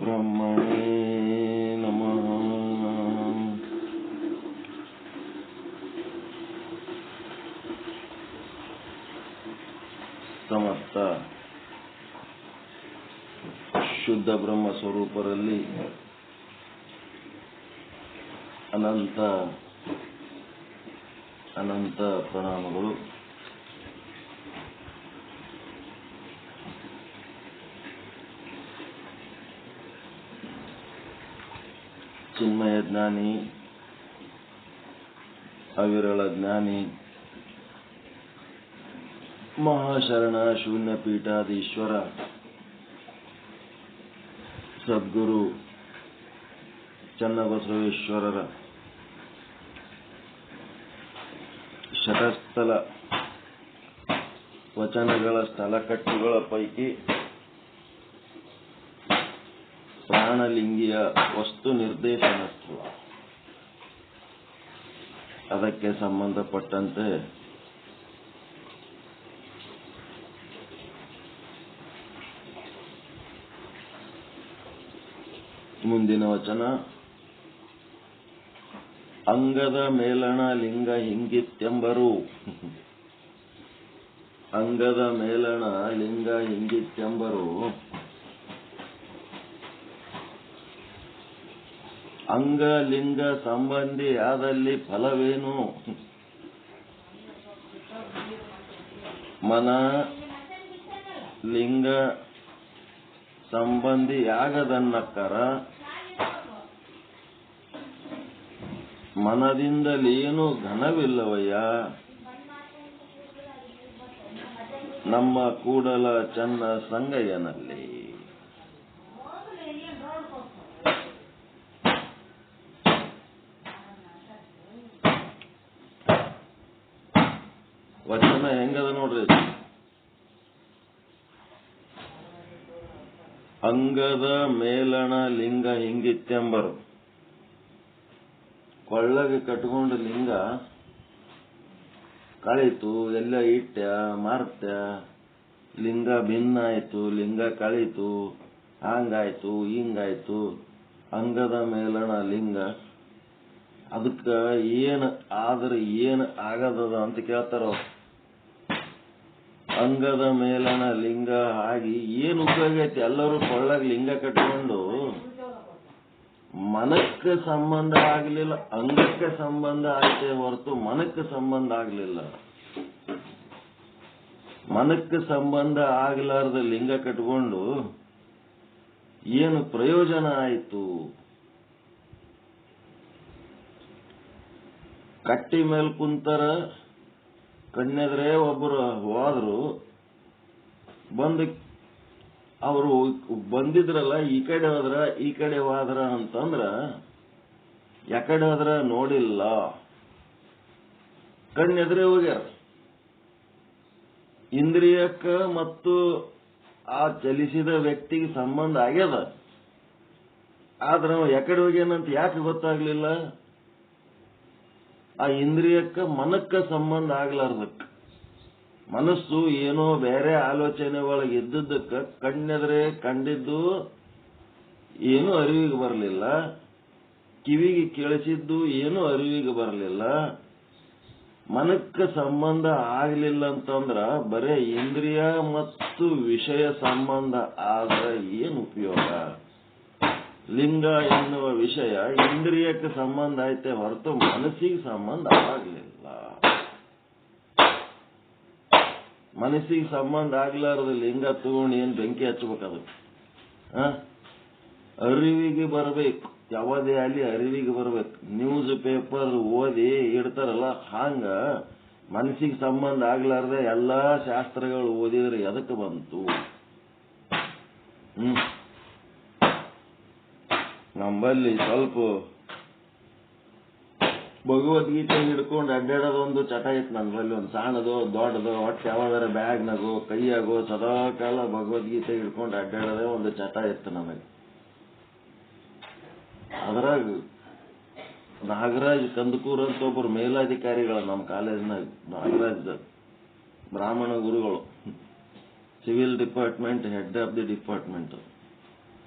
ಬ್ರಹ್ಮಣೇ ನಮಃ. ಸಮರ್ಥ ಶುದ್ಧ ಬ್ರಹ್ಮ ಸ್ವರೂಪರಲ್ಲಿ ಅನಂತ ಅನಂತ ಪ್ರಣಾಮಗಳು. ಚಿನ್ಮಯ ಜ್ಞಾನಿ, ಅವಿರಳ ಜ್ಞಾನಿ, ಮಹಾಶರಣ ಶೂನ್ಯ ಪೀಠಾಧೀಶ್ವರ ಸದ್ಗುರು ಚನ್ನಬಸವೇಶ್ವರರ ಶತಸ್ಥಲ ವಚನಗಳ ಸ್ಥಳಕಟ್ಟುಗಳ ಪೈಕಿ ಪ್ರಾಣಲಿಂಗಿಯ ವಸ್ತು ನಿರ್ದೇಶನತ್ವ, ಅದಕ್ಕೆ ಸಂಬಂಧಪಟ್ಟಂತೆ ಮುಂದಿನ ವಚನ, ಅಂಗದ ಮೇಲಣ ಲಿಂಗ ಹಿಂಗಿತ್ತೆಂಬರು. ಅಂಗದ ಮೇಲಣ ಲಿಂಗ ಹಿಂಗಿತ್ತೆಂಬರು. ಅಂಗ ಲಿಂಗ ಸಂಬಂಧಿ ಆದಲ್ಲಿ ಫಲವೇನು? ಮನ ಲಿಂಗ ಸಂಬಂಧಿಯಾಗದನ್ನಕ್ಕರ ಮನದಿಂದಲೇನು ಘನವಿಲ್ಲವಯ್ಯ. ನಮ್ಮ ಕೂಡಲ ಚನ್ನ ಸಂಗಯ್ಯನಲ್ಲಿ. ವಚನ ಹೆಂಗದ ನೋಡ್ರಿ. ಅಂಗದ ಮೇಲಣ ಲಿಂಗ ಹಿಂಗಿತ್ತೆಂಬರು. ಕೊಳ್ಳಗೆ ಕಟ್ಕೊಂಡ ಲಿಂಗ ಕಳೀತು, ಎಲ್ಲ ಇಟ್ಟ್ಯ ಮಾರ್ತ್ಯ, ಲಿಂಗ ಭಿನ್ನ ಆಯ್ತು, ಲಿಂಗ ಕಳೀತು, ಹಂಗಾಯ್ತು ಹಿಂಗಾಯ್ತು. ಅಂಗದ ಮೇಲಣ ಲಿಂಗ, ಅದಕ್ಕ ಏನ್ ಆದ್ರೆ ಏನ್ ಆಗದದ ಅಂತ ಕೇಳ್ತಾರ. ಅಂಗದ ಮೇಲಣ ಲಿಂಗ ಆಗಿ ಏನ್ ಉಪಯೋಗ ಐತಿ? ಎಲ್ಲರೂ ಕೊಳ್ಳಗ್ ಲಿಂಗ ಕಟ್ಕೊಂಡು ಮನಕ್ಕೆ ಸಂಬಂಧ ಆಗ್ಲಿಲ್ಲ, ಅಂಗಕ್ಕೆ ಸಂಬಂಧ ಆಯ್ತೆ ಹೊರತು ಮನಕ್ಕೆ ಸಂಬಂಧ ಆಗ್ಲಿಲ್ಲ. ಮನಕ್ಕೆ ಸಂಬಂಧ ಆಗ್ಲಾರ್ದ ಲಿಂಗ ಕಟ್ಕೊಂಡು ಏನು ಪ್ರಯೋಜನ ಆಯ್ತು? ಕಟ್ಟಿ ಮೇಲ್ ಕುಂತರ, ಕಣ್ಣೆದ್ರೆ ಒಬ್ಬರು ಹೋದ್ರು, ಬಂದು ಅವರು ಬಂದಿದ್ರಲ್ಲ ಈ ಕಡೆ ಹೋದ್ರ ಈ ಕಡೆ ಹೋದ್ರ ಅಂತಂದ್ರ ಯಾಕಡೆ ಹೋದ್ರ ನೋಡಿಲ್ಲ, ಕಣ್ಣೆದ್ರೆ ಹೋಗ್ಯಾರ. ಇಂದ್ರಿಯಕ್ಕ ಮತ್ತು ಆ ಚಲಿಸಿದ ವ್ಯಕ್ತಿಗೆ ಸಂಬಂಧ ಆಗ್ಯದ, ಆದ್ರೆ ನಾವು ಯಾಕಡೆ ಹೋಗ್ಯಾನಂತ ಯಾಕೆ ಗೊತ್ತಾಗ್ಲಿಲ್ಲ? ಆ ಇಂದ್ರಿಯಕ್ಕ ಮನಕ್ಕ ಸಂಬಂಧ ಆಗ್ಲಾರ್ದಕ್ಕ, ಮನಸ್ಸು ಏನೋ ಬೇರೆ ಆಲೋಚನೆ ಒಳಗೆ ಇದ್ದದ್ದಕ್ಕ ಕಣ್ಣೆದ್ರೆ ಕಂಡಿದ್ದು ಏನೂ ಅರಿವಿಗೆ ಬರಲಿಲ್ಲ, ಕಿವಿಗೆ ಕೇಳಿಸಿದ್ದು ಏನೂ ಅರಿವಿಗೆ ಬರಲಿಲ್ಲ. ಮನಕ್ಕೆ ಸಂಬಂಧ ಆಗ್ಲಿಲ್ಲ ಅಂತಂದ್ರ ಬರೇ ಇಂದ್ರಿಯ ಮತ್ತು ವಿಷಯ ಸಂಬಂಧ ಆದ್ರೆ ಏನು ಉಪಯೋಗ? ಲಿಂಗ ಎನ್ನುವ ವಿಷಯ ಇಂದ್ರಿಯಕ್ಕೆ ಸಂಬಂಧ ಐತೆ ಹೊರತು ಮನಸ್ಸಿಗೆ ಸಂಬಂಧ ಆಗಲಿಲ್ಲ. ಮನಸ್ಸಿಗೆ ಸಂಬಂಧ ಆಗ್ಲಾರ್ದ ಲಿಂಗ ತಗೊಂಡು ಏನ್ ಬೆಂಕಿ ಹಚ್ಚಬೇಕದು? ಅರಿವಿಗೆ ಬರಬೇಕು, ಯಾವುದೇ ಅಲ್ಲಿ ಅರಿವಿಗೆ ಬರ್ಬೇಕು. ನ್ಯೂಸ್ ಪೇಪರ್ ಓದಿ ಇಡ್ತಾರಲ್ಲ, ಹಂಗ ಮನಸ್ಸಿಗೆ ಸಂಬಂಧ ಆಗ್ಲಾರ್ದ ಎಲ್ಲಾ ಶಾಸ್ತ್ರಗಳು ಓದಿದ್ರೆ ಎದಕ್ಕೆ ಬಂತು? ನಮ್ಮಲ್ಲಿ ಸ್ವಲ್ಪ ಭಗವದ್ಗೀತೆ ಹಿಡ್ಕೊಂಡು ಅಡ್ಡಾಡೋದೊಂದು ಚಟ ಇತ್ತು ನನ್ನಲ್ಲಿ. ಒಂದು ಸಣ್ಣದೋ ದೊಡ್ಡದೋ ಒಟ್ಟು ಯಾವ್ದಾರ ಬ್ಯಾಗ್ನಾಗೋ ಕೈಯಾಗೋ ಸದಾ ಕಾಲ ಭಗವದ್ಗೀತೆ ಹಿಡ್ಕೊಂಡು ಅಡ್ಡಾಡೋದೇ ಒಂದು ಚಟ ಇತ್ತು ನನಗೆ. ಅದ್ರಾಗ ನಾಗರಾಜ್ ಕಂದಕೂರ್ ಅಂತ ಒಬ್ಬರು ಮೇಲಾಧಿಕಾರಿಗಳು ನಮ್ಮ ಕಾಲೇಜ್ನಾಗ, ನಾಗರಾಜ್ ಬ್ರಾಹ್ಮಣ ಗುರುಗಳು, civil department head of the department.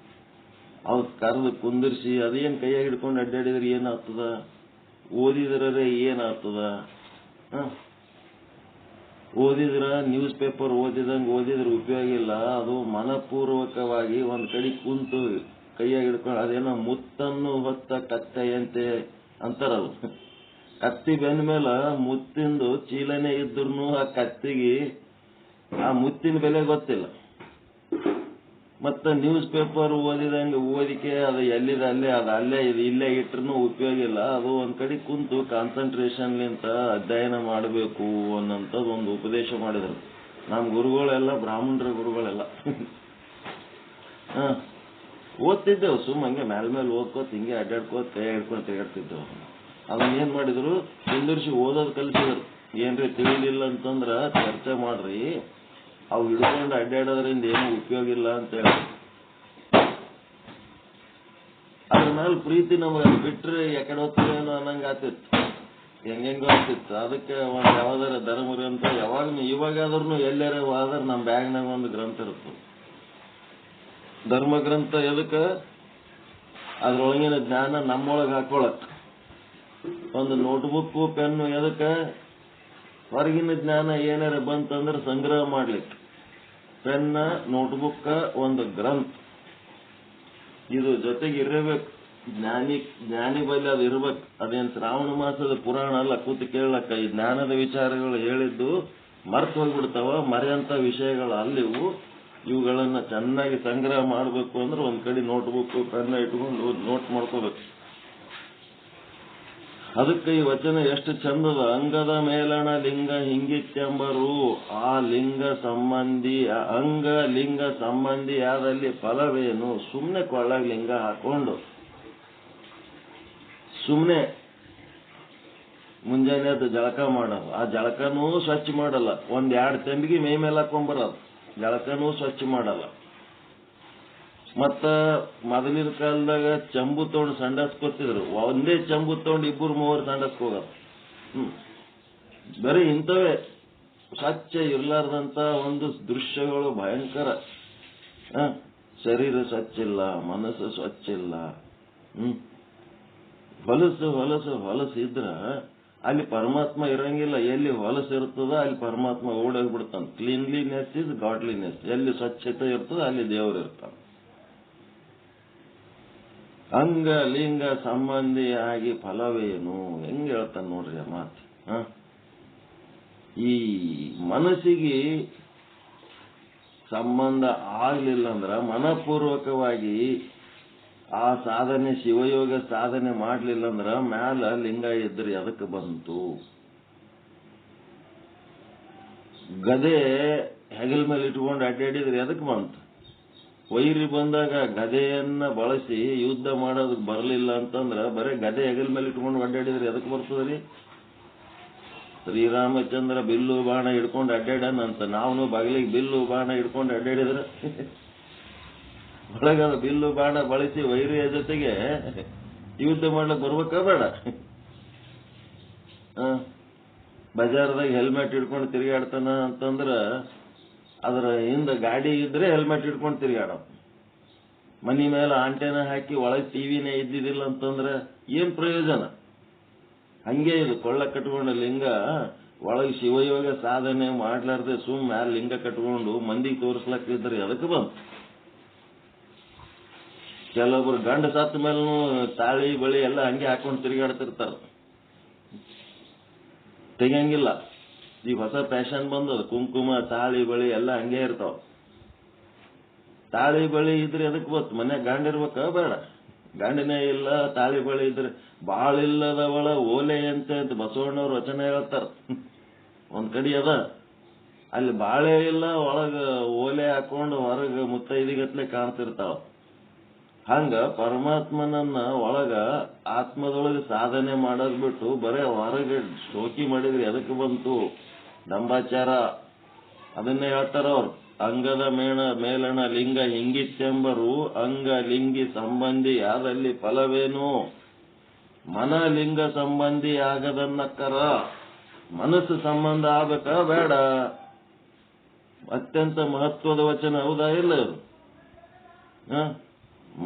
ಅವ್ರು ಕರೆದು ಕುಂದಿರ್ಸಿ ಅದೇನ್ ಕೈಯಾಗ ಹಿಡ್ಕೊಂಡು ಅಡ್ಡಾಡಿದ್ರೆ ಏನಾಗ್ತದ, ಓದಿದ್ರೆ ಏನಾಗ್ತದ? ಓದಿದ್ರ ನ್ಯೂಸ್ ಪೇಪರ್ ಓದಿದ್ರೆ ಉಪಯೋಗ ಇಲ್ಲ. ಅದು ಮನಪೂರ್ವಕವಾಗಿ ಒಂದ್ ಕಡೆ ಕುಂತು ಕೈಯಾಗ ಹಿಡ್ಕೊಂಡು ಅದೇನೋ ಮುತ್ತನ್ನು ಹೊತ್ತ ಕತ್ತೆಯಂತೆ ಅಂತಾರಲ್ಲ, ಕತ್ತಿ ಬೆಂದ ಮೇಲೆ ಮುತ್ತಿಂದು ಚೀಲನೆ ಇದ್ರು ಆ ಕತ್ತಿಗೆ ಆ ಮುತ್ತಿನ ಬೆಲೆ ಗೊತ್ತಿಲ್ಲ. ಮತ್ತ ನ್ಯೂಸ್ ಪೇಪರ್ ಓದಿದಂಗೆ ಓದಿಕೆ ಅದು ಎಲ್ಲಿದೆ ಅಲ್ಲೇ ಇಲ್ಲೇ ಇಟ್ರು ಉಪಯೋಗ ಇಲ್ಲ. ಅದು ಒಂದ್ ಕಡೆ ಕುಂತು ಕಾನ್ಸಂಟ್ರೇಷನ್ಲಿಂತ ಅಧ್ಯಯನ ಮಾಡಬೇಕು ಅನ್ನೋಂಥದ್ದು ಒಂದು ಉಪದೇಶ ಮಾಡಿದ್ರು ನಮ್ಮ ಗುರುಗಳೆಲ್ಲ, ಬ್ರಾಹ್ಮಣರ ಗುರುಗಳೆಲ್ಲ. ಓದ್ತಿದ್ದೆವು ಸುಮ್ಮಂಗೆ ಮೇಲೆ ಓದ್ಕೋತ ಹಿಂಗೆ ಅಡ್ಡಾಡ್ಕೋತ ಕೈ ಹಿಡ್ಕೊಂಡು ತಿರುಗಾಡ್ತಿದ್ದೆವು. ಅದನ್ನೇನ್ ಮಾಡಿದ್ರು, ಕುಂದಿರ್ಸಿ ಓದೋದು ಕಲಿಸಿದ್ರು. ಏನ್ರಿ ತಿಳಿಲಿಲ್ಲ ಅಂತಂದ್ರ ಚರ್ಚೆ ಮಾಡ್ರಿ, ಅವು ಹಿಡ್ಕೊಂಡು ಅಡ್ಡಾಡೋದ್ರಿಂದ ಏನೂ ಉಪಯೋಗ ಇಲ್ಲ ಅಂತ ಹೇಳಿ. ಅದ್ರ ಮೇಲೆ ಪ್ರೀತಿ ನಮಗೆ ಬಿಟ್ರೆ ಯಾಕಡೆ ಹೋಗ್ತೇನೋ ಅನ್ನಂಗ ಆತಿತ್ತು, ಹೆಂಗೆಂಗೋ ಆಗ್ತಿತ್ತು. ಅದಕ್ಕೆ ಒಂದ್ ಯಾವ್ದಾರ ಧರ್ಮ ಗ್ರಂಥ ಇವಾಗಾದ್ರೂ ಎಲ್ಲಾರ ಆದ್ರೆ ನಮ್ಮ ಬ್ಯಾಗ್ನಾಗ ಒಂದು ಗ್ರಂಥ ಇರುತ್ತೆ. ಧರ್ಮ ಗ್ರಂಥ ಎದಕ್ಕ? ಅದ್ರೊಳಗಿನ ಜ್ಞಾನ ನಮ್ಮೊಳಗೆ ಹಾಕೊಳಕ್. ಒಂದು ನೋಟ್ಬುಕ್ ಪೆನ್ನು ಎದಕ್ಕ? ಹೊರಗಿನ ಜ್ಞಾನ ಏನಾರ ಬಂತಂದ್ರೆ ಸಂಗ್ರಹ ಮಾಡ್ಲಿಕ್ಕೆ. ಪೆನ್ನ, ನೋಟ್ಬುಕ್ ಒಂದು ಗ್ರಂಥ, ಇದು ಜೊತೆಗೆ ಇರಬೇಕು. ಜ್ಞಾನಿ ಬಲ್ಲಿ ಅದು ಇರ್ಬೇಕು. ಅದೇನ್ ಶ್ರಾವಣ ಮಾಸದ ಪುರಾಣ ಅಲ್ಲ ಕೂತು ಕೇಳಕ್ಕ. ಈ ಜ್ಞಾನದ ವಿಚಾರಗಳು ಹೇಳಿದ್ದು ಮರ್ತು ಹೋಗ್ಬಿಡ್ತಾವ. ಮರೆಯಂತ ವಿಷಯಗಳು ಅಲ್ಲಿವು. ಇವುಗಳನ್ನ ಚೆನ್ನಾಗಿ ಸಂಗ್ರಹ ಮಾಡಬೇಕು ಅಂದ್ರೆ ಒಂದ್ ಕಡೆ ನೋಟ್ಬುಕ್ ಪೆನ್ನ ಇಟ್ಕೊಂಡು ನೋಟ್ ಮಾಡ್ಕೋಬೇಕು. ಅದಕ್ಕೆ ಈ ವಚನ ಎಷ್ಟು ಚಂದದ. ಅಂಗದ ಮೇಲಣ ಲಿಂಗ ಹಿಂಗಿತ್ತೆಂಬರು ಆ ಲಿಂಗ ಸಂಬಂಧಿ ಅಂಗ ಲಿಂಗ ಸಂಬಂಧಿ ಯಾದಲ್ಲಿ ಫಲವೇನು? ಸುಮ್ನೆ ಕೊಳ್ಳಾಗ ಲಿಂಗ ಹಾಕೊಂಡು ಸುಮ್ನೆ ಮುಂಜಾನೆ ಅದು ಜಳಕ ಮಾಡಲ್ಲ. ಆ ಜಳಕನೂ ಸ್ವಚ್ಛ ಮಾಡಲ್ಲ. 1-2 ತೆಂಬಿಗೆ ಮೈ ಮೇಲೆ ಹಾಕೊಂಡ್ಬರೋದು. ಜಳಕನೂ ಸ್ವಚ್ಛ ಮಾಡಲ್ಲ. ಮತ್ತ ಮೊದಲಿನ ಕಾಲದಾಗ ಚಂಬು ತಗೊಂಡು ಸಂಡಸ್ಕೊತಿದ್ರು. ಒಂದೇ ಚಂಬು ತಗೊಂಡು 2-3 ಸಂಡಸ್ಕೋಗ. ಬರೀ ಇಂಥವೇ ಸ್ವಚ್ಛ ಇರ್ಲಾರ್ದಂತ ಒಂದು ದೃಶ್ಯಗಳು ಭಯಂಕರ. ಶರೀರ ಸ್ವಚ್ಛ ಇಲ್ಲ, ಮನಸ್ಸು ಸ್ವಚ್ಛ ಇಲ್ಲ. ಹೊಲಸು ಇದ್ರ ಅಲ್ಲಿ ಪರಮಾತ್ಮ ಇರಂಗಿಲ್ಲ. ಎಲ್ಲಿ ಹೊಲಸು ಇರ್ತದ ಅಲ್ಲಿ ಪರಮಾತ್ಮ ಓಡೋಗ್ಬಿಡ್ತಾನ. Cleanliness is godliness. ಎಲ್ಲಿ ಸ್ವಚ್ಛತೆ ಇರ್ತದ ಅಲ್ಲಿ ದೇವರು ಇರ್ತಾನ. ಅಂಗ ಲಿಂಗ ಸಂಬಂಧಿಯಾಗಿ ಫಲವೇನು? ಹೆಂಗ್ ಹೇಳ್ತಾನ ನೋಡ್ರಿ ಆ ಮಾತು. ಈ ಮನಸ್ಸಿಗೆ ಸಂಬಂಧ ಆಗ್ಲಿಲ್ಲ ಅಂದ್ರ, ಮನಪೂರ್ವಕವಾಗಿ ಆ ಸಾಧನೆ ಶಿವಯೋಗ ಸಾಧನೆ ಮಾಡ್ಲಿಲ್ಲ ಅಂದ್ರ ಮ್ಯಾಲ ಲಿಂಗ ಇದ್ರಿ ಅದಕ್ಕೆ ಬಂತು. ಗದೆ ಹೆಗಲ ಮೇಲೆ ಇಟ್ಕೊಂಡು ಅಡ್ಡಾಡಿದ್ರಿ ಅದಕ್ಕೆ ಬಂತು. ವೈರಿ ಬಂದಾಗ ಗದೆಯನ್ನ ಬಳಸಿ ಯುದ್ಧ ಮಾಡೋದಕ್ಕೆ ಬರಲಿಲ್ಲ ಅಂತಂದ್ರ ಬರೇ ಗದೆ ಹೆಗಲ ಮೇಲೆ ಇಟ್ಕೊಂಡು ಅಡ್ಡಾಡಿದ್ರಿ ಅದಕ್ಕೆ ಬರ್ತದ್ರಿ. ಶ್ರೀರಾಮಚಂದ್ರ ಬಿಲ್ಲು ಬಾಣ ಹಿಡ್ಕೊಂಡು ಅಡ್ಡಾಡನಂತ ನಾವು ಬಗಲಿಗೆ ಬಿಲ್ಲು ಬಾಣ ಹಿಡ್ಕೊಂಡು ಅಡ್ಡಾಡಿದ್ರ ಒಳಗ ಬಿಲ್ಲು ಬಾಣ ಬಳಸಿ ವೈರಿಯ ಜೊತೆಗೆ ಯುದ್ಧ ಮಾಡ್ಲಿಕ್ಕೆ ಬರ್ಬೇಕ ಬೇಡ? ಬಜಾರ್ದಾಗ ಹೆಲ್ಮೆಟ್ ಹಿಡ್ಕೊಂಡು ತಿರುಗಾಡ್ತಾನ ಅಂತಂದ್ರ ಅದ್ರ ಹಿಂದ ಗಾಡಿ ಇದ್ರೆ ಹೆಲ್ಮೆಟ್ ಹಿಡ್ಕೊಂಡು ತಿರುಗಾಡ. ಮನಿ ಮೇಲೆ ಆಂಟೆನ ಹಾಕಿ ಒಳಗೆ ಟಿವಿನೇ ಇದ್ದಿದ್ದಿಲ್ಲ ಅಂತಂದ್ರ ಏನ್ ಪ್ರಯೋಜನ? ಹಂಗೆ ಇದು ಕೊಳ್ಳ ಕಟ್ಕೊಂಡ ಲಿಂಗ ಒಳಗೆ ಶಿವಯೋಗ ಸಾಧನೆ ಮಾಡ್ಲಾರ್ದೆ ಮ್ಯಾಲ ಲಿಂಗ ಕಟ್ಕೊಂಡು ಮಂದಿಗೆ ತೋರಿಸ್ಲಕ್ಕಿದ್ರಿ ಅದಕ್ಕೆ ಬಂತು. ಕೆಲವೊಬ್ರು ಗಂಡ ಸತ್ತ ಮೇಲೂ ತಾಳಿ ಬಳಿ ಎಲ್ಲ ಹಂಗೆ ಹಾಕೊಂಡು ತಿರುಗಾಡ್ತಿರ್ತಾರ, ತೆಗಿಯಂಗಿಲ್ಲ. ಈಗ ಹೊಸ ಫ್ಯಾಷನ್ ಬಂದದ, ಕುಂಕುಮ ತಾಳಿ ಬಳಿ ಎಲ್ಲ ಹಂಗೆ ಇರ್ತಾವ. ತಾಳಿ ಬಳಿ ಇದ್ರೆ ಅದಕ್ಕೆ ಬತ್ತು. ಮನ್ಯಾಗ ಗಂಡ ಇರ್ಬೇಕ ಬೇಡ? ಗಂಡನೇ ಇಲ್ಲ, ತಾಳಿ ಬಳಿ ಇದ್ರೆ ಬಾಳಿಲ್ಲದವಳ ಓಲೆ ಅಂತ ಬಸವಣ್ಣವ್ರ ವಚನ ಹೇಳ್ತಾರ. ಒಂದ್ ಕಡೆ ಅದ, ಅಲ್ಲಿ ಬಾಳೆ ಇಲ್ಲ, ಒಳಗ ಓಲೆ ಹಾಕೊಂಡು ಹೊರಗ ಮುತ್ತೈದಿಗತ್ಲೆ ಕಾಣ್ತಿರ್ತಾವ. ಹಂಗ ಪರಮಾತ್ಮನನ್ನ ಒಳಗ ಆತ್ಮದೊಳಗೆ ಸಾಧನೆ ಮಾಡೋದ್ ಬಿಟ್ಟು ಬರೇ ಹೊರಗೆ ಶೋಕಿ ಮಾಡಿದ್ರಿ ಅದಕ್ಕೆ ಬಂತು ದಂಬಾಚಾರ. ಅದನ್ನೇ ಹೇಳ್ತಾರ ಅವ್ರು. ಅಂಗದ ಮೇಲಣ ಲಿಂಗ ಹಿಂಗಿತ್ತೆಂಬರು ಅಂಗ ಲಿಂಗಿ ಸಂಬಂಧಿ ಯಾದಲ್ಲಿ ಫಲವೇನು? ಮನ ಲಿಂಗ ಸಂಬಂಧಿ ಆಗದನ್ನಕ್ಕರ. ಮನಸ್ಸು ಸಂಬಂಧ ಆಗಬೇಕಾ ಬೇಡ? ಅತ್ಯಂತ ಮಹತ್ವದ ವಚನ, ಹೌದಾ ಇಲ್ಲ?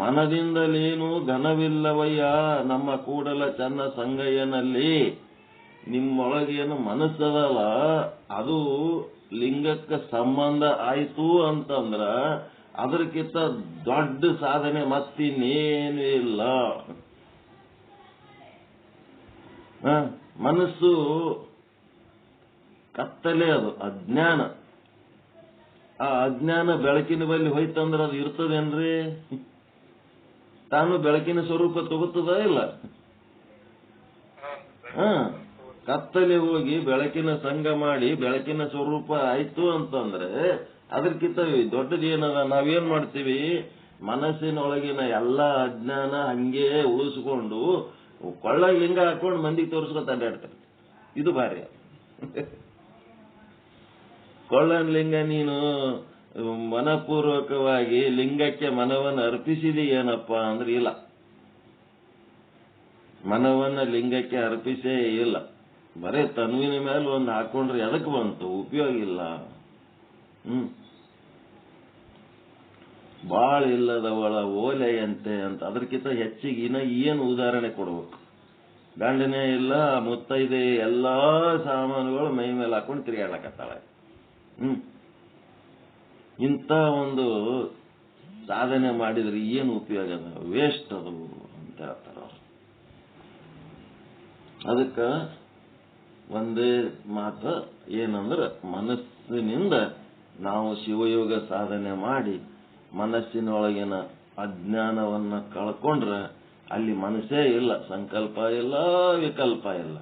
ಮನದಿಂದಲೇನು ಘನವಿಲ್ಲವಯ್ಯ ನಮ್ಮ ಕೂಡಲ ಚನ್ನ ಸಂಗಯ್ಯನಲ್ಲಿ. ನಿಮ್ಮೊಳಗೇನು ಮನಸ್ಸದಲ್ಲ, ಅದು ಲಿಂಗಕ್ಕೆ ಸಂಬಂಧ ಆಯ್ತು ಅಂತಂದ್ರ ಅದಕ್ಕಿಂತ ದೊಡ್ಡ ಸಾಧನೆ ಮತ್ತಿನ್ನೇನು ಇಲ್ಲ. ಮನಸ್ಸು ಕತ್ತಲೆ, ಅದು ಅಜ್ಞಾನ. ಆ ಅಜ್ಞಾನ ಬೆಳಕಿನ ಬಳಿ ಹೋಯ್ತಂದ್ರ ಅದು ಇರ್ತದೇನ್ರಿ? ತಾನು ಬೆಳಕಿನ ಸ್ವರೂಪ ತಗೋತದ ಇಲ್ಲ? ಕತ್ತಲೆ ಹೋಗಿ ಬೆಳಕಿನ ಸಂಘ ಮಾಡಿ ಬೆಳಕಿನ ಸ್ವರೂಪ ಆಯ್ತು ಅಂತಂದ್ರೆ ಅದಕ್ಕಿಂತ ದೊಡ್ಡದೇನದ? ನಾವೇನ್ ಮಾಡ್ತೀವಿ, ಮನಸ್ಸಿನೊಳಗಿನ ಎಲ್ಲಾ ಅಜ್ಞಾನ ಹಂಗೆ ಉಳಿಸ್ಕೊಂಡು ಕೊಳ್ಳ ಲಿಂಗ ಹಾಕೊಂಡು ಮಂದಿಗೆ ತೋರಿಸ್ಕೊತ ಅಡ್ಡಾಡ್ತಾರೆ. ಇದು ಭಾರಿ. ಕೊಳ್ಳನ ಲಿಂಗ ನೀನು ಮನಪೂರ್ವಕವಾಗಿ ಲಿಂಗಕ್ಕೆ ಮನವನ್ನು ಅರ್ಪಿಸಿದಿ ಏನಪ್ಪಾ ಅಂದ್ರೆ ಇಲ್ಲ. ಮನವನ್ನ ಲಿಂಗಕ್ಕೆ ಅರ್ಪಿಸೇ ಇಲ್ಲ. ಬರೇ ತನ್ವಿನ ಮೇಲೆ ಒಂದು ಹಾಕೊಂಡ್ರೆ ಎದಕ್ಕೆ ಬಂತು? ಉಪಯೋಗ ಇಲ್ಲ. ಬಾಳ ಇಲ್ಲದವಳ ಓಲೆಯಂತೆ ಅಂತ. ಅದಕ್ಕಿಂತ ಹೆಚ್ಚಿಗೆ ಇನ್ನ ಏನು ಉದಾಹರಣೆ ಕೊಡ್ಬೇಕು? ಗಂಡನೇ ಇಲ್ಲ, ಮುತ್ತೈದೆ ಎಲ್ಲಾ ಸಾಮಾನುಗಳು ಮೈ ಮೇಲೆ ಹಾಕೊಂಡು ತಿರುಗಾಡಕತ್ತಾಳೆ. ಇಂಥ ಒಂದು ಸಾಧನೆ ಮಾಡಿದ್ರೆ ಏನು ಉಪಯೋಗ? ವೇಸ್ಟ್ ಅದು ಅಂತ ಹೇಳ್ತಾರ. ಅದಕ್ಕ ಒಂದೇ ಮಾತು ಏನಂದ್ರೆ, ಮನಸ್ಸಿನಿಂದ ನಾವು ಶಿವಯೋಗ ಸಾಧನೆ ಮಾಡಿ ಮನಸ್ಸಿನೊಳಗಿನ ಅಜ್ಞಾನವನ್ನ ಕಳ್ಕೊಂಡ್ರೆ ಅಲ್ಲಿ ಮನಸ್ಸೇ ಇಲ್ಲ. ಸಂಕಲ್ಪ ಇಲ್ಲ, ವಿಕಲ್ಪ ಇಲ್ಲ.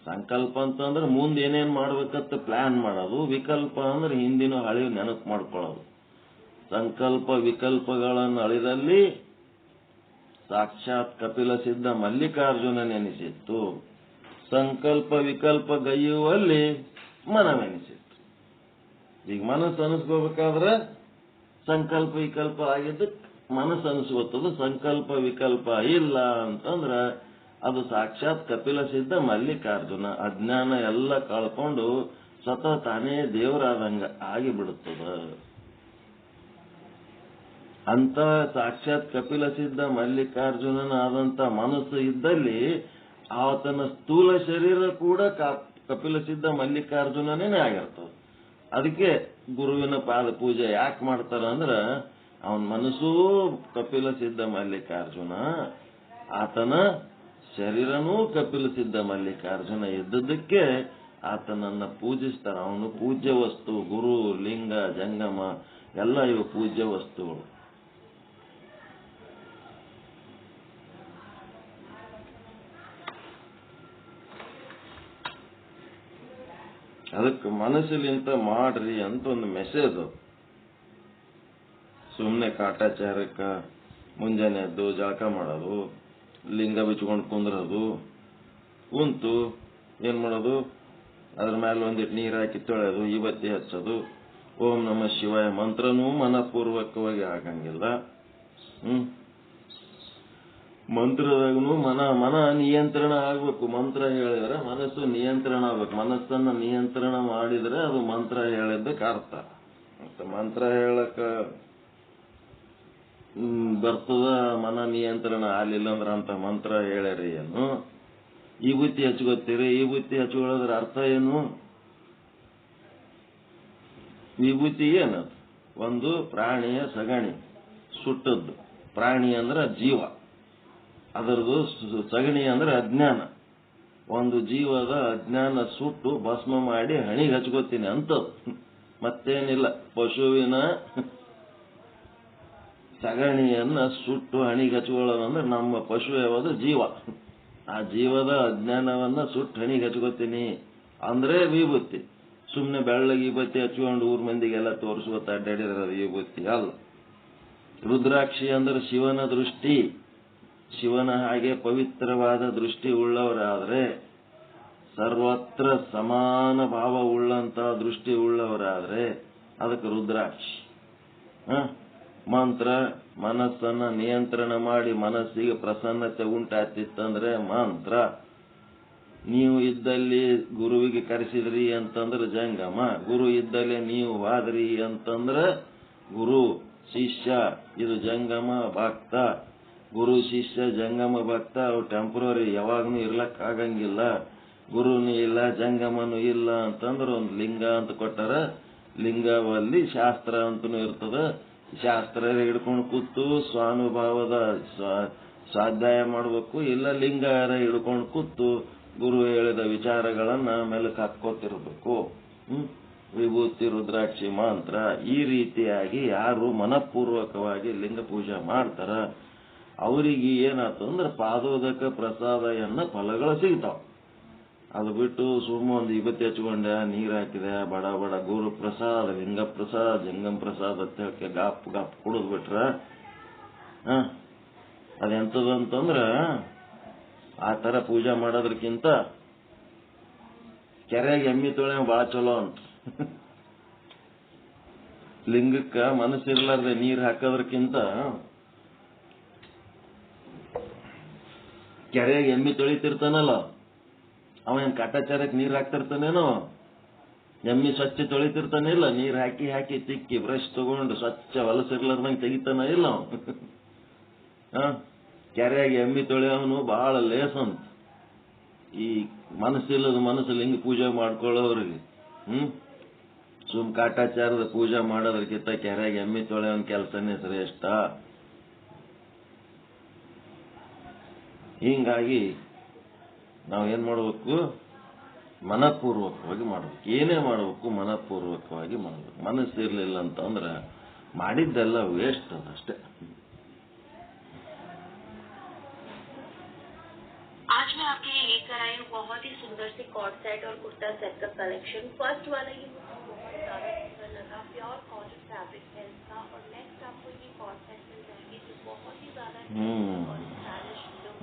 ಸಂಕಲ್ಪ ಅಂತಂದ್ರೆ ಮುಂದೆ ಏನೇನ್ ಮಾಡ್ಬೇಕಂತ ಪ್ಲಾನ್ ಮಾಡೋದು. ವಿಕಲ್ಪ ಅಂದ್ರೆ ಹಿಂದಿನ ಹಳಿ ನೆನಪು ಮಾಡ್ಕೊಳ್ಳೋದು. ಸಂಕಲ್ಪ ವಿಕಲ್ಪಗಳನ್ನು ಅಳಿದಲ್ಲಿ ಸಾಕ್ಷಾತ್ ಕಪಿಲ ಸಿದ್ಧ ಮಲ್ಲಿಕಾರ್ಜುನ ನೆನೆಸಿತ್ತು. ಸಂಕಲ್ಪ ವಿಕಲ್ಪ ಗೈಯುವಲ್ಲಿ ಮನವೆನಿಸಿತ್ತು. ಈಗ ಮನಸ್ಸು ಅನಿಸ್ಕೋಬೇಕಾದ್ರೆ ಸಂಕಲ್ಪ ವಿಕಲ್ಪ ಆಗಿದ್ದಕ್ಕೆ ಮನಸ್ಸು ಅನಿಸ್ಕೋತದ. ಸಂಕಲ್ಪ ವಿಕಲ್ಪ ಇಲ್ಲ ಅಂತಂದ್ರ ಅದು ಸಾಕ್ಷಾತ್ ಕಪಿಲ ಸಿದ್ಧ ಮಲ್ಲಿಕಾರ್ಜುನ. ಅಜ್ಞಾನ ಎಲ್ಲ ಕಳ್ಕೊಂಡು ಸ್ವತಃ ತಾನೇ ದೇವರಾದಂಗ ಆಗಿಬಿಡುತ್ತದ. ಅಂತ ಸಾಕ್ಷಾತ್ ಕಪಿಲ ಸಿದ್ಧ ಮಲ್ಲಿಕಾರ್ಜುನನಾದಂತ ಮನಸ್ಸು ಇದ್ದಲ್ಲಿ ಆತನ ಸ್ಥೂಲ ಶರೀರ ಕೂಡ ಕಪಿಲ ಸಿದ್ಧ ಮಲ್ಲಿಕಾರ್ಜುನನೇ ಆಗಿರ್ತದೆ. ಅದಕ್ಕೆ ಗುರುವಿನ ಪಾದ ಪೂಜೆ ಯಾಕೆ ಮಾಡ್ತಾರ ಅಂದ್ರ ಅವನ ಮನಸ್ಸೂ ಕಪಿಲ ಸಿದ್ಧ ಮಲ್ಲಿಕಾರ್ಜುನ, ಆತನ ಶರೀರನೂ ಕಪಿಲ ಸಿದ್ಧ ಮಲ್ಲಿಕಾರ್ಜುನ ಇದ್ದದಕ್ಕೆ ಆತನನ್ನ ಪೂಜಿಸ್ತಾರ. ಅವನು ಪೂಜ್ಯ ವಸ್ತು. ಗುರು, ಲಿಂಗ, ಜಂಗಮ ಎಲ್ಲ ಇವು ಪೂಜ್ಯ ವಸ್ತುಗಳು. ಅದಕ್ಕೆ ಮನಸ್ಸಲ್ಲಿಂತ ಮಾಡ್ರಿ ಅಂತ ಒಂದು ಮೆಸೇಜ್. ಸುಮ್ಮನೆ ಕಾಟಾಚಾರಕ್ಕ ಮುಂಜಾನೆ ಎದ್ದು ಜಳಕ ಮಾಡೋದು, ಲಿಂಗ ಬಿಚ್ಕೊಂಡು ಕುಂದ್ರೋದು, ಕುಂತು ಏನ್ ಮಾಡೋದು, ಅದ್ರ ಮೇಲೆ ಒಂದಿಟ್ಟು ನೀರು ಹಾಕಿ ತೊಳೆಯೋದು, ಇವತ್ತಿ ಹಚ್ಚೋದು, ಓಂ ನಮ ಶಿವಾಯ ಮಂತ್ರನೂ ಮನಪೂರ್ವಕವಾಗಿ ಆಗಂಗಿಲ್ಲ. ಮಂತ್ರದಾಗೂ ಮನ ನಿಯಂತ್ರಣ ಆಗ್ಬೇಕು. ಮಂತ್ರ ಹೇಳಿದ್ರೆ ಮನಸ್ಸು ನಿಯಂತ್ರಣ ಆಗ್ಬೇಕು. ಮನಸ್ಸನ್ನ ನಿಯಂತ್ರಣ ಮಾಡಿದ್ರೆ ಅದು ಮಂತ್ರ ಹೇಳಿದ್ದಕ್ಕೆ ಅರ್ಥ. ಮಂತ್ರ ಹೇಳಕ ಬರ್ತದ, ಮನ ನಿಯಂತ್ರಣ ಆಗ್ಲಿಲ್ಲ ಅಂದ್ರೆ ಅಂತ ಮಂತ್ರ ಹೇಳ್ಯಾರಿ ಏನು? ವಿಭೂತಿ ಹಚ್ಕೋತೀರಿ, ವಿಭೂತಿ ಹಚ್ಕೊಳ್ಳೋದ್ರ ಅರ್ಥ ಏನು? ವಿಭೂತಿ ಏನದು? ಒಂದು ಪ್ರಾಣಿಯ ಸಗಣಿ ಸುಟ್ಟದ್ದು. ಪ್ರಾಣಿ ಅಂದ್ರೆ ಜೀವ, ಅದರದು ಸಗಣಿ ಅಂದ್ರೆ ಅಜ್ಞಾನ. ಒಂದು ಜೀವದ ಅಜ್ಞಾನ ಸುಟ್ಟು ಭಸ್ಮ ಮಾಡಿ ಹಣಿಗೆ ಹಚ್ಕೋತೀನಿ ಅಂತ. ಮತ್ತೇನಿಲ್ಲ. ಪಶುವಿನ ಸಗಣಿಯನ್ನ ಸುಟ್ಟು ಹಣಿಗೆ ಹಚ್ಕೊಳ್ಳೋದಂದ್ರೆ ನಮ್ಮ ಪಶು ಯಾವುದು? ಜೀವ. ಆ ಜೀವದ ಅಜ್ಞಾನವನ್ನ ಸುಟ್ಟು ಹಣಿಗೆ ಹಚ್ಕೋತೀನಿ ಅಂದ್ರೆ ವಿಭೂತಿ. ಸುಮ್ನೆ ಬೆಳ್ಳಗೆ ವಿಭೂತಿ ಹಚ್ಕೊಂಡು ಊರ್ ಮಂದಿಗೆಲ್ಲ ತೋರಿಸುವತ್ತ ಅಡ್ಡಾಡಿದ್ರೆ ಅದು ವಿಭೂತಿ ಅಲ್ಲ. ರುದ್ರಾಕ್ಷಿ ಅಂದ್ರೆ ಶಿವನ ದೃಷ್ಟಿ. ಶಿವನ ಹಾಗೆ ಪವಿತ್ರವಾದ ದೃಷ್ಟಿ ಉಳ್ಳವರಾದ್ರೆ, ಸರ್ವತ್ರ ಸಮಾನ ಭಾವ ಉಳ್ಳಂತ ದೃಷ್ಟಿ ಉಳ್ಳವರಾದ್ರೆ ಅದಕ್ಕೆ ರುದ್ರಾಕ್ಷಿ. ಮಂತ್ರ ಮನಸ್ಸನ್ನ ನಿಯಂತ್ರಣ ಮಾಡಿ ಮನಸ್ಸಿಗೆ ಪ್ರಸನ್ನತೆ ಉಂಟಾಗ್ತಿತ್ತಂದ್ರೆ ಮಂತ್ರ. ನೀವು ಇದ್ದಲ್ಲಿ ಗುರುವಿಗೆ ಕರೆಸಿದ್ರಿ ಅಂತಂದ್ರೆ ಜಂಗಮ. ಗುರು ಇದ್ದಲ್ಲಿ ನೀವು ವಾದ್ರಿ ಅಂತಂದ್ರೆ ಗುರು. ಶಿಷ್ಯ ಇದು ಜಂಗಮ ಭಕ್ತ. ಗುರು ಶಿಷ್ಯ ಜಂಗಮ ಭಕ್ತ ಅವು ಟೆಂಪ್ರವರಿ, ಯಾವಾಗ್ನೂ ಇರ್ಲಕ್ಕಾಗಂಗಿಲ್ಲ. ಗುರುನು ಇಲ್ಲ ಜಂಗಮನು ಇಲ್ಲ ಅಂತಂದ್ರೆ ಒಂದು ಲಿಂಗ ಅಂತ ಕೊಟ್ಟಾರ. ಲಿಂಗವಲ್ಲಿ ಶಾಸ್ತ್ರ ಅಂತನೂ ಇರ್ತದ. ಶಾಸ್ತ್ರ ಹಿಡ್ಕೊಂಡು ಕೂತು ಸ್ವಾನುಭಾವದ ಸ್ವಾಧ್ಯಾಯ ಮಾಡಬೇಕು, ಇಲ್ಲ ಲಿಂಗಾರ ಹಿಡ್ಕೊಂಡು ಕೂತು ಗುರು ಹೇಳಿದ ವಿಚಾರಗಳನ್ನ ಮೆಲುಕು ಹಾಕೋತಿರ್ಬೇಕು. ವಿಭೂತಿ ರುದ್ರಾಕ್ಷಿ ಮಂತ್ರ ಈ ರೀತಿಯಾಗಿ ಯಾರು ಮನಪೂರ್ವಕವಾಗಿ ಲಿಂಗ ಪೂಜೆ ಮಾಡ್ತಾರ ಅವರಿಗೆ ಏನಾಯ್ತು ಅಂದ್ರೆ ಪಾದೋದಕ ಪ್ರಸಾದ ಎನ್ನ ಫಲಗಳು ಸಿಗ್ತಾವ. ಅದು ಬಿಟ್ಟು ಸುಮ್ಮ ಒಂದು ಇವತ್ತು ಹಚ್ಕೊಂಡೆ, ನೀರು ಹಾಕಿದೆ, ಬಡ ಬಡ ಗುರು ಪ್ರಸಾದ, ಲಿಂಗ ಪ್ರಸಾದ, ಜಂಗಮ್ ಪ್ರಸಾದ ಅಂತ ಹೇಳಕ್ಕೆ ಗಾಪ್ ಗಾಪ್ ಕುಡಿದ್ ಬಿಟ್ರ ಅದೆಂತದಂತಂದ್ರ ಆ ತರ ಪೂಜೆ ಮಾಡೋದಕ್ಕಿಂತ ಕೆರೆಗೆ ಎಮ್ಮಿ ತೊಳೆ ಬಾಳ ಚಲೋ ಅಂತ. ಲಿಂಗಕ್ಕ ಮನಸ್ಸಿರ್ಲಾರ್ದೆ ನೀರ್ ಹಾಕೋದ್ರಕ್ಕಿಂತ ಕೆರೆಗೆ ಎಮ್ಮಿ ತೊಳಿತಿರ್ತಾನಲ್ಲ ಅವನ್ ಕಾಟಾಚಾರಕ್ಕೆ ನೀರ್ ಹಾಕ್ತಿರ್ತಾನೇನೋ, ಎಮ್ಮಿ ಸ್ವಚ್ಛ ತೊಳಿತಿರ್ತಾನಿಲ್ಲ, ನೀರ್ ಹಾಕಿ ಹಾಕಿ ತಿಕ್ಕಿ ಬ್ರಷ್ ತಗೊಂಡು ಸ್ವಚ್ಛ ಹೊಲಸಿರ್ಲಾರ್ದಂಗೆ ತೆಗಿತಾನ ಇಲ್ಲ ಕೆರೆಯಾಗಿ ಎಮ್ಮಿ ತೊಳೆಯವನು ಬಹಳ ಲೇಸಂತ. ಈ ಮನಸ್ಸಿಲ್ಲದ ಮನಸ್ಸು ಲಿಂಗ ಪೂಜೆ ಮಾಡ್ಕೊಳ್ಳೋರಿಗೆ ಸುಮ್ ಕಾಟಾಚಾರದ ಪೂಜೆ ಮಾಡೋದ್ರಕ್ಕಿಂತ ಕೆರೆಯಾಗಿ ಎಮ್ಮಿ ತೊಳೆಯವನ್ ಕೆಲಸನೇ ಶ್ರೇಷ್ಠ. ಹಿಂಗಾಗಿ ನಾವೇನ್ ಮಾಡ್ಬೇಕು, ಮನಪೂರ್ವಕವಾಗಿ ಮಾಡ್ಬೇಕು. ಏನೇ ಮಾಡ್ಬೇಕು ಮನಪೂರ್ವಕವಾಗಿ ಮಾಡ್ಬೇಕು. ಮನಸ್ಸಿರ್ಲಿಲ್ಲ ಅಂತಂದ್ರ ಮಾಡಿದ್ದೆಲ್ಲ ವೇಸ್ಟ್ ಅದಷ್ಟೇ. आज मैं आपके लिए लेकर आई हूँ बहुत ही सुंदर से कॉर्ड सेट और कुर्ता सेट का कलेक्शन। फर्स्ट वाला ये मुझे बहुत ज्यादा सुंदर लगा, प्योर कॉटन फैब्रिक है इसका। और नेक्स्ट आपको ये कॉर्ड सेट मिल जाएंगे जो बहुत ही ज्यादा और स्टाइलिश लुक।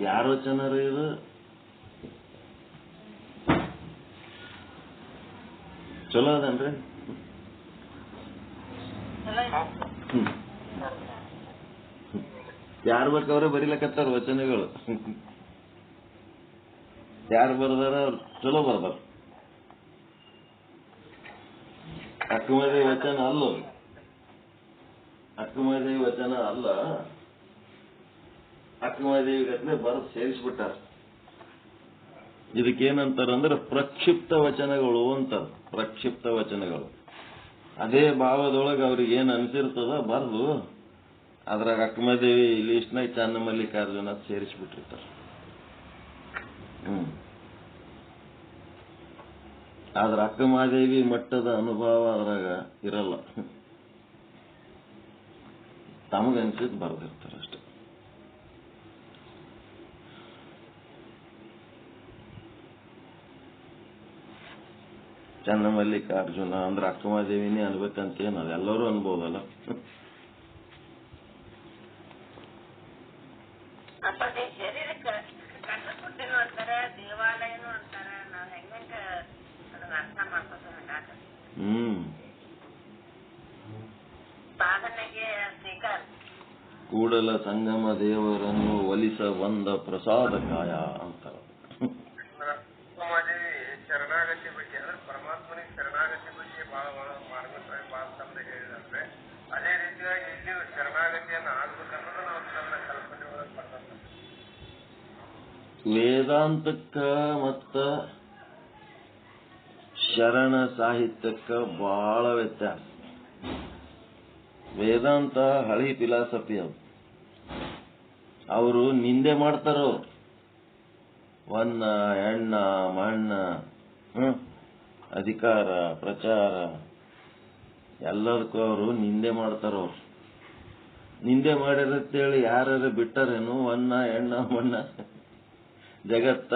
ಯಾರ ವಚನ ರೀ ಇದು? ಚಲೋ ಅದನ್ರಿ? ಯಾರು ಬೇಕವ್ರೆ ಬರೀಲಕತ್ತಾರ ವಚನಗಳು. ಯಾರು ಬರ್ದಾರ ಅವ್ರು ಚಲೋ ಬರ್ದಾರ. ಅಕ್ಕಮದೇವಿ ವಚನ ಅಲ್ಲ, ಅಕ್ಕಮದೇವಿ ವಚನ ಅಲ್ಲ, ಅಕ್ಕಮದೇವಿ ಗತ್ಲೆ ಬರೆದು ಸೇರಿಸ್ಬಿಟ್ಟಾರ. ಇದಕ್ಕೇನಂತಾರಂದ್ರೆ ಪ್ರಕ್ಷಿಪ್ತ ವಚನಗಳು ಅಂತಾರ. ಪ್ರಕ್ಷಿಪ್ತ ವಚನಗಳು ಅದೇ ಭಾವದೊಳಗೆ ಅವ್ರಿಗೆ ಏನ್ ಅನ್ಸಿರ್ತದ ಬರ್ದು ಅದ್ರಾಗ ಅಕ್ಕಮದೇವಿ ಲಿಸ್ಟ್ನಾಗ ಚನ್ನ ಮಲ್ಲಿಕಾರ್ಜುನ ಸೇರಿಸ್ಬಿಟ್ಟಿರ್ತಾರ. ಆದ್ರ ಅಕ್ಕಮಹಾದೇವಿ ಮಟ್ಟದ ಅನುಭವ ಅದ್ರಾಗ ಇರಲ್ಲ. ತಮಗನ್ಸಿದ್ ಬರ್ದಿರ್ತಾರ ಅಷ್ಟೆ. ಚನ್ನ ಮಲ್ಲಿಕಾರ್ಜುನ ಅಂದ್ರೆ ಅಕ್ಕಮಹಾದೇವಿನೇ ಅನ್ಬೇಕಂತೇನು, ಅದೆಲ್ಲರೂ ಅನ್ಬೋದಲ್ಲ. ಕೂಡಲ ಸಂಗಮ ದೇವರನ್ನು ಒಲಿಸ ಬಂದ ಪ್ರಸಾದ ಕಾಯ ಅಂತಾರ. ಶರಣಾಗತಿ ಬಗ್ಗೆ ಅಂದ್ರೆ ಪರಮಾತ್ಮನಿಗೆ ಶರಣಾಗತಿ ಬಗ್ಗೆ ಬಹಳ ಮಾರ್ಮಿಕವಾಗಿ ಬಹಳ ತಮ್ಮದ ಹೇಳಿದ್ರೆ, ಅದೇ ರೀತಿಯಾಗಿ ಇಲ್ಲಿ ಶರಣಾಗತಿಯನ್ನು ಆಗ್ಬೇಕನ್ನೋದು ನಾವು ತನ್ನ ಕಲ್ಪನೆ ಒಳಗೆ ಬರ್ತದೆ. ವೇದಾಂತಕ್ಕ ಮತ್ತ ಶರಣ ಸಾಹಿತ್ಯಕ್ಕ ಬಹಳ ವ್ಯತ್ಯಾಸ. ವೇದಾಂತ ಹಳಿ ಫಿಲಾಸಫಿ ಅದು. ಅವರು ನಿಂದೆ ಮಾಡ್ತಾರೋ ವನ್ನ ಎಣ್ಣ ಮಣ್ಣ ಅಧಿಕಾರ ಪ್ರಚಾರ ಎಲ್ಲದಕ್ಕೂ ಅವರು ನಿಂದೆ ಮಾಡ್ತಾರವ್ರು. ನಿಂದೆ ಮಾಡಿರತ್ತೇಳಿ ಯಾರು ಬಿಟ್ಟರೇನು? ವನ್ನ ಎಣ್ಣ ಮಣ್ಣ ಜಗತ್ತ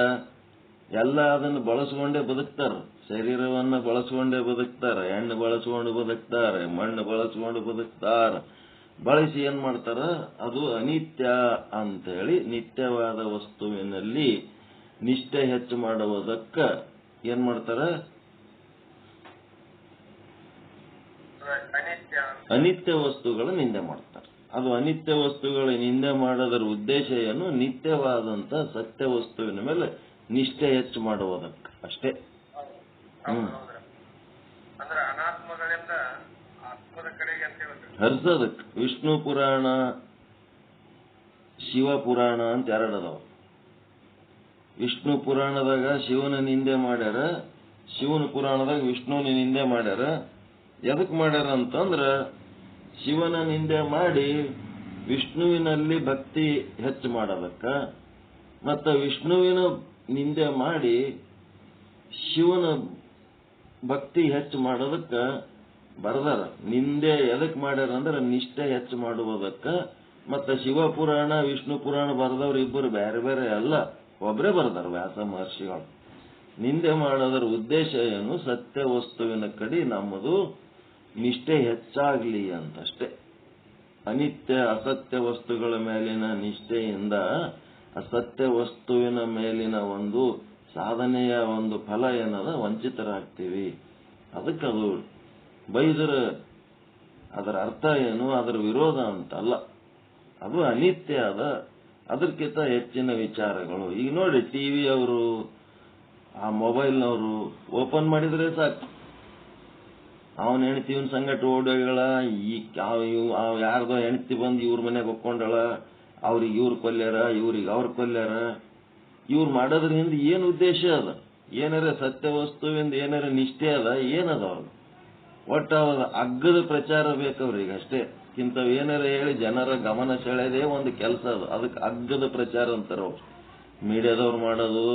ಎಲ್ಲ ಅದನ್ನು ಬಳಸ್ಕೊಂಡೇ ಬದುಕ್ತಾರ. ಶರೀರವನ್ನ ಬಳಸ್ಕೊಂಡೇ ಬದುಕ್ತಾರ, ಎಣ್ಣೆ ಬಳಸ್ಕೊಂಡು ಬದುಕ್ತಾರೆ, ಮಣ್ಣು ಬಳಸ್ಕೊಂಡು ಬದುಕ್ತಾರ. ಬಳಸಿ ಏನ್ ಮಾಡ್ತಾರ? ಅದು ಅನಿತ್ಯ ಅಂತೇಳಿ ನಿತ್ಯವಾದ ವಸ್ತುವಿನಲ್ಲಿ ನಿಷ್ಠೆ ಹೆಚ್ಚು ಮಾಡುವುದಕ್ಕ ಏನ್ ಮಾಡ್ತಾರ? ಅನಿತ್ಯ ವಸ್ತುಗಳ ನಿಂದೆ ಮಾಡ್ತಾರೆ. ಅದು ಅನಿತ್ಯ ವಸ್ತುಗಳ ನಿಂದೆ ಮಾಡೋದರ ಉದ್ದೇಶ ಏನು? ನಿತ್ಯವಾದಂತ ಸತ್ಯ ವಸ್ತುವಿನ ಮೇಲೆ ನಿಷ್ಠೆ ಹೆಚ್ಚು ಮಾಡುವುದಕ್ಕೆ ಅಷ್ಟೇ. ಹರ್ಸದಕ್ಕೆ ವಿಷ್ಣು ಪುರಾಣ ಶಿವ ಪುರಾಣ ಅಂತ ಎರಡದವ. ವಿಷ್ಣು ಪುರಾಣದಾಗ ಶಿವನ ನಿಂದೆ ಮಾಡ್ಯಾರ, ಶಿವನ ಪುರಾಣದಾಗ ವಿಷ್ಣುವಿನ ನಿಂದೆ ಮಾಡ್ಯಾರ. ಎದಕ್ ಮಾಡ್ಯಾರ ಅಂತಂದ್ರ ಶಿವನ ನಿಂದೆ ಮಾಡಿ ವಿಷ್ಣುವಿನಲ್ಲಿ ಭಕ್ತಿ ಹೆಚ್ಚು ಮಾಡೋದಕ್ಕ, ಮತ್ತ ವಿಷ್ಣುವಿನ ನಿಂದೆ ಮಾಡಿ ಶಿವನ ಭಕ್ತಿ ಹೆಚ್ಚು ಮಾಡೋದಕ್ಕ ಬರ್ದಾರ. ನಿಂದೆ ಎದಕ್ ಮಾಡ್ಯಾರ ಅಂದ್ರೆ ನಿಷ್ಠೆ ಹೆಚ್ಚು ಮಾಡುವುದಕ್ಕ. ಮತ್ತ ಶಿವ ಪುರಾಣ ವಿಷ್ಣು ಪುರಾಣ ಬರ್ದವ್ರು ಇಬ್ಬರು ಬೇರೆ ಬೇರೆ ಅಲ್ಲ, ಒಬ್ಬರೇ ಬರ್ದಾರ ವ್ಯಾಸ ಮಹರ್ಷಿಗಳು. ನಿಂದೆ ಮಾಡೋದರ ಉದ್ದೇಶ ಏನು? ಸತ್ಯ ವಸ್ತುವಿನ ಕಡೆ ನಮ್ಮದು ನಿಷ್ಠೆ ಹೆಚ್ಚಾಗ್ಲಿ ಅಂತಷ್ಟೇ. ಅನಿತ್ಯ ಅಸತ್ಯ ವಸ್ತುಗಳ ಮೇಲಿನ ನಿಷ್ಠೆಯಿಂದ ಅಸತ್ಯ ವಸ್ತುವಿನ ಮೇಲಿನ ಒಂದು ಸಾಧನೆಯ ಒಂದು ಫಲ ಏನದ ವಂಚಿತರಾಗ್ತೀವಿ. ಅದಕ್ಕದು ಬೈದರ ಅದರ ಅರ್ಥ ಏನು? ಅದರ ವಿರೋಧ ಅಂತಲ್ಲ, ಅದು ಅನಿತ್ಯ ಅದ. ಅದಕ್ಕಿಂತ ಹೆಚ್ಚಿನ ವಿಚಾರಗಳು ಈಗ ನೋಡಿ, ಟಿವಿ ಅವರು ಆ ಮೊಬೈಲ್ನವರು ಓಪನ್ ಮಾಡಿದ್ರೆ ಸಾಕು, ಅವನ ಹೆಂಡತಿ ಇವನ್ ಸಂಗಟ ಓಡೋಗಳ, ಯಾರ್ದೋ ಹೆಂಡತಿ ಬಂದು ಇವ್ರ ಮನೆಗೆ ಒಕ್ಕೊಂಡಳ, ಅವ್ರಿಗೆ ಇವ್ರು ಕೊಲ್ಯಾರ, ಇವ್ರಿಗೆ ಅವ್ರ ಕೊಲ್ಯಾರ. ಇವ್ರು ಮಾಡೋದ್ರಿಂದ ಏನ್ ಉದ್ದೇಶ ಅದ? ಏನಾರ ಸತ್ಯ ವಸ್ತುವಿಂದ ಏನಾರ ನಿಷ್ಠೆ ಅದ? ಏನದ ಅವ್ರಿಗೆ? ಒಟ್ಟು ಅವ್ರ ಅಗ್ಗದ ಪ್ರಚಾರ ಬೇಕವ್ರಿಗೆ ಅಷ್ಟೇ. ಇಂಥವ್ ಏನಾರ ಹೇಳಿ ಜನರ ಗಮನ ಸೆಳೆದೇ ಒಂದು ಕೆಲಸ ಅದು. ಅದಕ್ಕೆ ಅಗ್ಗದ ಪ್ರಚಾರ ಅಂತಾರ ಅವ್ರು. ಮೀಡಿಯಾದವ್ರು ಮಾಡೋದು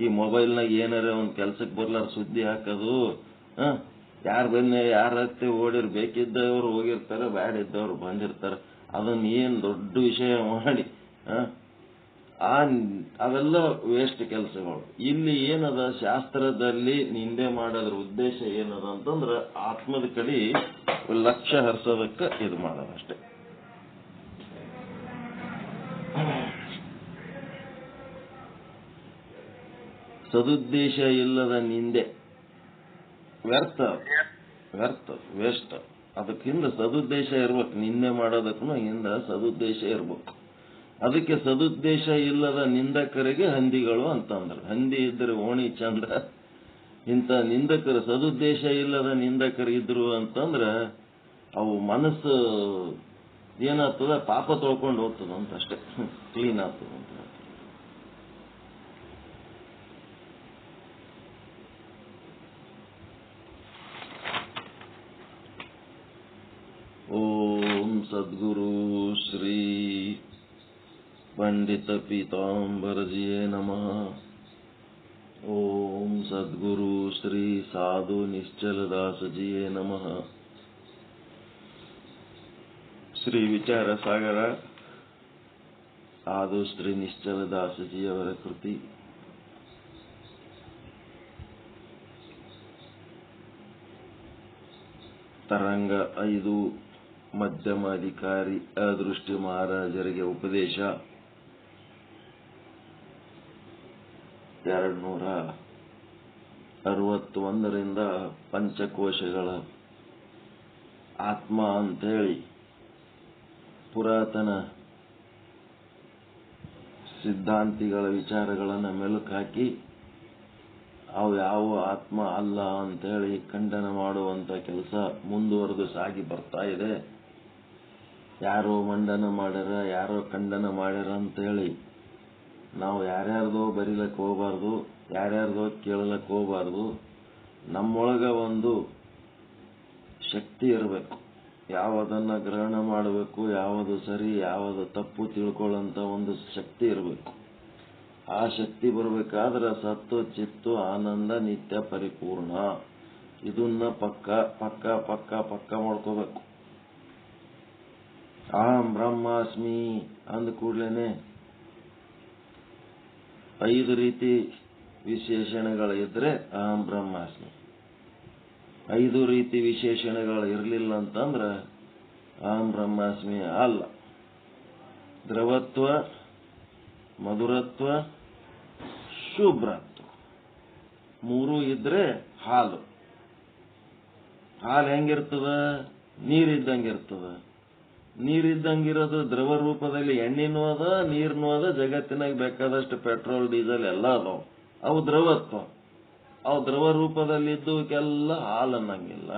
ಈ ಮೊಬೈಲ್ನಾಗ ಏನಾರ ಒಂದ್ ಕೆಲ್ಸಕ್ಕೆ ಬರ್ಲಾರ ಸುದ್ದಿ ಹಾಕೋದು. ಯಾರು ಬನ್ನಿ ಯಾರ ಹತ್ತಿ ಓಡಿರ್, ಬೇಕಿದ್ದವ್ರು ಹೋಗಿರ್ತಾರ, ಬ್ಯಾಡ ಇದ್ದವ್ರು ಬಂದಿರ್ತಾರ. ಅದನ್ನ ಏನ್ ದೊಡ್ಡ ವಿಷಯ ಮಾಡಿ ಅವೆಲ್ಲ ವೇಸ್ಟ್ ಕೆಲಸಗಳು. ಇಲ್ಲಿ ಏನದ? ಶಾಸ್ತ್ರದಲ್ಲಿ ನಿಂದೆ ಮಾಡೋದ್ರ ಉದ್ದೇಶ ಏನದ ಅಂತಂದ್ರ ಆತ್ಮದ ಕಡೆ ಲಕ್ಷ್ಯ ಹರಿಸೋದಕ್ಕ ಇದು ಮಾಡೋದಷ್ಟೇ. ಸದುದ್ದೇಶ ಇಲ್ಲದ ನಿಂದೆ ವ್ಯರ್ಥ, ವೇಸ್ಟ್. ಅದಕ್ಕಿಂತ ಸದುದ್ದೇಶ ಇರ್ಬೇಕು. ನಿಂದೆ ಮಾಡೋದಕ್ಕೂ ಹಿಂದ ಸದುದ್ದೇಶ ಇರ್ಬೇಕು. ಅದಕ್ಕೆ ಸದುದ್ದೇಶ ಇಲ್ಲದ ನಿಂದಕರಿಗೆ ಹಂದಿಗಳು ಅಂತಂದ್ರು. ಹಂದಿ ಇದ್ರೆ ಓಣಿ ಚಂದ. ಇಂಥ ನಿಂದಕರು, ಸದುದ್ದೇಶ ಇಲ್ಲದ ನಿಂದಕರು ಇದ್ರು ಅಂತಂದ್ರ ಅವು ಮನಸ್ಸು ಏನಾಗ್ತದ, ಪಾಪ ತೊಳ್ಕೊಂಡು ಹೋಗ್ತದ ಅಂತ ಅಷ್ಟೇ, ಕ್ಲೀನ್ ಆಗ್ತದ ಅಂತ. ಓಂ ಸದ್ಗುರು ಶ್ರೀ ಪಂಡಿತ ಪೀತಾಂಬರಜಿಯೇ ನಮಃ. ಓಂ ಸದ್ಗುರು ಶ್ರೀ ಸಾಧು ನಿಶ್ಚಲದಾಸಜಿಯೇ ನಮಃ. ಶ್ರೀ ವಿಚಾರ ಸಾಗರ ಸಾಧು ಶ್ರೀ ನಿಶ್ಚಲದಾಸಜಿಯವರ ಕೃತಿ. ತರಂಗ 5 ಮಧ್ಯಮಾಧಿಕಾರಿ ಅದೃಷ್ಟಿ ಮಹಾರಾಜರಿಗೆ ಉಪದೇಶ. 261ರಿಂದ ಪಂಚಕೋಶಗಳ ಆತ್ಮ ಅಂತೇಳಿ ಪುರಾತನ ಸಿದ್ಧಾಂತಿಗಳ ವಿಚಾರಗಳನ್ನು ಮೆಲುಕು ಹಾಕಿ ಅವು ಯಾವ ಆತ್ಮ ಅಲ್ಲ ಅಂತೇಳಿ ಖಂಡನ ಮಾಡುವಂತ ಕೆಲಸ ಮುಂದುವರೆದು ಸಾಗಿ ಬರ್ತಾ ಇದೆ. ಯಾರೋ ಮಂಡನ ಮಾಡ್ಯಾರ, ಯಾರೋ ಖಂಡನ ಮಾಡ್ಯಾರ ಅಂತೇಳಿ ನಾವು ಯಾರ್ಯಾರ್ದೋ ಬರೀಲಕ್ಕೆ ಹೋಗಬಾರ್ದು, ಯಾರ್ಯಾರ್ದೋ ಕೇಳಲಕ್ಕೆ ಹೋಗಬಾರ್ದು. ನಮ್ಮೊಳಗ ಒಂದು ಶಕ್ತಿ ಇರಬೇಕು. ಯಾವುದನ್ನ ಗ್ರಹಣ ಮಾಡಬೇಕು, ಯಾವುದು ಸರಿ, ಯಾವುದು ತಪ್ಪು ತಿಳ್ಕೊಳ್ಳೋಂತ ಒಂದು ಶಕ್ತಿ ಇರಬೇಕು. ಆ ಶಕ್ತಿ ಬರಬೇಕಾದ್ರೆ ಸತ್ತು ಚಿತ್ತು ಆನಂದ ನಿತ್ಯ ಪರಿಪೂರ್ಣ. ಇದನ್ನ ಪಕ್ಕ ಪಕ್ಕ ಪಕ್ಕ ಪಕ್ಕ ಮಾಡ್ಕೋಬೇಕು. ಅಹಂ ಬ್ರಹ್ಮಾಸ್ಮಿ ಅಂದ ಕೂಡ್ಲೇನೆ 5 ರೀತಿ ವಿಶೇಷಣಗಳಿದ್ರೆ ಅಹಂ ಬ್ರಹ್ಮಾಸ್ಮಿ. 5 ರೀತಿ ವಿಶೇಷಣಗಳು ಇರಲಿಲ್ಲ ಅಂತಂದ್ರ ಅಹಂ ಬ್ರಹ್ಮಾಸ್ಮಿ ಅಲ್ಲ. ದ್ರವತ್ವ, ಮಧುರತ್ವ, ಶುಭ್ರತ್ವ 3 ಇದ್ರೆ ಹಾಲು. ಹಾಲು ಹೆಂಗಿರ್ತದ? ನೀರಿದ್ದಂಗಿರ್ತದ. ನೀರಿದ್ದಂಗಿರೋದು ದ್ರವ ರೂಪದಲ್ಲಿ. ಎಣ್ಣೆನೂ ಅದ, ನೀರ್ನೂ ಅದ. ಜಗತ್ತಿನಾಗ ಬೇಕಾದಷ್ಟು ಪೆಟ್ರೋಲ್ ಡೀಸೆಲ್ ಎಲ್ಲ ಅದಾವ. ಅವು ದ್ರವತ್ವ. ಅವು ದ್ರವ ರೂಪದಲ್ಲಿದ್ದವಕ್ಕೆಲ್ಲ ಹಾಲು ಅನ್ನಂಗಿಲ್ಲ.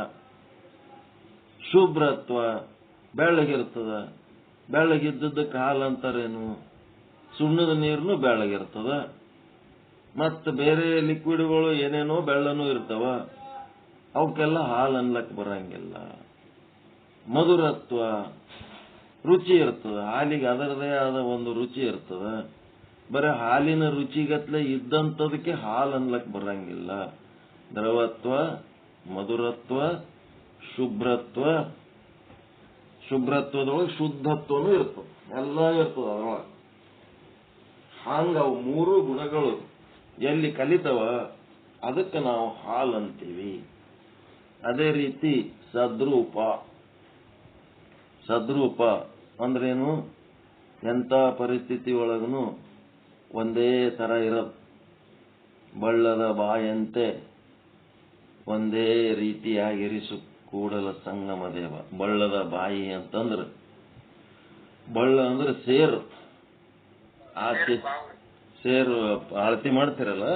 ಶುಭ್ರತ್ವ ಬೆಳ್ಳಗಿರ್ತದ. ಬೆಳ್ಳಗಿದ್ದಕ್ಕೆ ಹಾಲು ಅಂತಾರೇನು? ಸುಣ್ಣದ ನೀರ್ನು ಬೆಳ್ಳಗಿರ್ತದ. ಮತ್ತ ಬೇರೆ ಲಿಕ್ವಿಡ್ಗಳು ಏನೇನೋ ಬೆಳ್ಳನೂ ಇರ್ತಾವ. ಅವಕ್ಕೆಲ್ಲ ಹಾಲು ಅನ್ಲಕ್ ಬರಂಗಿಲ್ಲ. ಮಧುರತ್ವ ರುಚಿ ಇರ್ತದ. ಹಾಲಿಗೆ ಅದರದೇ ಆದ ಒಂದು ರುಚಿ ಇರ್ತದ. ಬರೀ ಹಾಲಿನ ರುಚಿಗತ್ಲೆ ಇದ್ದಂಥದಕ್ಕೆ ಹಾಲು ಅನ್ಲಕ್ ಬರಂಗಿಲ್ಲ. ದ್ರವತ್ವ, ಮಧುರತ್ವ, ಶುಭ್ರತ್ವ. ಶುಭ್ರತ್ವದೊಳಗೆ ಶುದ್ಧತ್ವನೂ ಇರ್ತದ. ಎಲ್ಲ ಇರ್ತದ ಅದರೊಳಗೆ. ಹಂಗ ಅವು 3 ಗುಣಗಳು ಎಲ್ಲಿ ಕಲಿತವ ಅದಕ್ಕೆ ನಾವು ಹಾಲು ಅಂತೀವಿ. ಅದೇ ರೀತಿ ಸದ್ರೂಪ. ಸದ್ರೂಪ ಅಂದ್ರೇನು? ಎಂಥ ಪರಿಸ್ಥಿತಿ ಒಳಗನು ಒಂದೇ ತರ ಇರೋದು. ಬಳ್ಳದ ಬಾಯಂತೆ ಒಂದೇ ರೀತಿಯಾಗಿರಿಸು ಕೂಡಲ ಸಂಗಮ ದೇವ. ಬಳ್ಳದ ಬಾಯಿ ಅಂತಂದ್ರೆ, ಬಳ್ಳ ಅಂದ್ರೆ ಸೇರು. ಆ ಸೇರು ಆರತಿ ಮಾಡ್ತಿರಲ್ಲ,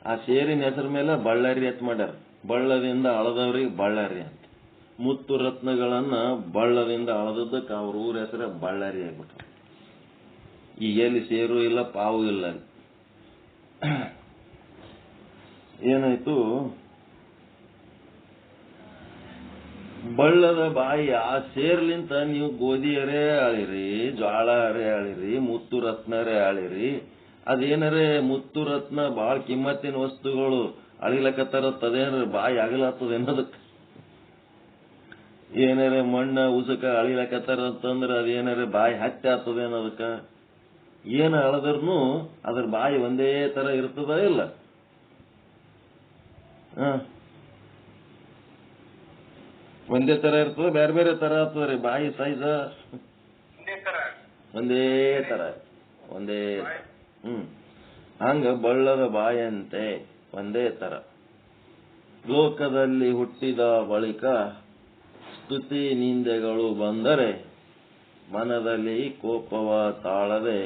ಆ ಸೇರಿನ ಹೆಸರ ಮೇಲೆ ಬಳ್ಳಾರಿ ಅಂತ ಮಾಡ್ಯಾರ. ಬಳ್ಳದಿಂದ ಅಳದವ್ರಿಗೆ ಬಳ್ಳಾರಿ ಅಂತ. ಮುತ್ತು ರತ್ನಗಳನ್ನ ಬಳ್ಳದಿಂದ ಅಳದದ್ದಕ್ಕೆ ಅವ್ರ ಊರ ಹೆಸರ ಬಳ್ಳಾರಿ ಆಗ್ಬಿಟ್ಟ. ಈಗ ಎಲ್ಲಿ ಸೇರು ಇಲ್ಲ, ಪಾವು ಇಲ್ಲ. ಏನಾಯ್ತು? ಬಳ್ಳದ ಬಾಯಿ. ಆ ಸೇರ್ಲಿಂತ ನೀವು ಗೋಧಿ ಅರೆ ಆಳಿರಿ, ಜ್ವಾಳ ಅರೆ ಆಳಿರಿ, ಮುತ್ತು ರತ್ನರೇ ಆಳಿರಿ. ಅದೇನರೇ ಮುತ್ತು ರತ್ನ ಬಾಳ ಕಿಮ್ಮತ್ತಿನ ವಸ್ತುಗಳು ಅಳಿಲಕತ್ತಾರತ್ತದೇನ್ರ ಬಾಯಿ ಆಗಲಾಗ್ತದ ಅನ್ನೋದಕ್ಕೆ. ಏನಾರ ಮಣ್ಣ ಉಸುಕ ಅಳಿಲಕತ್ತಾರ ಅಂತಂದ್ರ ಅದೇನಾರ ಬಾಯಿ ಹತ್ತಿ ಆಗ್ತದೆ ಅನ್ನೋದಕ್ಕ. ಏನ ಅಳದ್ರೂ ಅದ್ರ ಬಾಯಿ ಒಂದೇ ತರ ಇರ್ತದ ಇಲ್ಲ? ಒಂದೇ ತರ ಇರ್ತದ, ಬೇರೆ ಬೇರೆ ತರ ಆಗ್ತದ ರೀ ಬಾಯಿ ಸೈಜ. ಒಂದೇ ತರ. ಹಂಗ ಬಳ್ಳದ ಬಾಯಂತೆ ಒಂದೇ ತರ. ಲೋಕದಲ್ಲಿ ಹುಟ್ಟಿದ ಬಳಿಕ ಸ್ತುತಿ ನಿಂದೆಗಳು ಬಂದರೆ ಮನದಲ್ಲಿ ಕೋಪವ ತಾಳದೆ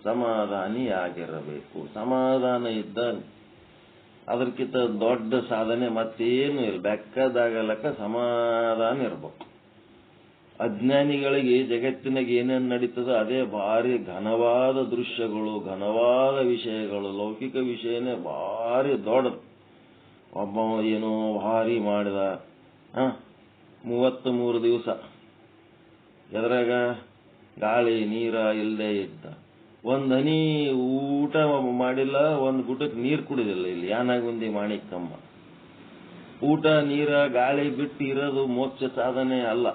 ಸಮಾಧಾನಿಯಾಗಿರಬೇಕು. ಸಮಾಧಾನ ಇದ್ದ ಅದಕ್ಕಿಂತ ದೊಡ್ಡ ಸಾಧನೆ ಮತ್ತೇನು ಇಲ್ಲ. ಬೆಕ್ಕದಾಗಲಕ್ಕ ಸಮಾಧಾನ ಇರ್ಬೇಕು. ಅಜ್ಞಾನಿಗಳಿಗೆ ಜಗತ್ತಿನಾಗ ಏನೇನು ನಡೀತದ ಅದೇ ಭಾರಿ ಘನವಾದ ದೃಶ್ಯಗಳು, ಘನವಾದ ವಿಷಯಗಳು. ಲೌಕಿಕ ವಿಷಯನೇ ಭಾರಿ ದೊಡ್ಡದು. ಒಬ್ಬ ಏನೋ ಭಾರಿ ಮಾಡಿದ 33 ದಿವಸ ಎದ್ರಾಗ ಗಾಳಿ ನೀರ ಇಲ್ಲದೆ ಇದ್ದ, ಒಂದ್ ಹನಿ ಊಟ ಮಾಡಿಲ್ಲ, ಒಂದ್ ಗುಟಕ್ ನೀರ್ ಕುಡಿದಿಲ್ಲ. ಇಲ್ಲಿ ಯಾನಾಗುಂದಿ ಮಾಣಿಕಮ್ಮ. ಊಟ ನೀರ ಗಾಳಿ ಬಿಟ್ಟು ಇರೋದು ಮೋಕ್ಷ ಸಾಧನೆ ಅಲ್ಲ.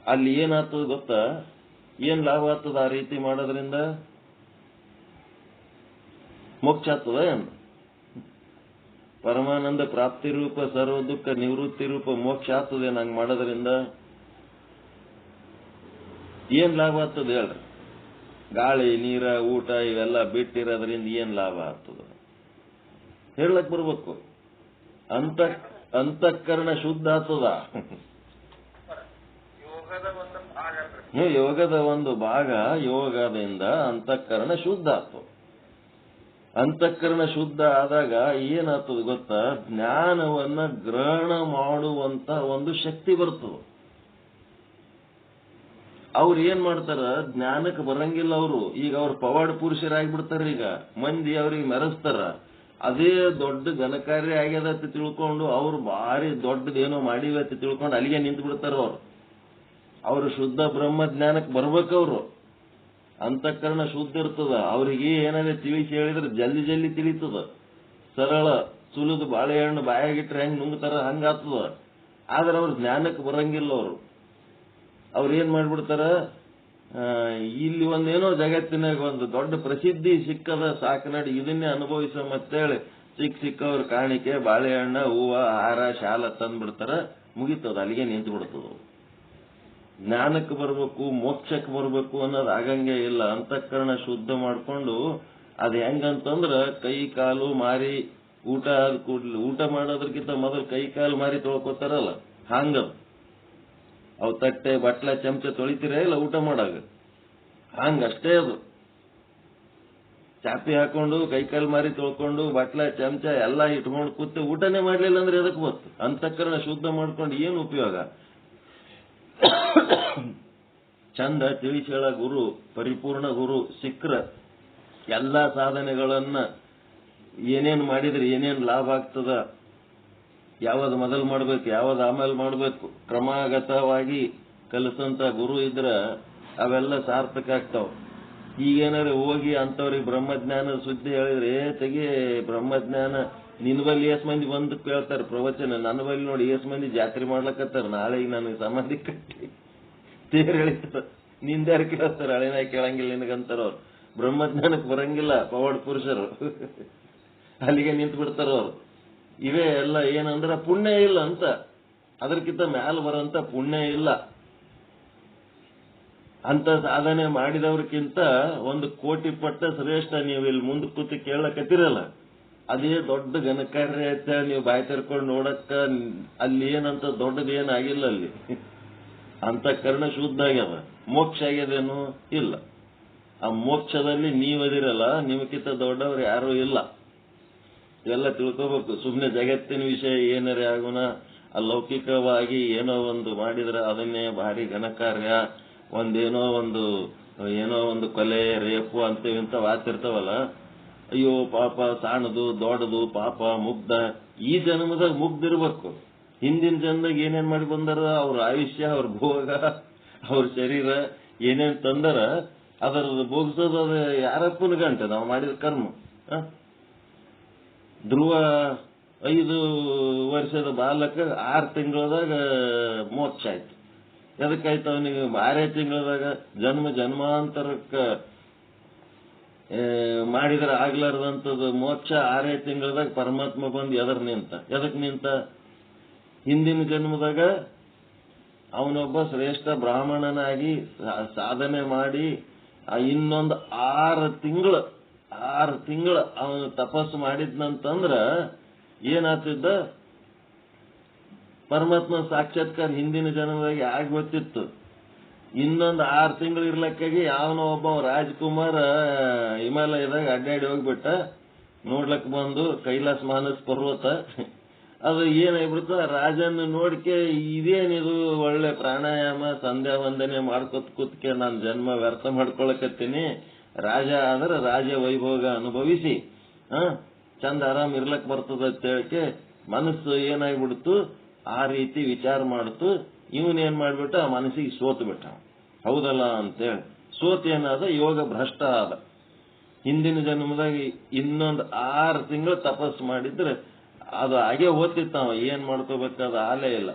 ಅಲ್ಲಿ ಏನಾಗ್ತದ ಗೊತ್ತಾ? ಏನ್ ಲಾಭ ಆಗ್ತದ ಆ ರೀತಿ ಮಾಡೋದ್ರಿಂದ? ಮೋಕ್ಷ ಆಗ್ತದ ಏನು? ಪರಮಾನಂದ ಪ್ರಾಪ್ತಿ ರೂಪ ಸರ್ವ ದುಃಖ ನಿವೃತ್ತಿ ರೂಪ ಮೋಕ್ಷ ಆಗ್ತದೆ ನಂಗೆ ಮಾಡೋದ್ರಿಂದ? ಏನ್ ಲಾಭ ಆಗ್ತದೆ ಹೇಳ್ರಿ? ಗಾಳಿ ನೀರ ಊಟ ಇವೆಲ್ಲ ಬಿಟ್ಟಿರೋದ್ರಿಂದ ಏನ್ ಲಾಭ ಆಗ್ತದ ಹೇಳಕ್ ಬರ್ಬೇಕು. ಅಂತಃಕರಣ ಶುದ್ಧ ಆಗ್ತದ. ಯೋಗದ ಒಂದು ಭಾಗ. ಯೋಗದಿಂದ ಅಂತಃಕರಣ ಶುದ್ಧ ಆಗ್ತದ. ಅಂತಃಕರಣ ಶುದ್ಧ ಆದಾಗ ಏನಾಗ್ತದ ಗೊತ್ತಾ? ಜ್ಞಾನವನ್ನ ಗ್ರಹಣ ಮಾಡುವಂತ ಒಂದು ಶಕ್ತಿ ಬರ್ತದೆ. ಅವ್ರು ಏನ್ ಮಾಡ್ತಾರ? ಜ್ಞಾನಕ್ಕೆ ಬರಂಗಿಲ್ಲ ಅವರು. ಈಗ ಅವ್ರು ಪವಾಡ ಪುರುಷರಾಗ್ಬಿಡ್ತಾರ. ಈಗ ಮಂದಿ ಅವ್ರಿಗೆ ಮೆರೆಸ್ತಾರ. ಅದೇ ದೊಡ್ಡ ಘನಕಾರ್ಯ ಆಗ್ಯದ ಅಂತ ತಿಳ್ಕೊಂಡು ಅವ್ರು ಭಾರಿ ದೊಡ್ಡದೇನೋ ಮಾಡಿವೆ ಅಂತ ತಿಳ್ಕೊಂಡು ಅಲ್ಲಿಗೆ ನಿಂತು ಬಿಡ್ತಾರ. ಅವರು ಶುದ್ಧ ಬ್ರಹ್ಮ ಜ್ಞಾನಕ್ಕೆ ಬರ್ಬೇಕವ್ರು. ಅಂತಃಕರಣ ಶುದ್ಧ ಇರ್ತದ. ಅವ್ರಿಗೆ ಏನಾದ್ರೆ ತಿಳಿಸಿ ಹೇಳಿದ್ರೆ ಜಲ್ದಿ ತಿಳಿತದ. ಸರಳ ಸುಲಿದು ಬಾಳೆಹಣ್ಣು ಬಾಯಾಗಿಟ್ರೆ ಹೆಂಗ್ ನುಂಗ್ತಾರ ಹಂಗಾಗ್ತದ. ಆದ್ರೆ ಅವ್ರ ಜ್ಞಾನಕ್ಕೆ ಬರಂಗಿಲ್ಲ. ಅವ್ರು ಏನ್ ಮಾಡ್ಬಿಡ್ತಾರ? ಇಲ್ಲಿ ಒಂದೇನೋ ಜಗತ್ತಿನಾಗ ಒಂದು ದೊಡ್ಡ ಪ್ರಸಿದ್ಧಿ ಸಿಕ್ಕದ, ಸಾಕನಾಡಿ ಇದನ್ನೇ ಅನುಭವಿಸ ಮತ್ತೇಳಿ ಸಿಕ್ಕವ್ರ ಕಾಣಿಕೆ ಬಾಳೆಹಣ್ಣ ಹೂವ ಹಾರ ಶಾಲ ತಂದ್ಬಿಡ್ತಾರ. ಮುಗಿತದ, ಅಲ್ಲಿಗೆ ನಿಂತು ಬಿಡ್ತದ. ಜ್ಞಾನಕ್ಕೆ ಬರ್ಬೇಕು, ಮೋಕ್ಷಕ್ಕೆ ಬರ್ಬೇಕು ಅನ್ನೋದು ಆಗಂಗೆ ಇಲ್ಲ. ಅಂತಃಕರಣ ಶುದ್ಧ ಮಾಡ್ಕೊಂಡು ಅದ್ ಹೆಂಗಂತಂದ್ರ ಕೈ ಕಾಲು ಮಾರಿ ಊಟ ಮಾಡೋದಕ್ಕಿಂತ ಮೊದಲು ಕೈ ಕಾಲು ಮಾರಿ ತೊಳ್ಕೊತಾರಲ್ಲ ಹಂಗದ. ಅವು ತಟ್ಟೆ ಬಟ್ಲ ಚಮಚ ತೊಳಿತೀರ ಇಲ್ಲ ಊಟ ಮಾಡಾಗ? ಹಂಗಷ್ಟೇ ಅದು. ಚಾಪಿ ಹಾಕೊಂಡು ಕೈಕಾಲು ಮಾರಿ ತೊಳ್ಕೊಂಡು ಬಟ್ಲ ಚಮಚ ಎಲ್ಲ ಇಟ್ಕೊಂಡು ಕೂತು ಊಟನೇ ಮಾಡ್ಲಿಲ್ಲ ಅಂದ್ರೆ ಎದಕ್ ಬತ್ತು? ಅಂತಃಕರಣ ಶುದ್ಧ ಮಾಡ್ಕೊಂಡು ಏನು ಉಪಯೋಗ? ಚಂದ ತಿಳಿಸಿ ಹೇಳ ಗುರು, ಪರಿಪೂರ್ಣ ಗುರು ಸಿಕ್ಕ್ರ ಎಲ್ಲಾ ಸಾಧನೆಗಳನ್ನ ಏನೇನ್ ಮಾಡಿದ್ರೆ ಏನೇನ್ ಲಾಭ ಆಗ್ತದ, ಯಾವ್ದು ಮೊದಲು ಮಾಡ್ಬೇಕು, ಯಾವ್ದು ಆಮೇಲೆ ಮಾಡ್ಬೇಕು, ಕ್ರಮಾಗತವಾಗಿ ಕಲಿಸಂತ ಗುರು ಇದ್ರ ಅವೆಲ್ಲ ಸಾರ್ಥಕ ಆಗ್ತಾವ. ಈಗೇನಾರ ಹೋಗಿ ಅಂತವ್ರಿಗೆ ಬ್ರಹ್ಮಜ್ಞಾನ ಸುದ್ದಿ ಹೇಳಿದ್ರೆ ತೆಗಿ ಬ್ರಹ್ಮಜ್ಞಾನ ನಿನ್ ಬಲ್ಲಿ ಎಸ್ ಮಂದಿ ಬಂದು ಕೇಳ್ತಾರ ಪ್ರವಚನ, ನನ್ನ ಬಲ್ಲಿ ನೋಡಿ ಎಸ್ ಮಂದಿ ಜಾತ್ರೆ ಮಾಡ್ಲಕತ್ತಾರ, ನಾಳೆ ನನಗೆ ಸಮಾಧಿ ಕಟ್ಟಿ ತೇರ್ ಎಳಿತಾರ, ನಿಂದ್ಯಾರು ಕೇಳ್ತಾರ, ಹಳೆನ ಕೇಳಂಗಿಲ್ಲ ನಿನಗಂತಾರ. ಅವ್ರು ಬ್ರಹ್ಮಜ್ಞಾನಕ್ಕೆ ಬರಂಗಿಲ್ಲ ಪವಾಡ ಪುರುಷರು, ಅಲ್ಲಿಗೆ ನಿಂತು ಬಿಡ್ತಾರ ಅವ್ರು. ಇವೇ ಎಲ್ಲ ಏನಂದ್ರ ಪುಣ್ಯ ಇಲ್ಲ ಅಂತ, ಅದಕ್ಕಿಂತ ಮ್ಯಾಲ ಬರಂತ ಪುಣ್ಯ ಇಲ್ಲ ಅಂತ. ಸಾಧನೆ ಮಾಡಿದವ್ರಕ್ಕಿಂತ 1 ಕೋಟಿ ಪಟ್ಟ ಶ್ರೇಷ್ಠ. ನೀವು ಇಲ್ಲಿ ಮುಂದೆ ಕೂತು ಕೇಳಕತ್ತಿರಲ್ಲ, ಅದೇ ದೊಡ್ಡ ಘನಕಾರ್ಯ ಐತ. ನೀವು ಬಾಯಿ ತೆರ್ಕೊಂಡು ನೋಡಕ್ಕ ಅಲ್ಲಿ ಏನಂತ ದೊಡ್ಡದೇನಾಗಿಲ್ಲ. ಅಲ್ಲಿ ಅಂತಃಕರಣ ಶುದ್ಧ ಆಗ್ಯದ. ಮೋಕ್ಷ ಆಗ್ಯದೇನು? ಇಲ್ಲ. ಆ ಮೋಕ್ಷದಲ್ಲಿ ನೀವದಿರಲ್ಲ, ನಿಮಗಿಂತ ದೊಡ್ಡವ್ರು ಯಾರೂ ಇಲ್ಲ. ಇವೆಲ್ಲ ತಿಳ್ಕೋಬೇಕು. ಸುಮ್ಮನೆ ಜಗತ್ತಿನ ವಿಷಯ ಏನಾರೇ ಆಗುನ ಅಲೌಕಿಕವಾಗಿ ಏನೋ ಒಂದು ಮಾಡಿದ್ರೆ ಅದನ್ನೇ ಭಾರಿ ಘನಕಾರ್ಯ, ಏನೋ ಒಂದು ಕೊಲೆ ರೇಪು ಇಂತ ವಾತಿರ್ತಾವಲ್ಲ. ಅಯ್ಯೋ ಪಾಪ, ಸಾಣದು ದೊಡ್ಡದು ಪಾಪ, ಮುಗ್ಧ. ಈ ಜನ್ಮದಾಗ ಮುಗ್ದಿರ್ಬೇಕು. ಹಿಂದಿನ ಜನ್ಮದಾಗ ಏನೇನ್ ಮಾಡಿ ಬಂದಾರ, ಅವ್ರ ಆಯುಷ್ಯ, ಅವ್ರ ಭೋಗ, ಅವ್ರ ಶರೀರ ಏನೇನ್ ತಂದಾರ ಅದರ ಭೋಗಿಸೋದು ಅದು ಯಾರಪ್ಪನ ಗಂಟೆ ನಾವು ಮಾಡಿದ ಕರ್ಮ. ಧ್ರುವ 5 ವರ್ಷದ ಬಾಲಕ 6 ತಿಂಗಳದಾಗ ಮೋಕ್ಷ ಆಯ್ತು. ಎದಕ್ಕಾಯ್ತು ಅವನಿಗೆ? 6 ತಿಂಗಳದಾಗ ಜನ್ಮಾಂತರಕ್ಕ ಮಾಡಿದ್ರೆ ಆಗ್ಲಾರ್ದಂಥದ್ದು ಮೋಕ್ಷ 6 ತಿಂಗಳದಾಗ ಪರಮಾತ್ಮ ಬಂದು ಎದಕ್ ನಿಂತ? ಹಿಂದಿನ ಜನ್ಮದಾಗ ಅವನೊಬ್ಬ ಶ್ರೇಷ್ಠ ಬ್ರಾಹ್ಮಣನಾಗಿ ಸಾಧನೆ ಮಾಡಿ ಇನ್ನೊಂದು 6 ತಿಂಗಳು ಅವನು ತಪಸ್ಸು ಮಾಡಿದ್ನಂತಂದ್ರ ಏನಾಗ್ತಿದ್ದ, ಪರಮಾತ್ಮ ಸಾಕ್ಷಾತ್ಕಾರ ಹಿಂದಿನ ಜನ್ಮದಾಗ ಆಗಿ ಗೊತ್ತಿತ್ತು. ಇನ್ನೊಂದು 6 ತಿಂಗಳು ಇರ್ಲಕ್ಕಾಗಿ ಯಾವನೋ ಒಬ್ಬ ರಾಜ್ಕುಮಾರ ಹಿಮಾಲಯದಾಗ ಅಡ್ಡಾಡಿ ಹೋಗ್ಬಿಟ್ಟ, ನೋಡ್ಲಕ್ ಬಂದು ಕೈಲಾಸ ಮಾನಸ ಪರ್ವತ ಅದು ಏನಾಗ್ಬಿಡ್ತು, ರಾಜನ ನೋಡ್ಕೆ ಇದೇನಿದು ಒಳ್ಳೆ ಪ್ರಾಣಾಯಾಮ ಸಂಧ್ಯಾ ವಂದನೆ ಮಾಡ್ಕೊತ್ ಕೂತ್ಕೆ ನಾನು ಜನ್ಮ ವ್ಯರ್ಥ ಮಾಡ್ಕೊಳಕತ್ತೀನಿ, ರಾಜ ಆದ್ರೆ ರಾಜ ವೈಭೋಗ ಅನುಭವಿಸಿ ಚಂದ ಆರಾಮ್ ಇರ್ಲಕ್ ಬರ್ತದ ಅಂತ ಹೇಳಕ್ಕೆ ಮನಸ್ಸು ಏನಾಗ್ಬಿಡ್ತು, ಆ ರೀತಿ ವಿಚಾರ ಮಾಡ್ತು. ಇವನೇನ್ ಮಾಡ್ಬಿಟ್ಟ, ಆ ಮನಸ್ಸಿಗೆ ಸೋತು ಬಿಟ್ಟ. ಹೌದಲ್ಲ ಅಂತೇಳಿ ಸೋತ್ ಏನಾದ, ಯೋಗ ಭ್ರಷ್ಟ ಆದ. ಹಿಂದಿನ ಜನ್ಮದಾಗ ಇನ್ನೊಂದು 6 ತಿಂಗಳು ತಪಸ್ಸು ಮಾಡಿದ್ರೆ ಅದು ಹಾಗೆ ಓದ್ತಿತ್ತಾವ, ಏನ್ ಮಾಡ್ಕೋಬೇಕಾದ ಆಲೇ ಇಲ್ಲ.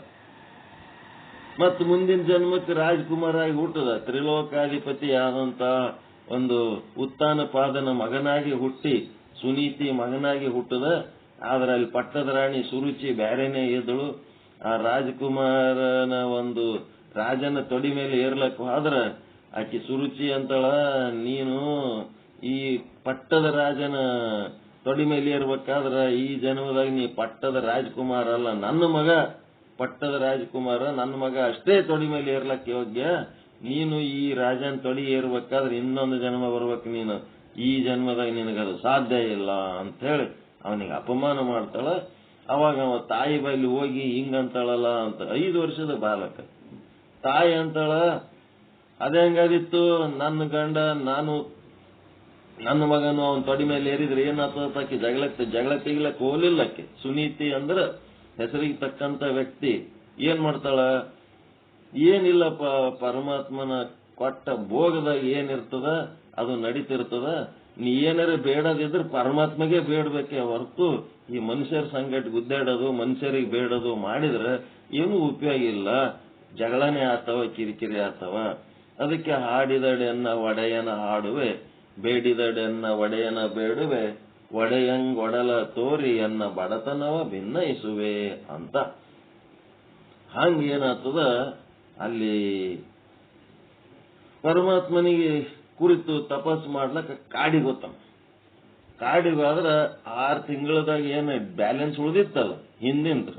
ಮತ್ ಮುಂದಿನ ಜನ್ಮಕ್ಕೆ ರಾಜ್ಕುಮಾರ ಆಗಿ ಹುಟ್ಟದ, ತ್ರಿಲೋಕಾಧಿಪತಿ ಆದಂತ ಒಂದು ಉತ್ತಾನಪಾದನ ಮಗನಾಗಿ ಹುಟ್ಟಿ ಸುನೀತಿ ಮಗನಾಗಿ ಹುಟ್ಟದ. ಆದ್ರೆ ಅಲ್ಲಿ ಪಟ್ಟದ ರಾಣಿ ಸುರುಚಿ ಬ್ಯಾರೇನೆ ಇದ್ದಳು. ಆ ರಾಜಕುಮಾರನ ಒಂದು ರಾಜನ ತೊಡಿ ಮೇಲೆ ಏರ್ಲಕ್ ಹೋದ್ರ ಆಕಿ ಸುರುಚಿ ಅಂತಳ, ನೀನು ಈ ಪಟ್ಟದ ರಾಜನ ತೊಡಿ ಮೇಲೆ ಏರ್ಬೇಕಾದ್ರ ಈ ಜನ್ಮದಾಗ ನೀ ಪಟ್ಟದ ರಾಜಕುಮಾರ ಅಲ್ಲ, ನನ್ನ ಮಗ ಪಟ್ಟದ ರಾಜಕುಮಾರ, ನನ್ನ ಮಗ ಅಷ್ಟೇ ತೊಡಿ ಮೇಲೆ ಏರ್ಲಕ್ ಯೋಗ್ಯ. ನೀನು ಈ ರಾಜನ ತೊಡಿ ಏರ್ಬೇಕಾದ್ರೆ ಇನ್ನೊಂದು ಜನ್ಮ ಬರ್ಬೇಕು, ನೀನು ಈ ಜನ್ಮದಾಗ ನಿನಗದು ಸಾಧ್ಯ ಇಲ್ಲ ಅಂತ ಹೇಳಿ ಅವನಿಗೆ ಅಪಮಾನ ಮಾಡ್ತಾಳ. ಅವಾಗ ಅವ ತಾಯಿ ಬೈಲಿ ಹೋಗಿ ಹಿಂಗಂತಾಳಲ್ಲ ಅಂತ, 5 ವರ್ಷದ ಬಾಲಕ ತಾಯಿ ಅಂತಾಳ, ಅದೇ ಹಂಗಾದಿತ್ತು ನನ್ನ ಗಂಡ ನಾನು ನನ್ನ ಮಗನು ಅವನ್ ತೊಡಿ ಮೇಲೆ ಏರಿದ್ರೆ ಏನಾಗ್ತದಕ್ಕೆ ಜಗಳ ತೆಗಿಲಕ್ಕೆ ಹೋಲಿಲ್ಲಕ್ಕೆ. ಸುನೀತಿ ಅಂದ್ರ ಹೆಸರಿಗೆ ತಕ್ಕಂತ ವ್ಯಕ್ತಿ ಏನ್ ಮಾಡ್ತಾಳ, ಏನಿಲ್ಲ ಪರಮಾತ್ಮನ ಕೊಟ್ಟ ಭೋಗದಾಗ ಏನಿರ್ತದ ಅದು ನಡೀತಿರ್ತದ, ನೀ ಏನಾರ ಬೇಡದಿದ್ರೆ ಪರಮಾತ್ಮಗೆ ಬೇಡಬೇಕೆ ಹೊರತು ಈ ಮನುಷ್ಯರ ಸಂಗಟ ಗುದ್ದಾಡೋದು ಮನುಷ್ಯರಿಗೆ ಬೇಡೋದು ಮಾಡಿದ್ರೆ ಏನು ಉಪಯೋಗ ಇಲ್ಲ, ಜಗಳನೆ ಆತವ, ಕಿರಿಕಿರಿ ಆತವ. ಅದಕ್ಕೆ ಹಾಡಿದಡೆಯನ್ನ ಒಡೆಯನ ಹಾಡುವೆ, ಬೇಡಿದಡೆಯನ್ನ ಒಡೆಯನ ಬೇಡುವೆ, ಒಡೆಯಂಗೊಡಲ ತೋರಿ ಎನ್ನ ಬಡತನವ ಭಿನ್ನಯಿಸುವೆ ಅಂತ. ಹಂಗೇನಾಗ್ತದ, ಅಲ್ಲಿ ಪರಮಾತ್ಮನಿಗೆ ಕುರಿತು ತಪಸ್ಸು ಮಾಡ್ಲಕ್ಕ ಕಾಡಿಗೆ ಗೊತ್ತಮ್ಮ. ಕಾಡಿಗೆ ಆದ್ರ 6 ತಿಂಗಳದಾಗ ಏನು ಬ್ಯಾಲೆನ್ಸ್ ಉಳಿದಿತ್ತಲ್ಲ ಹಿಂದಿಂದು,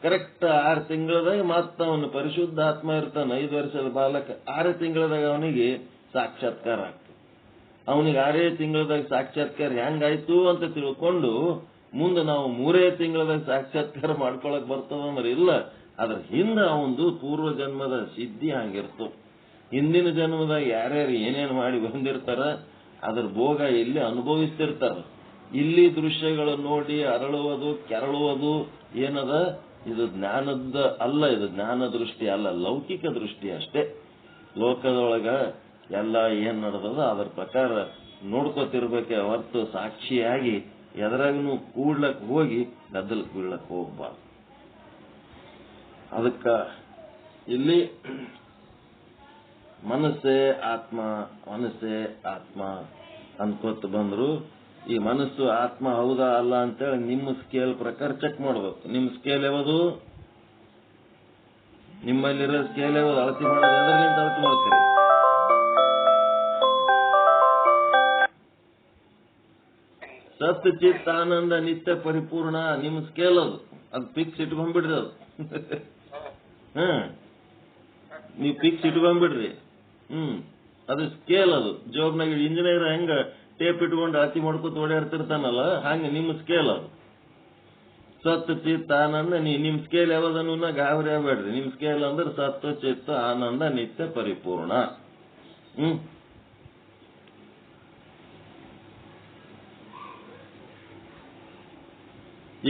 ಕರೆಕ್ಟ್ 6 ತಿಂಗಳದಾಗ ಮತ್ತ ಅವನು ಪರಿಶುದ್ಧ ಆತ್ಮ ಇರ್ತಾನ. 5 ವರ್ಷದ ಬಾಲಕ 6 ತಿಂಗಳದಾಗ ಅವನಿಗೆ ಸಾಕ್ಷಾತ್ಕಾರ ಆಗ್ತದೆ. ಅವನಿಗೆ 6 ತಿಂಗಳದಾಗ ಸಾಕ್ಷಾತ್ಕಾರ ಹೆಂಗಾಯ್ತು ಅಂತ ತಿಳ್ಕೊಂಡು ಮುಂದೆ ನಾವು 3 ತಿಂಗಳದಾಗ ಸಾಕ್ಷಾತ್ಕಾರ ಮಾಡ್ಕೊಳಕ್ ಬರ್ತದಂದ್ರೆ ಇಲ್ಲ, ಅದ್ರ ಹಿಂದ ಅವಂದು ಪೂರ್ವ ಜನ್ಮದ ಸಿದ್ಧಿ ಹಂಗಿರ್ತು. ಹಿಂದಿನ ಜನ್ಮದಾಗ ಯಾರ್ಯಾರು ಏನೇನು ಮಾಡಿ ಬಂದಿರ್ತಾರ ಅದ್ರ ಭೋಗ ಇಲ್ಲಿ ಅನುಭವಿಸ್ತಿರ್ತಾರ. ಇಲ್ಲಿ ದೃಶ್ಯಗಳು ನೋಡಿ ಅರಳುವುದು ಕೆರಳುವುದು ಏನದ, ಇದು ಜ್ಞಾನದ ಅಲ್ಲ, ಇದು ಜ್ಞಾನ ದೃಷ್ಟಿ ಅಲ್ಲ, ಲೌಕಿಕ ದೃಷ್ಟಿ ಅಷ್ಟೇ. ಲೋಕದೊಳಗ ಎಲ್ಲ ಏನ್ ನಡೆದದ ಅದ್ರ ಪ್ರಕಾರ ನೋಡ್ಕೋತಿರ್ಬೇಕೆ ಹೊರತು ಸಾಕ್ಷಿಯಾಗಿ ಎದರಾಗೂ ಕೂಡ್ಲಕ್ ಹೋಗಿ ಗದ್ದಲಕ್ ಬೀಳಕ್ ಹೋಗ್ಬಾರ್ದು. ಅದಕ್ಕ ಇಲ್ಲಿ ಮನಸ್ಸೇ ಆತ್ಮ ಮನಸ್ಸೇ ಆತ್ಮ ಅನ್ಕೋತ ಬಂದ್ರು. ಈ ಮನಸ್ಸು ಆತ್ಮ ಹೌದಾ ಅಲ್ಲ ಅಂತೇಳಿ ನಿಮ್ಮ ಸ್ಕೇಲ್ ಪ್ರಕಾರ ಚೆಕ್ ಮಾಡ್ಬೇಕು. ನಿಮ್ ಸ್ಕೇಲ್ ಯಾವುದು, ನಿಮ್ಮಲ್ಲಿರೋ ಸ್ಕೇಲ್ ಯಾವುದು, ಅಳತಿ ಮಾಡೋದು ಎದರ್ಲಿಂದ ಅಳತಿ ಮಾಡ್ತೀರಿ? ಸತ್ ಚಿತ್ ಆನಂದ ನಿತ್ಯ ಪರಿಪೂರ್ಣ ನಿಮ್ ಸ್ಕೇಲ್ ಅದು ಫಿಕ್ಸ್ ಇಟ್ಕೊಂಡ್ಬಿಡ್ರಿ. ಅದು ನೀವು ಫಿಕ್ಸ್ ಇಟ್ಕೊಂಡ್ಬಿಡ್ರಿ. ಅದು ಸ್ಕೇಲ್, ಅದು ಜೋಬ್ನಾಗ ಇಂಜಿನಿಯರ್ ಹೆಂಗ ಟೇಪ್ ಇಟ್ಕೊಂಡು ಅಳತಿ ಮಾಡ್ಕೊತ ಓಡಾಡ್ತಿರ್ತಾನಲ್ಲ ಹಂಗ ನಿಮ್ ಸ್ಕೇಲ್ ಅದು. ಸತ್ ಚಿತ್ ಆನಂದ ನಿಮ್ ಸ್ಕೇಲ್ ಯಾವ್ದನ್ನು ಗಾಬರಿ ಆಗ್ಬೇಡ್ರಿ. ನಿಮ್ ಸ್ಕೇಲ್ ಅಂದ್ರೆ ಸತ್ ಚಿತ್ ಆನಂದ ನಿತ್ಯ ಪರಿಪೂರ್ಣ.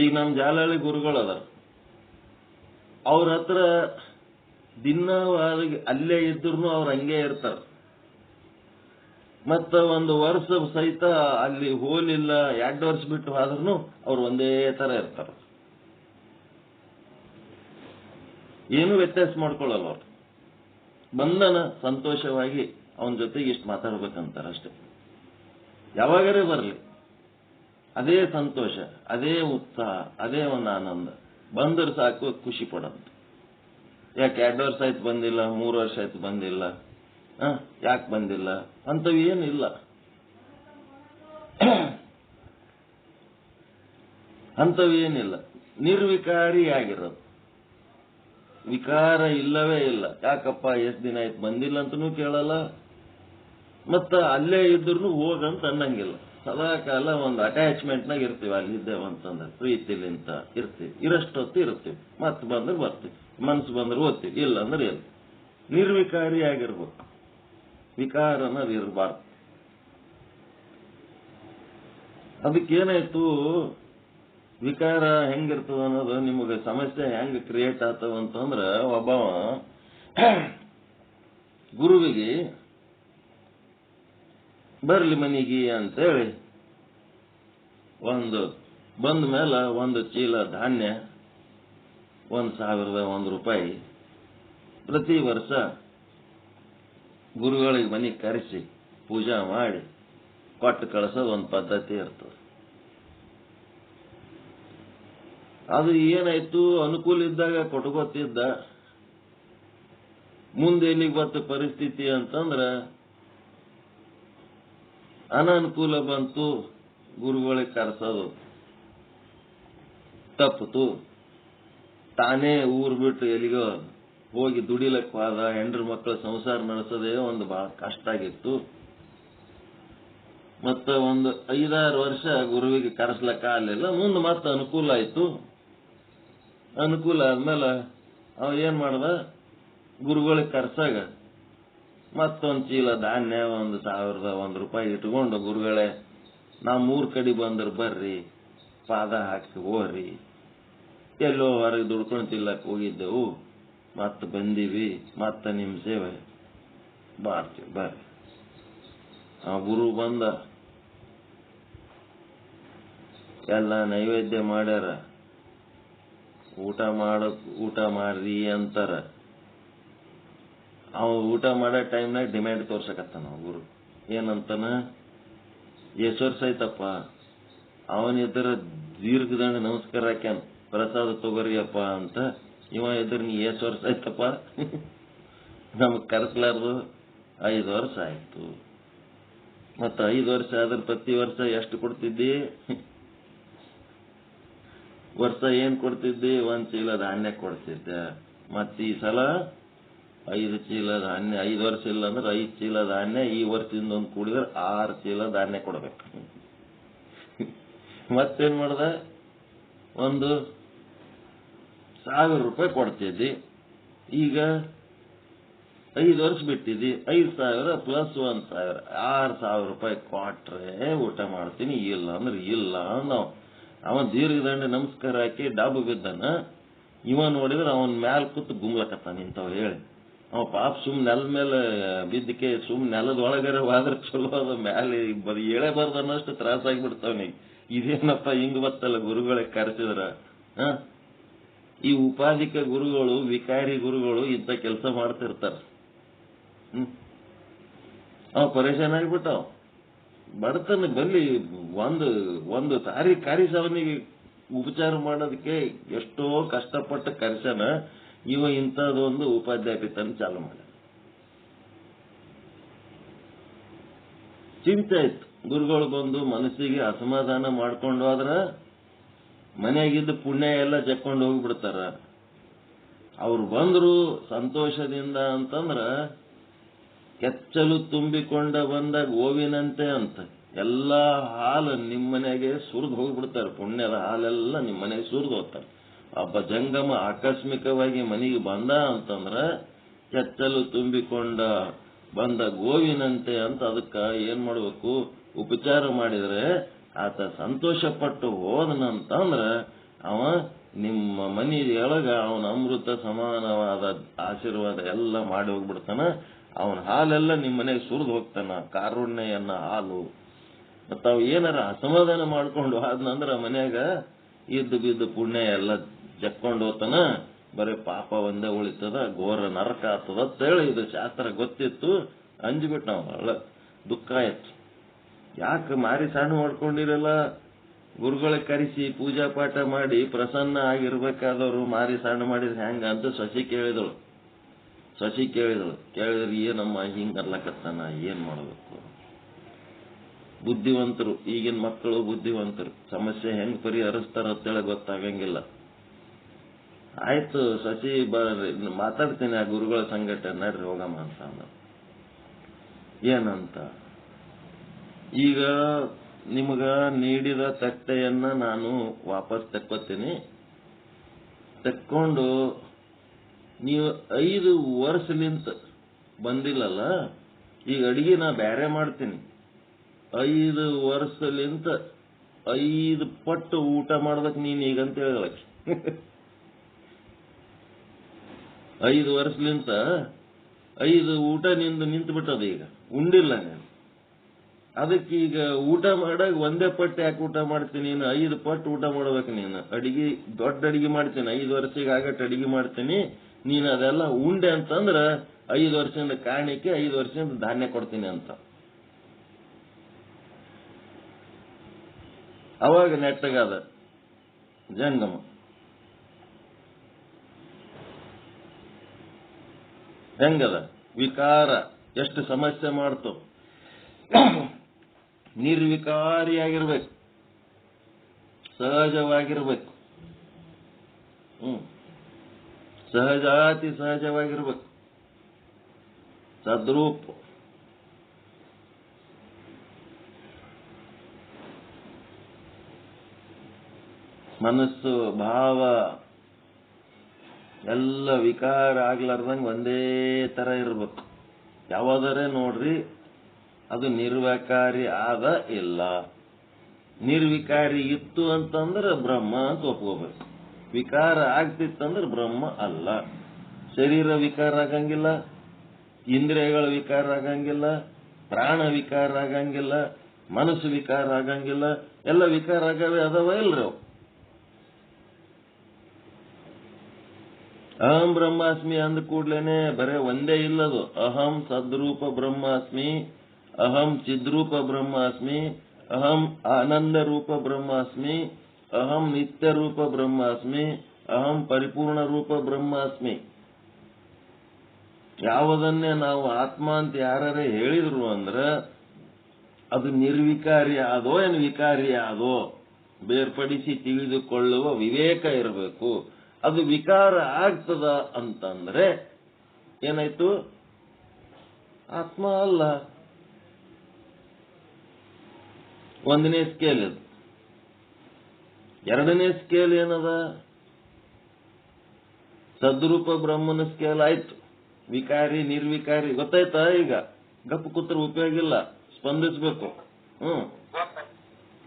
ಈಗ ನಮ್ ಜಾಲಹಳ್ಳಿ ಗುರುಗಳು ಅದಾರ, ಅವ್ರ ಹತ್ರ ದಿನ ಅಲ್ಲೇ ಇದ್ರು ಅವ್ರ ಹಂಗೆ ಇರ್ತಾರ. ಮತ್ತ ಒಂದು ವರ್ಷ ಸಹಿತ ಅಲ್ಲಿ ಹೋಲಿಲ್ಲ, 2 ವರ್ಷ ಬಿಟ್ಟು ಆದ್ರೂ ಅವ್ರು ಒಂದೇ ತರ ಇರ್ತಾರ. ಏನು ವ್ಯತ್ಯಾಸ ಮಾಡ್ಕೊಳ್ಳಲ್ಲ ಅವ್ರು. ಬಂದನ ಸಂತೋಷವಾಗಿ ಅವನ ಜೊತೆಗೆ ಇಷ್ಟು ಮಾತಾಡ್ಬೇಕಂತಾರ ಅಷ್ಟೇ. ಯಾವಾಗರೇ ಬರ್ಲಿ ಅದೇ ಸಂತೋಷ, ಅದೇ ಉತ್ಸಾಹ, ಅದೇ ಒಂದು ಆನಂದ. ಬಂದ್ರೆ ಸಾಕು ಖುಷಿ ಪಡೋದು. ಯಾಕೆ 2 ವರ್ಷ ಆಯ್ತು ಬಂದಿಲ್ಲ, 3 ವರ್ಷ ಆಯ್ತು ಬಂದಿಲ್ಲ, ಯಾಕೆ ಬಂದಿಲ್ಲ ಅಂತವು ಏನಿಲ್ಲ. ಅಂತವೇನಿಲ್ಲ, ನಿರ್ವಿಕಾರಿಯಾಗಿರೋದು, ವಿಕಾರ ಇಲ್ಲವೇ ಇಲ್ಲ. ಯಾಕಪ್ಪ ಎಷ್ಟು ದಿನ ಆಯ್ತು ಬಂದಿಲ್ಲ ಅಂತನೂ ಕೇಳಲ್ಲ, ಮತ್ತ ಅಲ್ಲೇ ಇದ್ರು ಹೋಗಂತ ಅನ್ನಂಗಿಲ್ಲ. ಸದಾ ಕಾಲ ಒಂದು ಅಟ್ಯಾಚ್ಮೆಂಟ್ನಾಗ ಇರ್ತೀವಿ. ಅಲ್ಲಿದ್ದೇವಂತಂದ್ರೆ ಪ್ರೀತಿಲಿಂತ ಇರ್ತೀವಿ, ಇರಷ್ಟೊತ್ತು ಇರ್ತೀವಿ, ಮತ್ತೆ ಬಂದ್ರೆ ಬರ್ತೀವಿ, ಮನ್ಸು ಬಂದ್ರೆ ಓದ್ತೀವಿ, ಇಲ್ಲ ಅಂದ್ರೆ ಇಲ್ಲ. ನಿರ್ವಿಕಾರಿಯಾಗಿರ್ಬೇಕು, ವಿಕಾರ ಅನ್ನೋದು ಇರಬಾರ್ದು. ಅದಕ್ಕೇನಾಯ್ತು, ವಿಕಾರ ಹೆಂಗಿರ್ತದ ಅನ್ನೋದು ನಿಮಗೆ ಸಮಸ್ಯೆ ಹೆಂಗ್ ಕ್ರಿಯೇಟ್ ಆಗ್ತವ ಅಂತಂದ್ರ, ಒಬ್ಬವ ಗುರುವಿಗೆ ಬರ್ಲಿ ಮನಿಗೆ ಅಂತೇಳಿ ಬಂದ ಮೇಲೆ ಒಂದು ಚೀಲ ಧಾನ್ಯ, 1,001 ರೂಪಾಯಿ ಪ್ರತಿ ವರ್ಷ ಗುರುಗಳಿಗೆ ಮನೆಗೆ ಕರೆಸಿ ಪೂಜಾ ಮಾಡಿ ಕೊಟ್ಟು ಕಳಿಸೋದು ಒಂದು ಪದ್ಧತಿ ಇರ್ತದೆ. ಅದು ಏನಾಯ್ತು, ಅನುಕೂಲ ಇದ್ದಾಗ ಕೊಟ್ಕೋತಿದ್ದ. ಮುಂದೆ ಎಲ್ಲಿಗೆ ಬತ್ತ ಪರಿಸ್ಥಿತಿ ಅಂತಂದ್ರ ಅನಾನುಕೂಲ ಬಂತು, ಗುರುಗಳಿಗೆ ಕರೆಸೋದು ತಪ್ಪಿತು. ತಾನೇ ಊರು ಬಿಟ್ಟು ಎಲ್ಲಿಗೋ ಹೋಗಿ ದುಡಿಲಕ್ಕೆ ಹೋದ. ಹೆಂಡ್ರ ಮಕ್ಕಳ ಸಂಸಾರ ನಡೆಸೋದೇ ಒಂದು ಬಹಳ ಕಷ್ಟ ಆಗಿತ್ತು. ಮತ್ತ ಒಂದು 5-6 ವರ್ಷ ಗುರುವಿಗೆ ಕರೆಸ್ಲಕ್ಕ ಆಗಲಿಲ್ಲ. ಮುಂದೆ ಮತ್ತೆ ಅನುಕೂಲ ಆಯ್ತು. ಅನುಕೂಲ ಆದ್ಮೇಲೆ ಅವ ಏನ್ ಮಾಡ್ದ, ಗುರುಗಳಿಗೆ ಕರ್ಸಾಗ ಮತ್ತೊಂದು ಚೀಲ ಧಾನ್ಯ 1,001 ರೂಪಾಯಿ ಇಟ್ಕೊಂಡು, ಗುರುಗಳೇ ನಾವು 3 ಕಡೆ ಬಂದ್ರೆ ಬರ್ರಿ, ಪಾದ ಹಾಕಿ ಹೋಗ್ರಿ, ಎಲ್ಲೋ ಹೊರಗೆ ದುಡ್ಕೊಂಡು ತಿಲ್ಲಕ್ಕೆ ಹೋಗಿದ್ದೆವು, ಮತ್ತೆ ಬಂದೀವಿ, ಮತ್ತೆ ನಿಮ್ಮ ಸೇವೆ ಮಾಡ್ತೀವಿ ಬರ್ರಿ. ಆ ಗುರು ಬಂದ, ಎಲ್ಲ ನೈವೇದ್ಯ ಮಾಡ್ಯಾರ, ಊಟ ಮಾಡ್ರಿ ಅಂತಾರ. ಅವ ಊಟ ಮಾಡೋ ಟೈಮ್ನಾಗ ಡಿಮ್ಯಾಂಡ್ ತೋರ್ಸಕತ್ತಾನ ಗುರು. ಏನಂತಾನ, ಎಷ್ಟು ವರ್ಷ ಆಯ್ತಪ್ಪ, ಅವನಿದ್ರ ದೀರ್ಘದಂಡ ನಮಸ್ಕಾರ ಹಾಕ್ಯಾನ, ಪ್ರಸಾದ ತಗೋರಿಯಪ್ಪ ಅಂತ. ಇವ ಇದ್ರ ನೀ ಎಷ್ಟು ವರ್ಷ ಆಯ್ತಪ್ಪ, ನಮಗ್ ಕರೆಸ್ಲಾರ್ದು 5 ವರ್ಷ ಆಯ್ತು. ಮತ್ತ 5 ವರ್ಷ ಆದ್ರೆ ಪ್ರತಿ ವರ್ಷ ಎಷ್ಟು ಕೊಡ್ತಿದ್ದಿ? ವರ್ಷ ಏನ್ ಕೊಡ್ತಿದ್ದಿ? 1 ಚೀಲ ಧಾನ್ಯ ಕೊಡ್ತಿದ್ದೆ. ಮತ್ತ ಈ ಸಲ 5 ಚೀಲ ಧಾನ್ಯ, 5 ವರ್ಷ ಇಲ್ಲ ಅಂದ್ರೆ 5 ಚೀಲ ಧಾನ್ಯ, ಈ ವರ್ಷದಿಂದ ಒಂದು ಕೂಡಿದ್ರೆ 6 ಚೀಲ ಧಾನ್ಯ ಕೊಡ್ಬೇಕು. ಮತ್ತೇನ್ ಮಾಡ್ದ, 1,000 ರೂಪಾಯಿ ಕೊಡ್ತಿದ್ದಿ, ಈಗ 5 ವರ್ಷ ಬಿಟ್ಟಿದ್ದಿ, 5,000 ಪ್ಲಸ್ 1,000, 6,000 ರೂಪಾಯಿ ಕೊಟ್ರೆ ಊಟ ಮಾಡ್ತೀನಿ, ಇಲ್ಲ ಅಂದ್ರೆ ಇಲ್ಲ ಅಂದ. ಅವ ದೀರ್ಘದಂಡ ನಮಸ್ಕಾರ ಹಾಕಿ ಡಬ್ಬು ಬಿದ್ದಾನ. ಇವ ನೋಡಿದ್ರೆ ಅವನ್ ಮ್ಯಾಲ ಕೂತು ಗುಮ್ಲಕತ್ತಾನ ಇಂಥವ್ ಹೇಳಿ. ಅವ ಪಾಪ ನೆಲ ಮೇಲೆ ಬಿದ್ದಕ್ಕೆ ನೆಲದೊಳಗರೆ ಹೋದ್ರೆ ಚಲೋ, ಅದ ಮ್ಯಾಲೆ ಹೇಳೇ ಬಾರ್ದು ಅನ್ನೋಷ್ಟು ತ್ರಾಸಾಗಿಬಿಡ್ತಾವನಿಗೆ. ಇದೇನಪ್ಪ ಹಿಂಗ್ ಬತ್ತಲ್ಲ ಗುರುಗಳಿಗೆ ಕರೆಸಿದ್ರ. ಈ ಉಪಾಧಿಕ ಗುರುಗಳು, ವಿಕಾರಿ ಗುರುಗಳು ಇಂಥ ಕೆಲಸ ಮಾಡ್ತಿರ್ತಾರ. ಅವ ಪರೇಶಾನ್ ಆಗಿಬಿಟ್ಟಾವ. ಬಡತನ ಬಲ್ಲಿ ಒಂದು ತಾರಿ ಕಾರಿಸವನಿಗೆ ಉಪಚಾರ ಮಾಡೋದಕ್ಕೆ ಎಷ್ಟೋ ಕಷ್ಟಪಟ್ಟು ಕರೆಸನ. ಇವ ಇಂಥದ್ದೊಂದು ಉಪಾಧ್ಯಾಪಿತನ ಚಾಲು ಮಾಡ. ಚಿಂತೆ ಆಯ್ತು. ಗುರುಗಳು ಬಂದು ಮನಸ್ಸಿಗೆ ಅಸಮಾಧಾನ ಮಾಡ್ಕೊಂಡು ಹೋದ್ರ ಮನೆಯಾಗಿದ್ದ ಪುಣ್ಯ ಎಲ್ಲ ಜಕ್ಕೊಂಡು ಹೋಗ್ಬಿಡ್ತಾರ. ಅವ್ರು ಬಂದ್ರು ಸಂತೋಷದಿಂದ ಅಂತಂದ್ರ, ಕೆಚ್ಚಲು ತುಂಬಿಕೊಂಡ ಬಂದ ಗೋವಿನಂತೆ ಅಂತ ಎಲ್ಲಾ ಹಾಲು ನಿಮ್ಮನೆಗೆ ಸುರಿದು ಹೋಗ್ಬಿಡ್ತಾರೆ. ಪುಣ್ಯದ ಹಾಲೆಲ್ಲ ನಿಮ್ಮ ಮನೆಗೆ ಸುರಿದು ಹೋಗ್ತಾರೆ. ಒಬ್ಬ ಜಂಗಮ ಆಕಸ್ಮಿಕವಾಗಿ ಮನೆಗೆ ಬಂದ ಅಂತಂದ್ರ ಕೆಚ್ಚಲು ತುಂಬಿಕೊಂಡ ಬಂದ ಗೋವಿನಂತೆ ಅಂತ. ಅದಕ್ಕ ಏನ್ ಮಾಡ್ಬೇಕು, ಉಪಚಾರ ಮಾಡಿದ್ರೆ ಆತ ಸಂತೋಷ ಪಟ್ಟು ಹೋದನಂತಂದ್ರ ಅವ ನಿಮ್ಮ ಮನೆಯೊಳಗ ಅವನ ಅಮೃತ ಸಮಾನವಾದ ಆಶೀರ್ವಾದ ಎಲ್ಲ ಮಾಡಿ ಹೋಗ್ಬಿಡ್ತಾನ. ಅವನ ಹಾಲೆಲ್ಲ ನಿಮ್ಮ ಮನೆಗೆ ಸುರಿದು ಹೋಗ್ತಾನ, ಕಾರುಣ್ಯನ್ನ ಹಾಲು. ಮತ್ತ ಅವ್ ಏನಾರ ಅಸಮಾಧಾನ ಮಾಡ್ಕೊಂಡು ಆದ್ನಂದ್ರ ಮನ್ಯಾಗ ಇದ್ದು ಬಿದ್ದು ಪುಣ್ಯ ಎಲ್ಲ ಜಕ್ಕೊಂಡು ಹೋಗ್ತಾನ. ಬರೀ ಪಾಪ ಒಂದೇ ಉಳಿತದ, ಘೋರ ನರಕ ಆಗ್ತದ ಅಂತ ಹೇಳಿ ಇದು ಶಾಸ್ತ್ರ ಗೊತ್ತಿತ್ತು. ಅಂಜ್ಬಿಟ್ಟು ನಾವು ದುಃಖ ಆಯ್ತು. ಯಾಕೆ ಮಾರಿ ಸಣ್ಣ ಮಾಡ್ಕೊಂಡಿರಲ್ಲ? ಗುರುಗಳಿಗೆ ಕರೆಸಿ ಪೂಜಾ ಪಾಠ ಮಾಡಿ ಪ್ರಸನ್ನ ಆಗಿರ್ಬೇಕಾದವ್ರು ಮಾರಿ ಸಣ್ಣ ಮಾಡಿದ್ರೆ ಹೆಂಗ ಅಂತ ಸಸಿ ಕೇಳಿದಳು. ಶಶಿ ಕೇಳಿದ್ರೆ ಏನಮ್ಮ ಹಿಂಗ್ ಅನ್ಲಕತ್ತಾನ, ಏನ್ ಮಾಡಬೇಕು? ಬುದ್ಧಿವಂತರು, ಈಗಿನ ಮಕ್ಕಳು ಬುದ್ಧಿವಂತರು, ಸಮಸ್ಯೆ ಹೆಂಗ್ ಪರಿಹರಿಸ್ತಾರ ಅಂತೇಳಿ ಗೊತ್ತಾಗಂಗಿಲ್ಲ. ಆಯ್ತು ಶಶಿ ಮಾತಾಡ್ತೀನಿ ಆ ಗುರುಗಳ ಸಂಘಟನೆ ನಡ್ರಿ ಹೋಗಮ್ಮ ಅಂತ ಅಂದ. ಏನಂತ, ಈಗ ನಿಮಗ ನೀಡಿದ ತಟ್ಟೆಯನ್ನ ನಾನು ವಾಪಸ್ ತಕ್ಕೋತೀನಿ, ತಕ್ಕೊಂಡು ನೀವು 5 ವರ್ಷಲಿಂತ ಬಂದಿಲ್ಲಲ್ಲ, ಈಗ ಅಡಿಗೆ ನಾ ಬ್ಯಾರೆ ಮಾಡ್ತೀನಿ, 5 ವರ್ಷಲಿಂತ 5 ಪಟ್ಟು ಊಟ ಮಾಡ್ಬೇಕು ನೀನ್ ಈಗಂತ ಹೇಳಕ್. 5 ವರ್ಷಲಿಂತ 5 ಊಟ ನಿಂತು ಬಿಟ್ಟದ, ಈಗ ಉಂಡಿಲ್ಲ ನಾನು. ಅದಕ್ಕೀಗ ಊಟ ಮಾಡಾಗ ಒಂದೇ ಪಟ್ಟು ಯಾಕೆ ಊಟ ಮಾಡ್ತೀನಿ, ನೀನು 5 ಪಟ್ಟು ಊಟ ಮಾಡ್ಬೇಕು. ನೀನು ಅಡಿಗೆ ದೊಡ್ಡ ಅಡಿಗೆ ಮಾಡ್ತೀನಿ, 5 ವರ್ಷಕ್ಕೆ ಆಗಟ್ಟು ಅಡಿಗೆ ಮಾಡ್ತೀನಿ, ನೀನು ಅದೆಲ್ಲ ಉಂಡೆ ಅಂತಂದ್ರ 5 ವರ್ಷದಿಂದ ಕಾಣಿಕೆ, 5 ವರ್ಷದಿಂದ ಧಾನ್ಯ ಕೊಡ್ತೀನಿ ಅಂತ. ಅವಾಗ ನೆಟ್ಟಗಾದ ಜಂಗಮ. ಹೆಂಗದ ವಿಕಾರ, ಎಷ್ಟು ಸಮಸ್ಯೆ ಮಾಡ್ತು. ನಿರ್ವಿಕಾರಿಯಾಗಿರ್ಬೇಕು, ಸಹಜವಾಗಿರ್ಬೇಕು, ಸಹಜಾತಿ ಸಹಜವಾಗಿರ್ಬೇಕು, ಸದ್ರೂಪ. ಮನಸ್ಸು ಭಾವ ಎಲ್ಲ ವಿಕಾರ ಆಗ್ಲಾರ್ದಂಗೆ ಒಂದೇ ತರ ಇರ್ಬೇಕು. ಯಾವಾದರೆ ನೋಡ್ರಿ ಅದು ನಿರ್ವಿಕಾರಿ ಆದ ಇಲ್ಲ. ನಿರ್ವಿಕಾರಿ ಇತ್ತು ಅಂತಂದ್ರೆ ಬ್ರಹ್ಮ ಅಂತ ಒಪ್ಕೋಬೇಕು. ವಿಕಾರ ಆಗ್ತಿತ್ತಂದ್ರೆ ಬ್ರಹ್ಮ ಅಲ್ಲ. ಶರೀರ ವಿಕಾರ ಆಗಂಗಿಲ್ಲ, ಇಂದ್ರಿಯಗಳ ವಿಕಾರ ಆಗಂಗಿಲ್ಲ, ಪ್ರಾಣ ವಿಕಾರ ಆಗಂಗಿಲ್ಲ, ಮನಸ್ಸು ವಿಕಾರ ಆಗಂಗಿಲ್ಲ. ಎಲ್ಲ ವಿಕಾರ ಆಗವೆ ಅದಾವ ಇಲ್ರಿ ಅವು. ಅಹಂ ಬ್ರಹ್ಮಾಸ್ಮಿ ಅಂದ ಕೂಡ್ಲೇನೆ ಬರೇ ಒಂದೇ ಇಲ್ಲದು. ಅಹಂ ಸದ್ರೂಪ ಬ್ರಹ್ಮಾಸ್ಮಿ, ಅಹಂ ಚಿದ್ರೂಪ ಬ್ರಹ್ಮಾಸ್ಮಿ, ಅಹಂ ಆನಂದ ರೂಪ ಬ್ರಹ್ಮಾಸ್ಮಿ, ಅಹಂ ನಿತ್ಯ ರೂಪ ಬ್ರಹ್ಮಾಸ್ಮಿ, ಅಹಂ ಪರಿಪೂರ್ಣ ರೂಪ ಬ್ರಹ್ಮಾಸ್ಮಿ. ಯಾವುದನ್ನೇ ನಾವು ಆತ್ಮ ಅಂತ ಯಾರೇ ಹೇಳಿದ್ರು ಅಂದ್ರ ಅದು ನಿರ್ವಿಕಾರಿ ಆದೋ ಏನು ವಿಕಾರಿ ಆದೋ ಬೇರ್ಪಡಿಸಿ ತಿಳಿದುಕೊಳ್ಳುವ ವಿವೇಕ ಇರಬೇಕು. ಅದು ವಿಕಾರ ಆಗ್ತದ ಅಂತಂದ್ರೆ ಏನಾಯ್ತು? ಆತ್ಮ ಅಲ್ಲ. ಒಂದನೇ ಸ್ಕೇಲ್ ಇದು. ಎರಡನೇ ಸ್ಕೇಲ್ ಏನದ? ಸದ್ರೂಪ ಬ್ರಹ್ಮನ ಸ್ಕೇಲ್ ಆಯ್ತು. ವಿಕಾರಿ ನಿರ್ವಿಕಾರಿ ಗೊತ್ತಾಯ್ತಾ? ಈಗ ಗಪ್ಪು ಕೂತ್ರ ಉಪಯೋಗ ಇಲ್ಲ, ಸ್ಪಂದಿಸ್ಬೇಕು.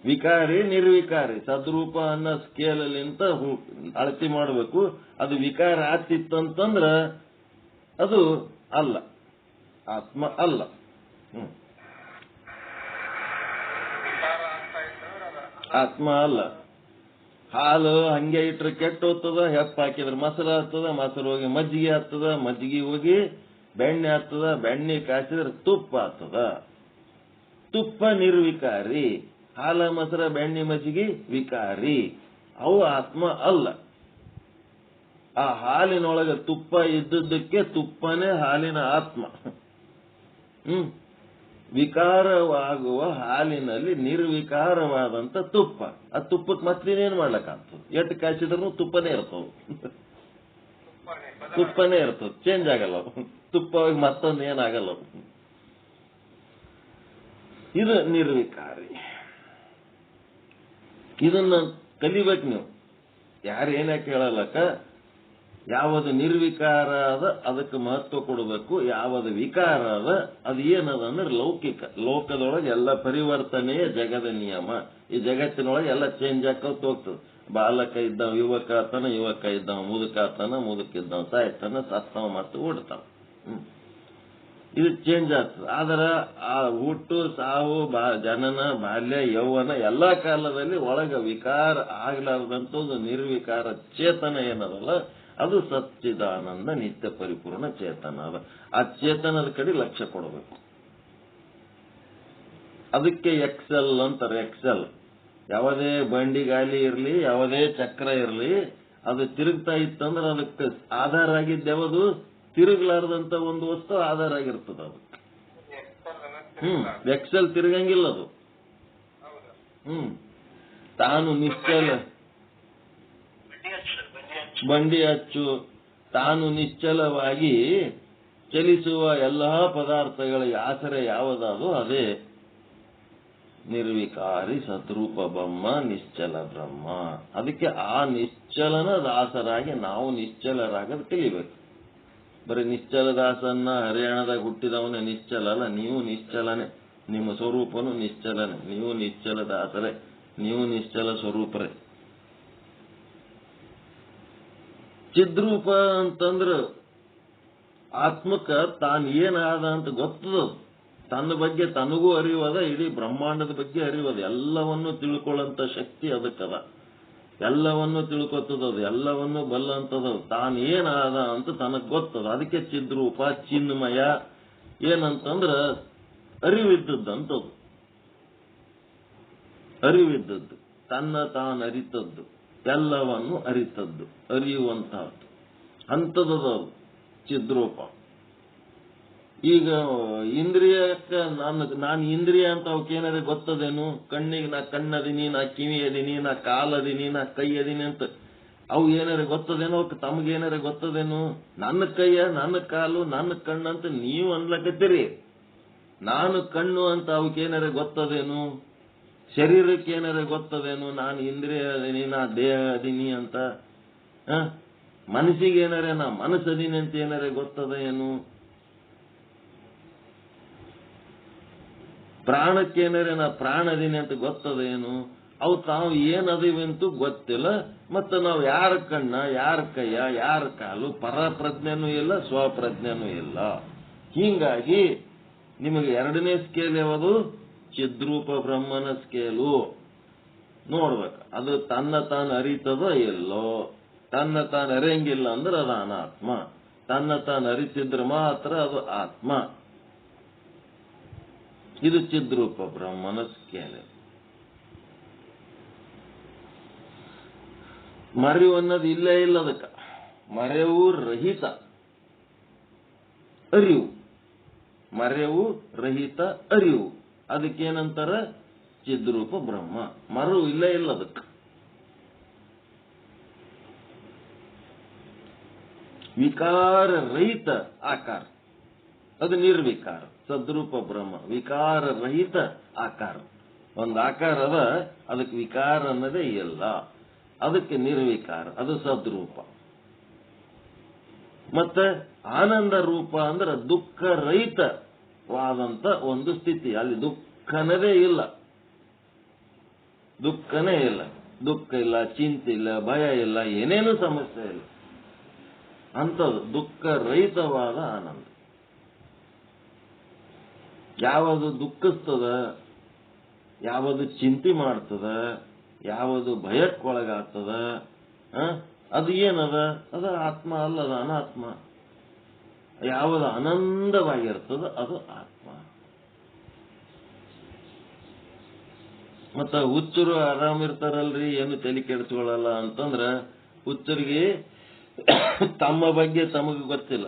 ವಿಕಾರಿ ನಿರ್ವಿಕಾರಿ ಸದ್ರೂಪ ಅನ್ನೋ ಸ್ಕೇಲ್ ಅಲ್ಲಿಂತ ಅಳತಿ ಮಾಡಬೇಕು. ಅದು ವಿಕಾರ ಆಗ್ತಿತ್ತಂತಂದ್ರ ಅದು ಅಲ್ಲ, ಆತ್ಮ ಅಲ್ಲ. ಆತ್ಮ ಅಲ್ಲ. ಹಾಲು ಹಂಗೆ ಇಟ್ರೆ ಕೆಟ್ಟ ಹೋಗ್ತದ, ಹೆಪ್ಪ ಹಾಕಿದ್ರೆ ಮೊಸರು ಆಗ್ತದ, ಮೊಸರು ಹೋಗಿ ಮಜ್ಜಿಗೆ ಆಗ್ತದ, ಮಜ್ಜಿಗೆ ಹೋಗಿ ಬೆಣ್ಣೆ ಆಗ್ತದ, ಬೆಣ್ಣೆ ಕಾಯಿಸಿದ್ರೆ ತುಪ್ಪ ಆಗ್ತದ. ತುಪ್ಪ ನಿರ್ವಿಕಾರಿ, ಹಾಲ ಮೊಸರ ಬೆಣ್ಣೆ ಮಜ್ಜಿಗೆ ವಿಕಾರಿ. ಅವು ಆತ್ಮ ಅಲ್ಲ. ಆ ಹಾಲಿನೊಳಗೆ ತುಪ್ಪ ಇದ್ದದ್ದಕ್ಕೆ ತುಪ್ಪನೇ ಹಾಲಿನ ಆತ್ಮ. ವಿಕಾರವಾಗುವ ಹಾಲಿನಲ್ಲಿ ನಿರ್ವಿಕಾರವಾದಂತ ತುಪ್ಪ. ಆ ತುಪ್ಪಕ್ಕೆ ಮತ್ತೇನೇನ್ ಮಾಡ್ಲಕ್ಕಾಗ್ತದೆ? ಎಟ್ಟು ಕಾಯಿಸಿದ್ರು ತುಪ್ಪನೇ ಇರ್ತವೆ, ತುಪ್ಪನೇ ಇರ್ತದೆ, ಚೇಂಜ್ ಆಗಲ್ಲ. ತುಪ್ಪ ಮತ್ತೊಂದು ಏನಾಗಲ್ಲ. ಇದು ನಿರ್ವಿಕಾರಿ. ಇದನ್ನ ಕಲಿಬೇಕು ನೀವು. ಯಾರು ಏನಕ್ಕೆ ಹೇಳಲಕ್ಕ? ಯಾವುದು ನಿರ್ವಿಕಾರ ಅದ ಅದಕ್ಕೆ ಮಹತ್ವ ಕೊಡಬೇಕು, ಯಾವುದು ವಿಕಾರ ಅದ ಅದು ಏನದ ಅಂದ್ರೆ ಲೌಕಿಕ. ಲೋಕದೊಳಗೆ ಎಲ್ಲ ಪರಿವರ್ತನೆಯ ಜಗದ ನಿಯಮ. ಈ ಜಗತ್ತಿನೊಳಗೆ ಎಲ್ಲ ಚೇಂಜ್ ಆಕೋತ ಹೋಗ್ತದೆ. ಬಾಲಕ ಇದ್ದಾವ ಯುವಕ ಆತನ, ಯುವಕ ಇದ್ದಾವ ಮುದುಕ ಆತನ, ಮುದುಕ ಇದ್ದಾವ ಸಾಯ್ತಾನ, ಸತ್ತವ ಮತ್ತು ಓಡ್ತಾವ. ಇದು ಚೇಂಜ್ ಆಗ್ತದೆ. ಆದ್ರ ಆ ಹುಟ್ಟು ಸಾವು ಜನನ ಬಾಲ್ಯ ಯೌವನ ಎಲ್ಲಾ ಕಾಲದಲ್ಲಿ ಒಳಗ ವಿಕಾರ ಆಗ್ಲಾರ್ದಂಥದ್ದು ನಿರ್ವಿಕಾರ ಚೇತನ ಏನದಲ್ಲ ಅದು ಸಚ್ಚಿದಾನಂದ ನಿತ್ಯ ಪರಿಪೂರ್ಣ ಚೇತನ ಅದ. ಆ ಚೇತನದ ಕಡೆ ಲಕ್ಷ್ಯ ಕೊಡಬೇಕು. ಅದಕ್ಕೆ ಎಕ್ಸೆಲ್ ಅಂತಾರೆ. ಎಕ್ಸೆಲ್ ಯಾವುದೇ ಬಂಡಿಗಾಲಿ ಇರ್ಲಿ, ಯಾವುದೇ ಚಕ್ರ ಇರ್ಲಿ, ಅದು ತಿರುಗ್ತಾ ಇತ್ತಂದ್ರೆ ಅದಕ್ಕೆ ಆಧಾರ ಆಗಿದ್ದು ಯಾವುದು? ತಿರುಗಲಾರದಂತ ಒಂದು ವಸ್ತು ಆಧಾರ ಆಗಿರ್ತದ ಅದು. ಎಕ್ಸೆಲ್ ತಿರುಗಂಗಿಲ್ಲ ಅದು. ತಾನು ನಿಶ್ಚಲ ಬಂಡಿ ಅಚ್ಚು, ತಾನು ನಿಶ್ಚಲವಾಗಿ ಚಲಿಸುವ ಎಲ್ಲಾ ಪದಾರ್ಥಗಳಿಗೆ ಆಸರೆ ಯಾವುದಾದೋ ಅದೇ ನಿರ್ವಿಕಾರಿ ಸದ್ರೂಪ ಬ್ರಹ್ಮ, ನಿಶ್ಚಲ ಬ್ರಹ್ಮ. ಅದಕ್ಕೆ ಆ ನಿಶ್ಚಲನ ದಾಸರಾಗಿ ನಾವು ನಿಶ್ಚಲರಾಗದು ಕಲಿಬೇಕು. ಬರೀ ನಿಶ್ಚಲ ದಾಸನ್ನ ಹರಿಯಾಣದಾಗ ಹುಟ್ಟಿದವನೇ ನಿಶ್ಚಲ ಅಲ್ಲ, ನೀವು ನಿಶ್ಚಲನೆ, ನಿಮ್ಮ ಸ್ವರೂಪನು ನಿಶ್ಚಲನೆ, ನೀವು ನಿಶ್ಚಲ ದಾಸರೇ, ನೀವು ನಿಶ್ಚಲ ಸ್ವರೂಪರೇ. ಚಿದ್ರೂಪ ಅಂತಂದ್ರ ಆತ್ಮಕ್ಕ ತಾನ್ ಏನಾದ ಅಂತ ಗೊತ್ತದ, ತನ್ನ ಬಗ್ಗೆ ತನಗೂ ಅರಿವದ, ಇಡೀ ಬ್ರಹ್ಮಾಂಡದ ಬಗ್ಗೆ ಅರಿವದ, ಎಲ್ಲವನ್ನೂ ತಿಳ್ಕೊಳ್ಳಂತ ಶಕ್ತಿ ಅದಕ್ಕದ, ಎಲ್ಲವನ್ನೂ ತಿಳ್ಕೊತದದು, ಎಲ್ಲವನ್ನೂ ಬಲ್ಲಂತದದು, ತಾನ್ ಏನಾದ ಅಂತ ತನಗ್ ಗೊತ್ತದ. ಅದಕ್ಕೆ ಚಿದ್ರೂಪ, ಚಿನ್ಮಯ ಏನಂತಂದ್ರ ಅರಿವಿದ್ದದ್ದಂತದ್ದು, ಅರಿವಿದ್ದದ್ದು, ತನ್ನ ತಾನು ಅರಿತದ್ದು, ಎಲ್ಲವನ್ನು ಅರಿತದ್ದು, ಅರಿಯುವಂತಹದ್ದು ಅಂತದದು ಚಿದ್ರೂಪ. ಈಗ ಇಂದ್ರಿಯಕ್ಕೆ ನಾನು ಇಂದ್ರಿಯ ಅಂತ ಅವಕ್ಕೇನಾರ ಗೊತ್ತದೇನು? ಕಣ್ಣಿಗೆ ನಾ ಕಣ್ಣದೀನಿ, ನಾ ಕಿವಿ ಅದೀನಿ, ನಾ ಕಾಲದೀನಿ, ನಾ ಕೈ ಅದೀನಿ ಅಂತ ಅವು ಏನಾರ ಗೊತ್ತದೇನೋ? ಅವಕ್ಕೆ ತಮಗೇನಾರ ಗೊತ್ತದೇನು? ನನ್ನ ಕೈಯ, ನನ್ನ ಕಾಲು, ನನ್ನ ಕಣ್ಣಂತ ನೀವು ಅನ್ಲಕತ್ತೀರಿ. ನಾನು ಕಣ್ಣು ಅಂತ ಅವಕ್ಕೇನಾರ ಗೊತ್ತದೇನು? ಶರೀರಕ್ಕೆ ಏನಾರ ಗೊತ್ತದೇನು? ನಾನು ಇಂದ್ರಿಯ ಅದೀನಿ, ನಾ ದೇಹ ಅದೀನಿ ಅಂತ. ಮನಸ್ಸಿಗೆ ಏನಾರ ನಾ ಮನಸ್ಸದೀನಿ ಅಂತ ಏನಾರ ಗೊತ್ತದ ಏನು? ಪ್ರಾಣಕ್ಕೇನಾರ ನಾ ಪ್ರಾಣ ಅದೀನಿ ಅಂತ ಗೊತ್ತದೇನು? ಅವು ತಾವು ಏನದಿವಂತೂ ಗೊತ್ತಿಲ್ಲ. ಮತ್ತೆ ನಾವು ಯಾರ ಕಣ್ಣ, ಯಾರ ಕೈಯ, ಯಾರ ಕಾಲು, ಪರಪ್ರಜ್ಞೆನೂ ಇಲ್ಲ, ಸ್ವಪ್ರಜ್ಞೆನೂ ಇಲ್ಲ. ಹೀಗಾಗಿ ನಿಮಗೆ ಎರಡನೇ ಸ್ಕೇಲ್ ಯಾವುದು? ಚಿದ್ರೂಪ ಬ್ರಹ್ಮನ ಸ್ಕೇಲು ನೋಡ್ಬೇಕು. ಅದು ತನ್ನ ತಾನು ಅರಿತದೋ ಇಲ್ಲೋ. ತನ್ನ ತಾನು ಅರಿಯಂಗಿಲ್ಲ ಅಂದ್ರೆ ಅದು ಅನಾತ್ಮ, ತನ್ನ ತಾನು ಅರಿತಿದ್ರೆ ಮಾತ್ರ ಅದು ಆತ್ಮ. ಇದು ಚಿದ್ರೂಪ ಬ್ರಹ್ಮನ ಸ್ಕೇಲ್. ಮರೆವು ಅನ್ನೋದು ಇಲ್ಲೇ ಇಲ್ಲ. ಅದಕ್ಕ ಮರೆವು ರಹಿತ ಅರಿವು, ಮರೆವು ರಹಿತ ಅರಿವು, ಅದಕ್ಕೇನಂತಾರ? ಚಿದ್ರೂಪ ಬ್ರಹ್ಮ. ಮರೆವು ಇಲ್ಲೇ ಇಲ್ಲ ಅದಕ್ಕೆ. ವಿಕಾರ ರಹಿತ ಆಕಾರ, ಅದು ನಿರ್ವಿಕಾರ. ಸದ್ರೂಪ ಬ್ರಹ್ಮ ವಿಕಾರ ರಹಿತ ಆಕಾರ. ಒಂದು ಆಕಾರ ಅದ, ಅದಕ್ಕೆ ವಿಕಾರ ಅನ್ನೋದೇ ಇಲ್ಲ, ಅದಕ್ಕೆ ನಿರ್ವಿಕಾರ, ಅದು ಸದ್ರೂಪ. ಮತ್ತೆ ಆನಂದ ರೂಪ ಅಂದ್ರೆ ದುಃಖ ರಹಿತವಾದಂತ ಒಂದು ಸ್ಥಿತಿ. ಅಲ್ಲಿ ದುಃಖನದೇ ಇಲ್ಲ, ದುಃಖನೇ ಇಲ್ಲ, ದುಃಖ ಇಲ್ಲ, ಚಿಂತೆ ಇಲ್ಲ, ಭಯ ಇಲ್ಲ, ಏನೇನು ಸಮಸ್ಯೆ ಇಲ್ಲ ಅಂತದ್ದು ದುಃಖ ರಹಿತವಾದ ಆನಂದ. ಯಾವುದು ದುಃಖಿಸ್ತದ, ಯಾವುದು ಚಿಂತೆ ಮಾಡ್ತದ, ಯಾವುದು ಭಯಕ್ಕೊಳಗಾಗ್ತದ, ಅದು ಏನದ? ಅದು ಆತ್ಮ ಅಲ್ಲ, ಅದು ಅನಾತ್ಮ. ಯಾವುದು ಆನಂದವಾಗಿರ್ತದ ಅದು ಆತ್ಮ. ಮತ್ತ ಹುಚ್ಚರು ಆರಾಮಿರ್ತಾರಲ್ರಿ, ಏನು ತಲೆ ಕೆಡಿಸ್ಕೊಳ್ಳಲ್ಲ ಅಂತಂದ್ರ, ಹುಚ್ಚರಿಗೆ ತಮ್ಮ ಬಗ್ಗೆ ತಮಗೆ ಗೊತ್ತಿಲ್ಲ.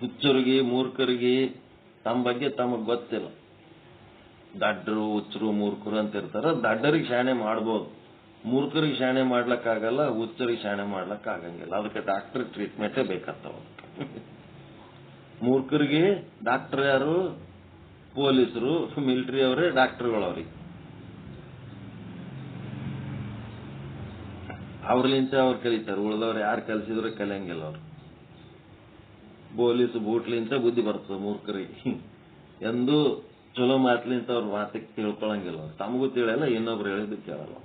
ಹುಚ್ಚರಿಗೆ, ಮೂರ್ಖರಿಗೆ ತಮ್ಮ ಬಗ್ಗೆ ತಮಗ್ ಗೊತ್ತಿಲ್ಲ. ದಡ್ಡರು, ಹುಚ್ಚರು, ಮೂರ್ಖರು ಅಂತ ಇರ್ತಾರ. ದಡ್ಡರಿಗೆ ಶಾಣೆ ಮಾಡ್ಬೋದು, ಮೂರ್ಖರಿಗೆ ಶಾಣೆ ಮಾಡ್ಲಕ್ಕಾಗಲ್ಲ, ಹುಚ್ಚರಿಗೆ ಶಾಣೆ ಮಾಡ್ಲಕ್ ಆಗಂಗಿಲ್ಲ. ಅದಕ್ಕೆ ಡಾಕ್ಟರ್ ಟ್ರೀಟ್ಮೆಂಟೇ ಬೇಕಾಗ್ತಾವ. ಮೂರ್ಖರಿಗೆ ಡಾಕ್ಟರ್ ಯಾರು? ಪೊಲೀಸರು, ಮಿಲಿಟರಿ ಅವರೇ ಡಾಕ್ಟರ್ಗಳವ್ರಿಗೆ. ಅವ್ರಲಿಂತ ಅವ್ರು ಕಲಿತಾರೆ, ಉಳಿದವ್ರು ಯಾರು ಕಲಿಸಿದ್ರು ಕಲಿಯಂಗಿಲ್ಲ. ಅವ್ರು ಪೊಲೀಸ್ ಬೂಟ್ಲಿಂತ ಬುದ್ಧಿ ಬರ್ತದೆ ಮೂರ್ಖರಿಗೆ. ಎಂದು ಚಲೋ ಮಾತ್ಲಿಂತ ಅವ್ರ ಮಾತಿಗೆ ತಿಳ್ಕೊಳಂಗಿಲ್ಲ. ಅವ್ರು ತಮಗೂ ತಿಳಿಯಲ್ಲ, ಇನ್ನೊಬ್ರು ಹೇಳಿದ್ದು ಕೇಳಲ್ಲ.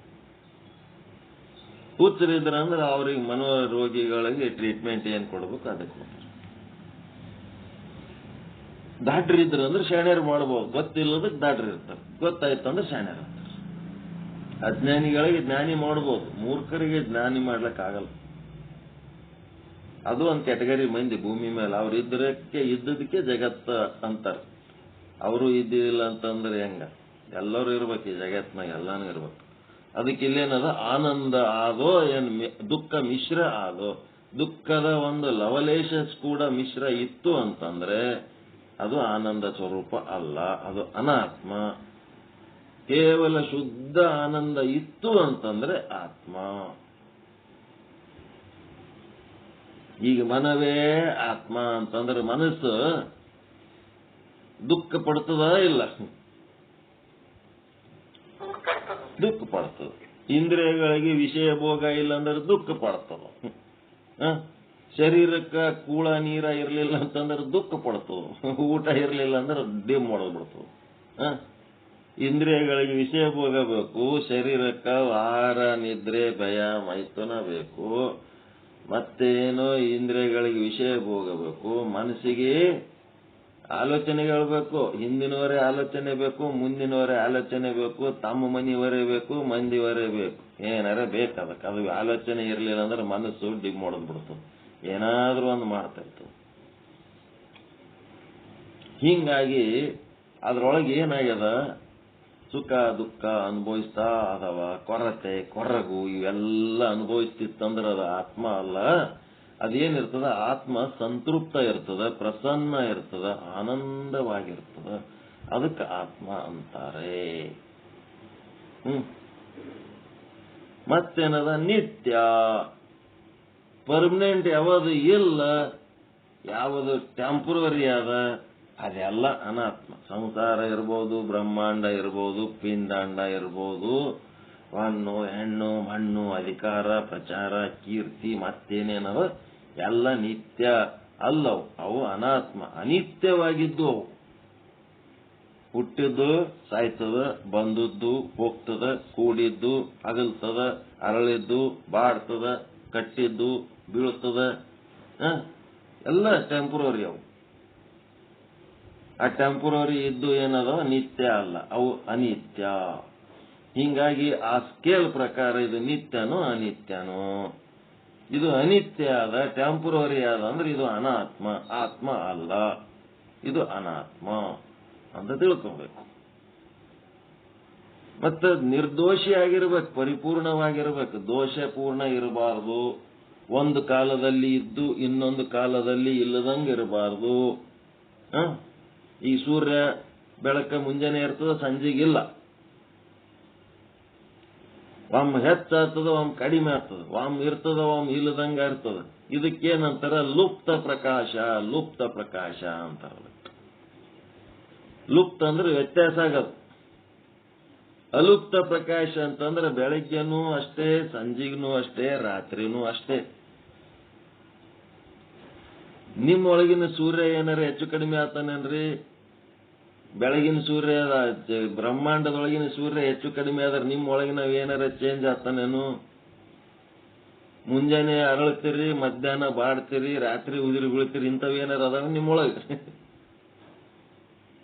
ಹುಚ್ಚರಿದ್ರ ಅಂದ್ರೆ ಅವ್ರಿಗೆ ಮನೋರೋಗಿಗಳಿಗೆ ಟ್ರೀಟ್ಮೆಂಟ್ ಏನ್ ಕೊಡ್ಬೇಕು ಅದಕ್ಕೆ ಮಾಡ್ತಾರೆ. ದಾಡ್ರಿದ್ರ ಅಂದ್ರೆ ಶಾಣ್ಯರು ಮಾಡ್ಬೋದು, ಗೊತ್ತಿಲ್ಲದಕ್ಕೆ ದಾಡ್ರಿ ಇರ್ತಾರೆ, ಗೊತ್ತಾಯ್ತಂದ್ರೆ ಶಾಣ್ಯರು ಇರ್ತಾರೆ. ಅಜ್ಞಾನಿಗಳಿಗೆ ಜ್ಞಾನಿ ಮಾಡ್ಬೋದು, ಮೂರ್ಖರಿಗೆ ಜ್ಞಾನಿ ಮಾಡ್ಲಕ್ ಆಗಲ್ಲ. ಅದು ಒಂದು ಕ್ಯಾಟಗರಿ ಮಂದಿ ಭೂಮಿ ಮೇಲೆ. ಅವ್ರು ಇದ್ದದಕ್ಕೆ ಜಗತ್ತ ಅಂತಾರೆ. ಅವರು ಇದ್ದಿಲ್ಲ ಅಂತಂದ್ರೆ ಹೆಂಗ? ಎಲ್ಲರೂ ಇರ್ಬೇಕು ಈ ಜಗತ್ನಾಗ, ಎಲ್ಲಾನು ಇರ್ಬೇಕು. ಅದಕ್ಕೆ ಇಲ್ಲೇನದ? ಆನಂದ ಆದೋ ಏನ್ ದುಃಖ ಮಿಶ್ರ ಆದೋ, ದುಃಖದ ಒಂದು ಲವಲೇಶ ಕೂಡ ಮಿಶ್ರ ಇತ್ತು ಅಂತಂದ್ರೆ ಅದು ಆನಂದ ಸ್ವರೂಪ ಅಲ್ಲ, ಅದು ಅನಾತ್ಮ. ಕೇವಲ ಶುದ್ಧ ಆನಂದ ಇತ್ತು ಅಂತಂದ್ರೆ ಆತ್ಮ. ಈಗ ಮನವೇ ಆತ್ಮ ಅಂತಂದ್ರೆ ಮನಸ್ಸು ದುಃಖ ಪಡ್ತದ ಇಲ್ಲ? ದುಃಖ ಪಡ್ತದ. ಇಂದ್ರಿಯಗಳಿಗೆ ವಿಷಯ ಭೋಗ ಇಲ್ಲ ಅಂದ್ರೆ ದುಃಖ ಪಡ್ತದ. ಶರೀರಕ್ಕೆ ಕೂಳ ನೀರ ಇರಲಿಲ್ಲ ಅಂತಂದ್ರೆ ದುಃಖ ಪಡ್ತದ. ಊಟ ಇರಲಿಲ್ಲ ಅಂದ್ರೆ ಡಿಮ್ ಹೊಡೆದ್ಬಿಡ್ತದ. ಇಂದ್ರಿಯಗಳಿಗೆ ವಿಷಯ ಭೋಗ ಬೇಕು, ಶರೀರಕ್ಕೆ ಆಹಾರ ನಿದ್ರೆ ಭಯ ಮೈಥುನ ಬೇಕು, ಮತ್ತೇನೋ ಇಂದ್ರಿಯಗಳಿಗೆ ವಿಷಯ ಭೋಗ ಬೇಕು, ಮನಸ್ಸಿಗೆ ಆಲೋಚನೆಗಳು ಬೇಕು, ಹಿಂದಿನವರೇ ಆಲೋಚನೆ ಬೇಕು, ಮುಂದಿನವರೇ ಆಲೋಚನೆ ಬೇಕು, ತಮ್ಮ ಮನೆಯವರೇ ಬೇಕು, ಮಂದಿವರೇ ಬೇಕು, ಏನಾರ ಬೇಕು ಅದಕ್ಕೆ. ಅದು ಆಲೋಚನೆ ಇರಲಿಲ್ಲ ಅಂದ್ರೆ ಮನಸ್ಸು ಡಿಮ್ ಹೊಡೆದ್ ಬಿಡ್ತದೆ, ಏನಾದ್ರೂ ಒಂದು ಮಾಡ್ತಾ ಇರ್ತದೆ. ಹಿಂಗಾಗಿ ಅದ್ರೊಳಗೆ ಏನಾಗ್ಯದ, ಸುಖ ದುಃಖ ಅನುಭವಿಸ್ತಾ ಅಥವಾ ಕೊರತೆ ಕೊರಗು ಇವೆಲ್ಲ ಅನುಭವಿಸ್ತಿತ್ತಂದ್ರೆ ಅದು ಆತ್ಮ ಅಲ್ಲ. ಅದೇನಿರ್ತದ, ಆತ್ಮ ಸಂತೃಪ್ತ ಇರ್ತದ, ಪ್ರಸನ್ನ ಇರ್ತದ, ಆನಂದವಾಗಿರ್ತದ. ಅದಕ್ಕೆ ಆತ್ಮ ಅಂತಾರೆ. ಮತ್ತೇನದ, ನಿತ್ಯ ಪರ್ಮನೆಂಟ್ ಯಾವುದು ಇಲ್ಲ, ಯಾವುದು ಟೆಂಪರರಿ ಅದ ಅದೆಲ್ಲ ಅನಾತ್ಮ. ಸಂಸಾರ ಇರ್ಬೋದು, ಬ್ರಹ್ಮಾಂಡ ಇರ್ಬೋದು, ಪಿಂಡಾಂಡ ಇರ್ಬೋದು, ಹಣ್ಣು ಹೆಣ್ಣು ಮಣ್ಣು ಅಧಿಕಾರ ಪ್ರಚಾರ ಕೀರ್ತಿ ಮತ್ತೇನೇನವ ಎಲ್ಲ ನಿತ್ಯ ಅಲ್ಲವು, ಅವು ಅನಾತ್ಮ, ಅನಿತ್ಯವಾಗಿದ್ದು. ಅವು ಹುಟ್ಟಿದ್ದು ಸಾಯ್ತದ, ಬಂದದ್ದು ಹೋಗ್ತದ, ಕೂಡಿದ್ದು ಅಗಲ್ತದ, ಅರಳಿದ್ದು ಬಾಡ್ತದ, ಕಟ್ಟಿದ್ದು ಬೀಳ್ತದ, ಎಲ್ಲ ಟೆಂಪರರಿ. ಅವು ಆ ಟೆಂಪರರಿ ಇದ್ದು ಏನದ ನಿತ್ಯ ಅಲ್ಲ, ಅವು ಅನಿತ್ಯ. ಹಿಂಗಾಗಿ ಆ ಸ್ಕೇಲ್ ಪ್ರಕಾರ ಇದು ನಿತ್ಯನೋ ಅನಿತ್ಯನೋ. ಇದು ಅನಿತ್ಯ ಆದ ಟೆಂಪರರಿ ಆದ ಅಂದ್ರೆ ಇದು ಅನಾತ್ಮ, ಆತ್ಮ ಅಲ್ಲ, ಇದು ಅನಾತ್ಮ ಅಂತ ತಿಳ್ಕೊಬೇಕು. ಮತ್ತೆ ನಿರ್ದೋಷಿಯಾಗಿರ್ಬೇಕು, ಪರಿಪೂರ್ಣವಾಗಿರ್ಬೇಕು, ದೋಷಪೂರ್ಣ ಇರಬಾರ್ದು. ಒಂದು ಕಾಲದಲ್ಲಿ ಇದ್ದು ಇನ್ನೊಂದು ಕಾಲದಲ್ಲಿ ಇಲ್ಲದಂಗೆ ಇರಬಾರ್ದು. ಈ ಸೂರ್ಯ ಬೆಳಕ ಮುಂಜಾನೆ ಇರ್ತದ, ಸಂಜೆಗಿಲ್ಲ. ಒಮ್ಮೆ ಹೆಚ್ಚಾಗ್ತದ, ಒಮ್ಮೆ ಕಡಿಮೆ ಆಗ್ತದ, ಒಮ್ಮೆ ಇರ್ತದ, ಒಮ್ಮೆ ಇಲ್ಲದಂಗ ಇರ್ತದ. ಇದಕ್ಕೇನಂತಾರ, ಲುಪ್ತ ಪ್ರಕಾಶ. ಲುಪ್ತ ಪ್ರಕಾಶ ಅಂತಾರ. ಲುಪ್ತ ಅಂದ್ರೆ ವ್ಯತ್ಯಾಸ ಆಗದು. ಅಲುಪ್ತ ಪ್ರಕಾಶ ಅಂತಂದ್ರೆ ಬೆಳಗ್ಗೆನೂ ಅಷ್ಟೇ, ಸಂಜೆಗೂ ಅಷ್ಟೇ, ರಾತ್ರಿನೂ ಅಷ್ಟೇ. ನಿಮ್ಮೊಳಗಿನ ಸೂರ್ಯ ಏನಾರ ಹೆಚ್ಚು ಕಡಿಮೆ ಆತಾನೇನ್ರಿ? ಬೆಳಗಿನ ಸೂರ್ಯ, ಬ್ರಹ್ಮಾಂಡದೊಳಗಿನ ಸೂರ್ಯ ಹೆಚ್ಚು ಕಡಿಮೆ ಆದ್ರೆ ನಿಮ್ಮೊಳಗಿನ ಏನಾರ ಚೇಂಜ್ ಆತಾನೇನು? ಮುಂಜಾನೆ ಅರಳ್ತೀರಿ, ಮಧ್ಯಾಹ್ನ ಬಾಡ್ತೀರಿ, ರಾತ್ರಿ ಉದಿರಿ ಬೀಳ್ತೀರಿ, ಇಂಥವೇನಾರ ಅದಾವ ನಿಮ್ಮೊಳಗೆ?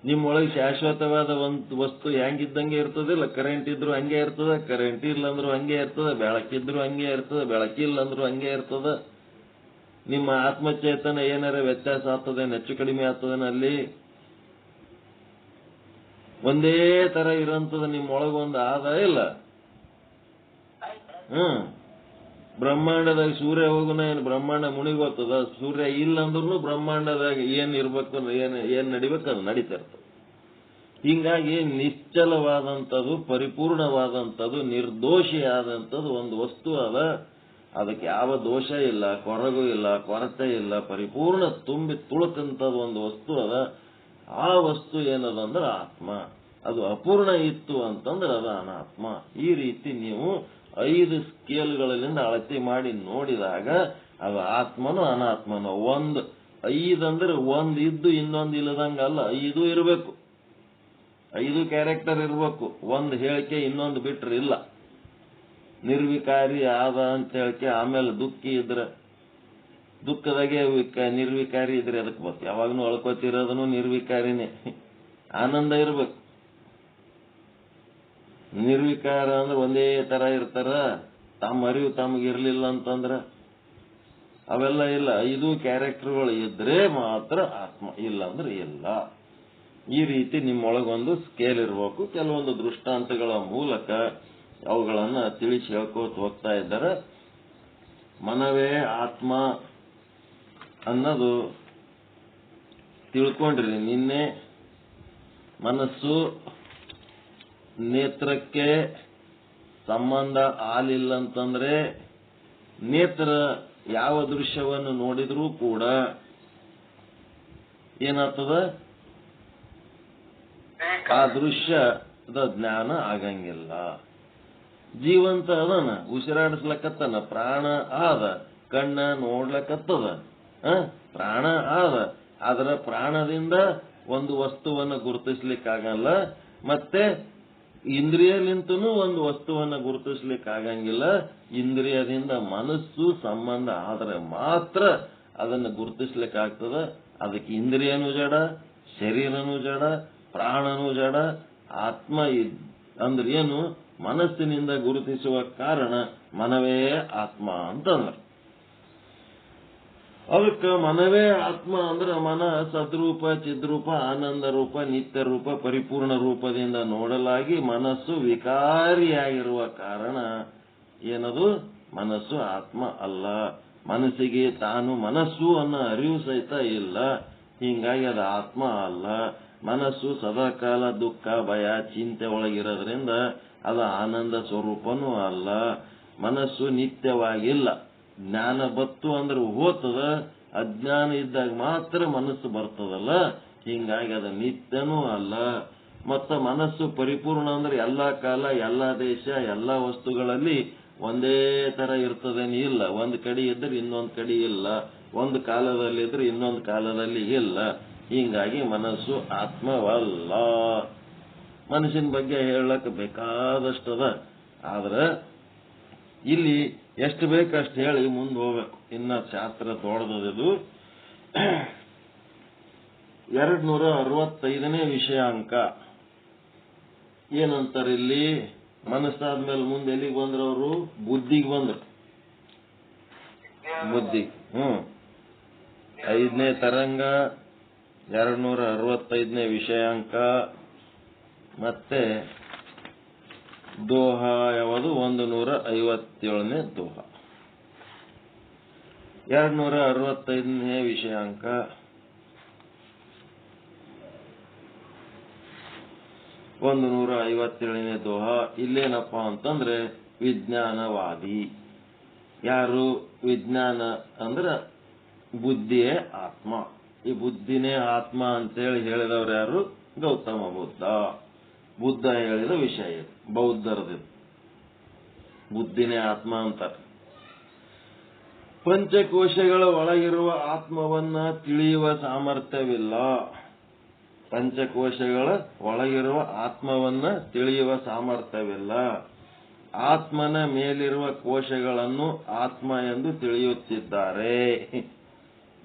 ನಿಮ್ಮೊಳಗೆ ಶಾಶ್ವತವಾದ ಒಂದು ವಸ್ತು ಹೆಂಗಿದ್ದಂಗೆ ಇರ್ತದಿಲ್ಲ. ಕರೆಂಟ್ ಇದ್ರು ಹಂಗೆ ಇರ್ತದ, ಕರೆಂಟ್ ಇಲ್ಲ ಅಂದ್ರೂ ಹಂಗೆ ಇರ್ತದ, ಬೆಳಕಿದ್ರು ಹಂಗೆ ಇರ್ತದ, ಬೆಳಕಿಲ್ಲ ಅಂದ್ರೂ ಹಂಗೆ ಇರ್ತದ. ನಿಮ್ಮ ಆತ್ಮಚೇತನ ಏನಾರ ವ್ಯತ್ಯಾಸ ಆಗ್ತದೇನು, ಹೆಚ್ಚು ಕಡಿಮೆ ಆಗ್ತದೇನ? ಅಲ್ಲಿ ಒಂದೇ ತರ ಇರೋಂಥದ್ದು ನಿಮ್ಮೊಳಗೊಂದು ಆದ ಇಲ್ಲ. ಬ್ರಹ್ಮಾಂಡದಾಗ ಸೂರ್ಯ ಹೋಗುನ ಏನು ಬ್ರಹ್ಮಾಂಡ ಮುಣಿಗೋಗ್ತದ? ಸೂರ್ಯ ಇಲ್ಲ ಅಂದ್ರೂ ಬ್ರಹ್ಮಾಂಡದಾಗ ಏನ್ ಇರ್ಬೇಕು, ಏನ್ ನಡಿಬೇಕು ಅದು ನಡೀತಾ ಇರ್ತದೆ. ಹಿಂಗಾಗಿ ನಿಶ್ಚಲವಾದಂಥದ್ದು, ಪರಿಪೂರ್ಣವಾದಂಥದ್ದು, ನಿರ್ದೋಷಿಯಾದಂಥದ್ದು ಒಂದು ವಸ್ತು ಅದ. ಅದಕ್ಕೆ ಯಾವ ದೋಷ ಇಲ್ಲ, ಕೊರಗು ಇಲ್ಲ, ಕೊರತೆ ಇಲ್ಲ, ಪರಿಪೂರ್ಣ ತುಂಬಿ ತುಳುಕಂಥದ್ದು ಒಂದು ವಸ್ತು ಅದ. ಆ ವಸ್ತು ಏನದಂದ್ರೆ ಆತ್ಮ. ಅದು ಅಪೂರ್ಣ ಇತ್ತು ಅಂತಂದ್ರೆ ಅದು ಅನಾತ್ಮ. ಈ ರೀತಿ ನೀವು 5 ಸ್ಕೇಲ್ಗಳಿಂದ ಅಳತೆ ಮಾಡಿ ನೋಡಿದಾಗ ಅದು ಆತ್ಮನೋ ಅನಾತ್ಮನೋ. 5 ಅಂದ್ರೆ ಒಂದು ಇದ್ದು ಇನ್ನೊಂದು ಇಲ್ಲದಂಗಲ್ಲ, 5 ಇರಬೇಕು, 5 ಕ್ಯಾರೆಕ್ಟರ್ ಇರಬೇಕು. ಒಂದು ಹೇಳಿಕೆ ಇನ್ನೊಂದು ಬಿಟ್ರೆ ಇಲ್ಲ. ನಿರ್ವಿಕಾರಿ ಆದ ಅಂತ ಹೇಳಿಕೆ, ಆಮೇಲೆ ದುಃಖಿ ಇದ್ರೆ ದುಃಖದಾಗೆ ನಿರ್ವಿಕಾರಿ ಇದ್ರೆ ಅದಕ್ಕೆ ಬರ್ತು. ಯಾವಾಗನೂ ಅಳ್ಕೋತಿರೋದನ್ನು ನಿರ್ವಿಕಾರಿನೇ. ಆನಂದ ಇರ್ಬೇಕು. ನಿರ್ವಿಕಾರ ಅಂದ್ರೆ ಒಂದೇ ತರ ಇರ್ತಾರ, ತಮ್ಮ ಅರಿವು ತಮಗಿರ್ಲಿಲ್ಲ ಅಂತಂದ್ರ ಅವೆಲ್ಲ ಇಲ್ಲ. 5 ಕ್ಯಾರೆಕ್ಟರ್ಗಳು ಇದ್ರೆ ಮಾತ್ರ ಆತ್ಮ, ಇಲ್ಲ ಅಂದ್ರೆ ಇಲ್ಲ. ಈ ರೀತಿ ನಿಮ್ಮೊಳಗೊಂದು ಸ್ಕೇಲ್ ಇರಬೇಕು. ಕೆಲವೊಂದು ದೃಷ್ಟಾಂತಗಳ ಮೂಲಕ ಅವುಗಳನ್ನ ತಿಳಿಸಿ ಹೇಳ್ಕೋತ ಹೋಗ್ತಾ ಇದ್ದಾರೆ. ಮನವೇ ಆತ್ಮ ಅನ್ನೋದು ತಿಳ್ಕೊಂಡ್ರಿ. ನಿನ್ನೆ ಮನಸ್ಸು ನೇತ್ರಕ್ಕೆ ಸಂಬಂಧ ಆಲಿಲ್ಲ ಅಂತಂದ್ರೆ ನೇತ್ರ ಯಾವ ದೃಶ್ಯವನ್ನು ನೋಡಿದ್ರೂ ಕೂಡ ಏನಾಗ್ತದ, ಆ ದೃಶ್ಯದ ಜ್ಞಾನ ಆಗಂಗಿಲ್ಲ. ಜೀವಂತ ಅದನ, ಉಸಿರಾಡಿಸ್ಲಕತ್ತನ, ಪ್ರಾಣ ಆದ, ಕಣ್ಣ ನೋಡ್ಲಕತ್ತದ, ಪ್ರಾಣ ಆದ. ಅದರ ಪ್ರಾಣದಿಂದ ಒಂದು ವಸ್ತುವನ್ನು ಗುರುತಿಸ್ಲಿಕ್ಕಾಗಲ್ಲ, ಮತ್ತೆ ಇಂದ್ರಿಯಲಿಂತನೂ ಒಂದು ವಸ್ತುವನ್ನು ಗುರುತಿಸ್ಲಿಕ್ಕಾಗಂಗಿಲ್ಲ. ಇಂದ್ರಿಯದಿಂದ ಮನಸ್ಸು ಸಂಬಂಧ ಆದ್ರೆ ಮಾತ್ರ ಅದನ್ನು ಗುರುತಿಸ್ಲಿಕ್ಕಾಗ್ತದ. ಅದಕ್ಕೆ ಇಂದ್ರಿಯನೂ ಜಡ, ಶರೀರನೂ ಜಡ, ಪ್ರಾಣನೂ ಜಡ. ಆತ್ಮ ಅಂದ್ರೆ ಏನು? ಮನಸ್ಸಿನಿಂದ ಗುರುತಿಸುವ ಕಾರಣ ಮನವೇ ಆತ್ಮ ಅಂತಂದ್ರ. ಅದಕ್ಕೆ ಮನವೇ ಆತ್ಮ ಅಂದ್ರೆ ಮನ ಸದ್ರೂಪ, ಚಿದ್ರೂಪ, ಆನಂದ ರೂಪ, ನಿತ್ಯ ರೂಪ, ಪರಿಪೂರ್ಣ ರೂಪದಿಂದ ನೋಡಲಾಗಿ ಮನಸ್ಸು ವಿಕಾರಿಯಾಗಿರುವ ಕಾರಣ ಏನದು? ಮನಸ್ಸು ಆತ್ಮ ಅಲ್ಲ. ಮನಸ್ಸಿಗೆ ತಾನು ಮನಸ್ಸು ಅನ್ನೋ ಅರಿವು ಸಹಿತ ಇಲ್ಲ. ಹೀಗಾಗಿ ಅದು ಆತ್ಮ ಅಲ್ಲ. ಮನಸ್ಸು ಸದಾಕಾಲ ದುಃಖ, ಭಯ, ಚಿಂತೆ ಒಳಗಿರೋದ್ರಿಂದ ಅದು ಆನಂದ ಸ್ವರೂಪನೂ ಅಲ್ಲ. ಮನಸ್ಸು ನಿತ್ಯವಾಗಿಲ್ಲ. ಜ್ಞಾನ ಬತ್ತು ಅಂದ್ರೆ ಹೋಗ್ತದ, ಅಜ್ಞಾನ ಇದ್ದಾಗ ಮಾತ್ರ ಮನಸ್ಸು ಬರ್ತದಲ್ಲ. ಹೀಗಾಗಿ ಅದು ನಿತ್ಯನೂ ಅಲ್ಲ. ಮತ್ತ ಮನಸ್ಸು ಪರಿಪೂರ್ಣ ಅಂದ್ರೆ ಎಲ್ಲಾ ಕಾಲ, ಎಲ್ಲಾ ದೇಶ, ಎಲ್ಲಾ ವಸ್ತುಗಳಲ್ಲಿ ಒಂದೇ ತರ ಇರ್ತದೇನೆ ಇಲ್ಲ. ಒಂದ್ ಕಡೆ ಇದ್ರೆ ಇನ್ನೊಂದ್ ಕಡೆ ಇಲ್ಲ, ಒಂದು ಕಾಲದಲ್ಲಿ ಇದ್ರೆ ಇನ್ನೊಂದು ಕಾಲದಲ್ಲಿ ಇಲ್ಲ. ಹೀಗಾಗಿ ಮನಸ್ಸು ಆತ್ಮವಲ್ಲ. ಮನಸ್ಸಿನ ಬಗ್ಗೆ ಹೇಳಕ್ ಬೇಕಾದಷ್ಟದ. ಆದ್ರೆ ಇಲ್ಲಿ ಎಷ್ಟು ಬೇಕಷ್ಟು ಹೇಳಿ ಮುಂದೆ ಹೋಗ್ಬೇಕು. ಇನ್ನ ಶಾಸ್ತ್ರ ದೊಡ್ಡದು. 265ನೇ ವಿಷಯಾಂಕ ಏನಂತಾರೆ ಇಲ್ಲಿ? ಮನಸ್ಸಾದ್ಮೇಲೆ ಮುಂದೆ ಎಲ್ಲಿಗೆ ಬಂದ್ರು ಅವರು? ಬುದ್ಧಿಗೆ ಬಂದ್ರು. ಬುದ್ಧಿ 5ನೇ ತರಂಗ, 265ನೇ ವಿಷಯಾಂಕ, ಮತ್ತೆ ದೋಹ ಯಾವುದು? 157ನೇ ದೋಹ. 265ನೇ ವಿಷಯಾಂಕ, 157ನೇ ದೋಹ. ಇಲ್ಲೇನಪ್ಪ ಅಂತಂದ್ರೆ ವಿಜ್ಞಾನವಾದಿ. ಯಾರು? ವಿಜ್ಞಾನ ಅಂದ್ರ ಬುದ್ಧಿಯೇ ಆತ್ಮ. ಈ ಬುದ್ಧಿನೇ ಆತ್ಮ ಅಂತೇಳಿ ಹೇಳಿದವ್ರು ಯಾರು? ಗೌತಮ ಬುದ್ಧ. ಬುದ್ಧ ಹೇಳಿದ ವಿಷಯ ಬೌದ್ಧರದು. ಬುದ್ಧಿನೇ ಆತ್ಮ ಅಂತಾರೆ. ಪಂಚಕೋಶಗಳ ಒಳಗಿರುವ ಆತ್ಮವನ್ನ ತಿಳಿಯುವ ಸಾಮರ್ಥ್ಯವಿಲ್ಲ. ಪಂಚಕೋಶಗಳ ಒಳಗಿರುವ ಆತ್ಮವನ್ನ ತಿಳಿಯುವ ಸಾಮರ್ಥ್ಯವಿಲ್ಲ. ಆತ್ಮನ ಮೇಲಿರುವ ಕೋಶಗಳನ್ನು ಆತ್ಮ ಎಂದು ತಿಳಿಯುತ್ತಿದ್ದಾರೆ.